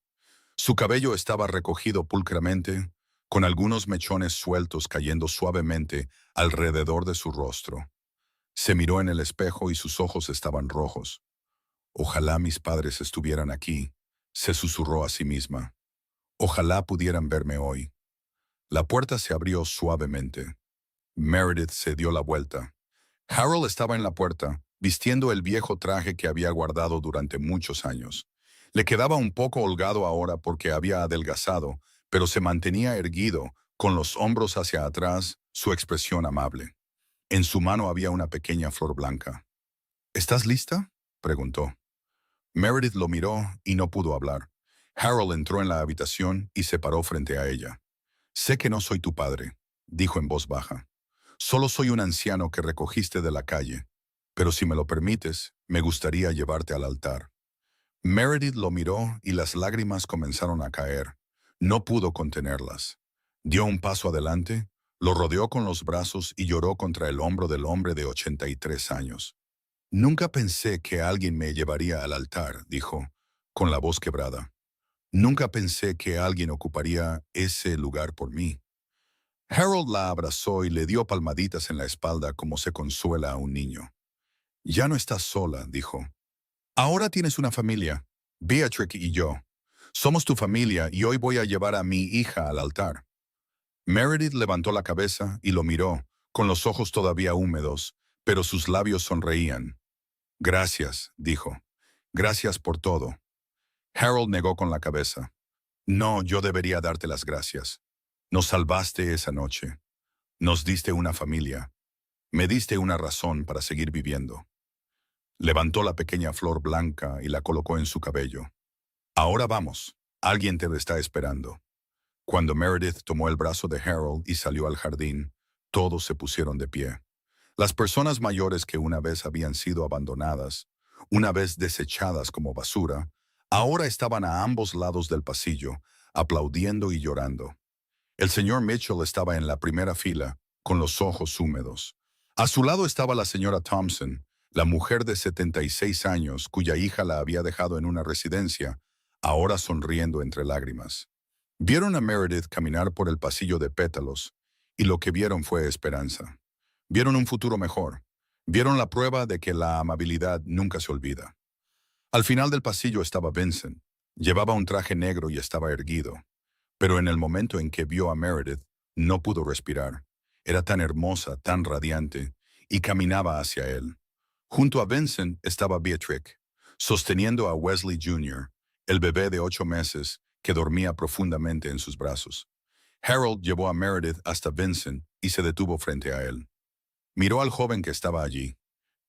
Su cabello estaba recogido pulcramente, con algunos mechones sueltos cayendo suavemente alrededor de su rostro. Se miró en el espejo y sus ojos estaban rojos. Ojalá mis padres estuvieran aquí, se susurró a sí misma. Ojalá pudieran verme hoy. La puerta se abrió suavemente. Meredith se dio la vuelta. Harold estaba en la puerta, vistiendo el viejo traje que había guardado durante muchos años. Le quedaba un poco holgado ahora porque había adelgazado, pero se mantenía erguido, con los hombros hacia atrás, su expresión amable. En su mano había una pequeña flor blanca. ¿Estás lista?, preguntó. Meredith lo miró y no pudo hablar. Harold entró en la habitación y se paró frente a ella. Sé que no soy tu padre, dijo en voz baja. Solo soy un anciano que recogiste de la calle, pero si me lo permites, me gustaría llevarte al altar. Meredith lo miró y las lágrimas comenzaron a caer. No pudo contenerlas. Dio un paso adelante, lo rodeó con los brazos y lloró contra el hombro del hombre de 83 años. Nunca pensé que alguien me llevaría al altar, dijo, con la voz quebrada. Nunca pensé que alguien ocuparía ese lugar por mí. Harold la abrazó y le dio palmaditas en la espalda como se consuela a un niño. Ya no estás sola, dijo. Ahora tienes una familia, Beatrix y yo. Somos tu familia y hoy voy a llevar a mi hija al altar. Meredith levantó la cabeza y lo miró, con los ojos todavía húmedos, pero sus labios sonreían. Gracias, dijo. Gracias por todo. Harold negó con la cabeza. No, yo debería darte las gracias. Nos salvaste esa noche. Nos diste una familia. Me diste una razón para seguir viviendo. Levantó la pequeña flor blanca y la colocó en su cabello. Ahora vamos. Alguien te está esperando. Cuando Meredith tomó el brazo de Harold y salió al jardín, todos se pusieron de pie. Las personas mayores que una vez habían sido abandonadas, una vez desechadas como basura, ahora estaban a ambos lados del pasillo, aplaudiendo y llorando. El señor Mitchell estaba en la primera fila, con los ojos húmedos. A su lado estaba la señora Thompson, la mujer de 76 años cuya hija la había dejado en una residencia, ahora sonriendo entre lágrimas. Vieron a Meredith caminar por el pasillo de pétalos, y lo que vieron fue esperanza. Vieron un futuro mejor. Vieron la prueba de que la amabilidad nunca se olvida. Al final del pasillo estaba Vincent. Llevaba un traje negro y estaba erguido. Pero en el momento en que vio a Meredith, no pudo respirar. Era tan hermosa, tan radiante, y caminaba hacia él. Junto a Vincent estaba Beatrix, sosteniendo a Wesley Jr., el bebé de 8 meses que dormía profundamente en sus brazos. Harold llevó a Meredith hasta Vincent y se detuvo frente a él. Miró al joven que estaba allí.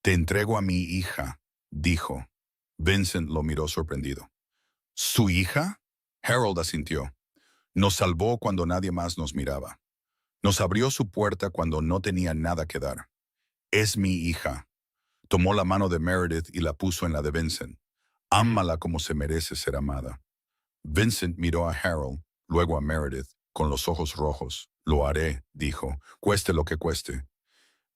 «Te entrego a mi hija», dijo. Vincent lo miró sorprendido. «¿Su hija?». Harold asintió. «Nos salvó cuando nadie más nos miraba. Nos abrió su puerta cuando no tenía nada que dar. Es mi hija». Tomó la mano de Meredith y la puso en la de Vincent. «Ámala como se merece ser amada». Vincent miró a Harold, luego a Meredith, con los ojos rojos. «Lo haré», dijo, «cueste lo que cueste».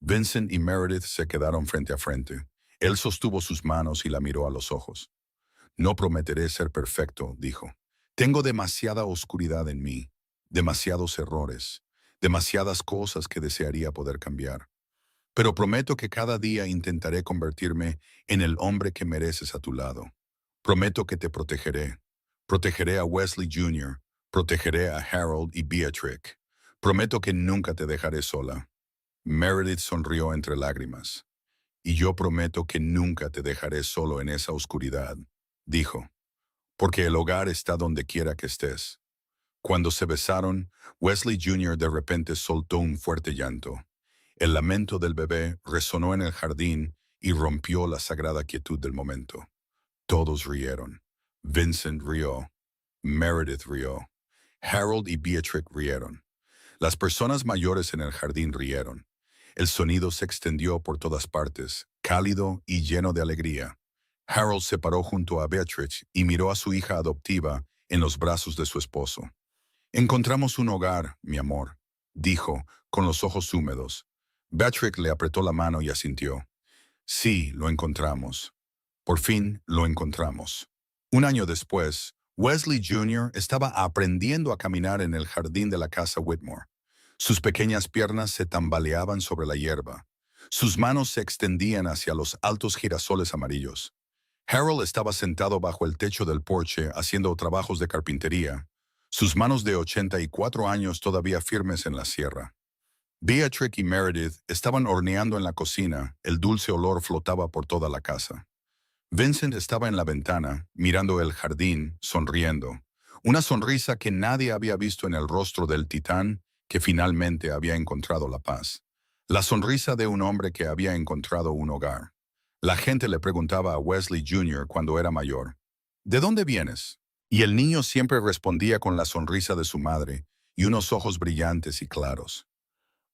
Vincent y Meredith se quedaron frente a frente. Él sostuvo sus manos y la miró a los ojos. «No prometeré ser perfecto», dijo. «Tengo demasiada oscuridad en mí, demasiados errores, demasiadas cosas que desearía poder cambiar. Pero prometo que cada día intentaré convertirme en el hombre que mereces a tu lado. Prometo que te protegeré. Protegeré a Wesley Jr., protegeré a Harold y Beatrix. Prometo que nunca te dejaré sola». Meredith sonrió entre lágrimas. «Y yo prometo que nunca te dejaré solo en esa oscuridad», dijo, «porque el hogar está donde quiera que estés». Cuando se besaron, Wesley Jr. de repente soltó un fuerte llanto. El lamento del bebé resonó en el jardín y rompió la sagrada quietud del momento. Todos rieron. Vincent rió. Meredith rió. Harold y Beatrix rieron. Las personas mayores en el jardín rieron. El sonido se extendió por todas partes, cálido y lleno de alegría. Harold se paró junto a Beatrix y miró a su hija adoptiva en los brazos de su esposo. «Encontramos un hogar, mi amor», dijo, con los ojos húmedos. Beatrix le apretó la mano y asintió. «Sí, lo encontramos». Por fin lo encontramos. Un año después, Wesley Jr. estaba aprendiendo a caminar en el jardín de la casa Whitmore. Sus pequeñas piernas se tambaleaban sobre la hierba. Sus manos se extendían hacia los altos girasoles amarillos. Harold estaba sentado bajo el techo del porche haciendo trabajos de carpintería, sus manos de 84 años todavía firmes en la sierra. Beatrix y Meredith estaban horneando en la cocina, el dulce olor flotaba por toda la casa. Vincent estaba en la ventana, mirando el jardín, sonriendo. Una sonrisa que nadie había visto en el rostro del titán que finalmente había encontrado la paz. La sonrisa de un hombre que había encontrado un hogar. La gente le preguntaba a Wesley Jr. cuando era mayor, ¿de dónde vienes? Y el niño siempre respondía con la sonrisa de su madre y unos ojos brillantes y claros.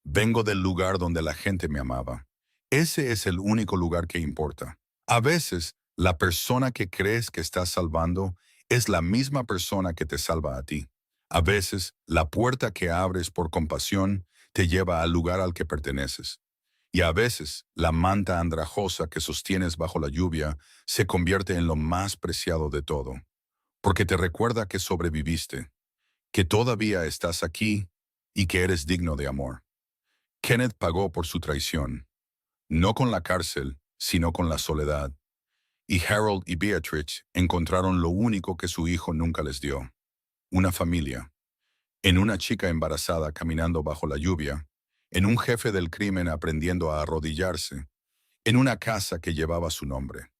Vengo del lugar donde la gente me amaba. Ese es el único lugar que importa. A veces, la persona que crees que estás salvando es la misma persona que te salva a ti. A veces, la puerta que abres por compasión te lleva al lugar al que perteneces. Y a veces, la manta andrajosa que sostienes bajo la lluvia se convierte en lo más preciado de todo, porque te recuerda que sobreviviste, que todavía estás aquí y que eres digno de amor. Kenneth pagó por su traición, no con la cárcel, sino con la soledad. Y Harold y Beatrix encontraron lo único que su hijo nunca les dio, una familia. En una chica embarazada caminando bajo la lluvia, en un jefe del crimen aprendiendo a arrodillarse, en una casa que llevaba su nombre.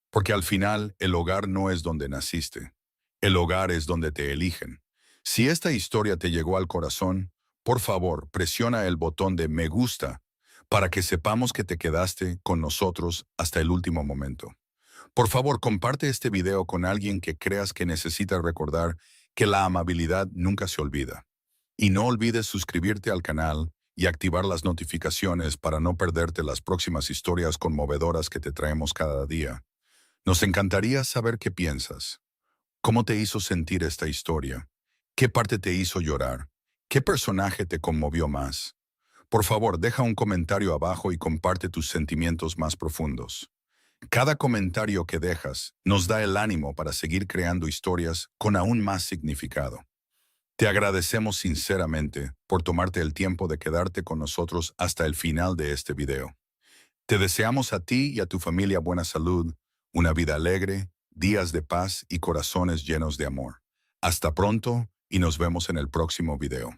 Porque al final el hogar no es donde naciste, el hogar es donde te eligen. Si esta historia te llegó al corazón, por favor, presiona el botón de me gusta para que sepamos que te quedaste con nosotros hasta el último momento. Por favor, comparte este video con alguien que creas que necesita recordar que la amabilidad nunca se olvida. Y no olvides suscribirte al canal y activar las notificaciones para no perderte las próximas historias conmovedoras que te traemos cada día. Nos encantaría saber qué piensas. ¿Cómo te hizo sentir esta historia? ¿Qué parte te hizo llorar? ¿Qué personaje te conmovió más? Por favor, deja un comentario abajo y comparte tus sentimientos más profundos. Cada comentario que dejas nos da el ánimo para seguir creando historias con aún más significado. Te agradecemos sinceramente por tomarte el tiempo de quedarte con nosotros hasta el final de este video. Te deseamos a ti y a tu familia buena salud, una vida alegre, días de paz y corazones llenos de amor. Hasta pronto y nos vemos en el próximo video.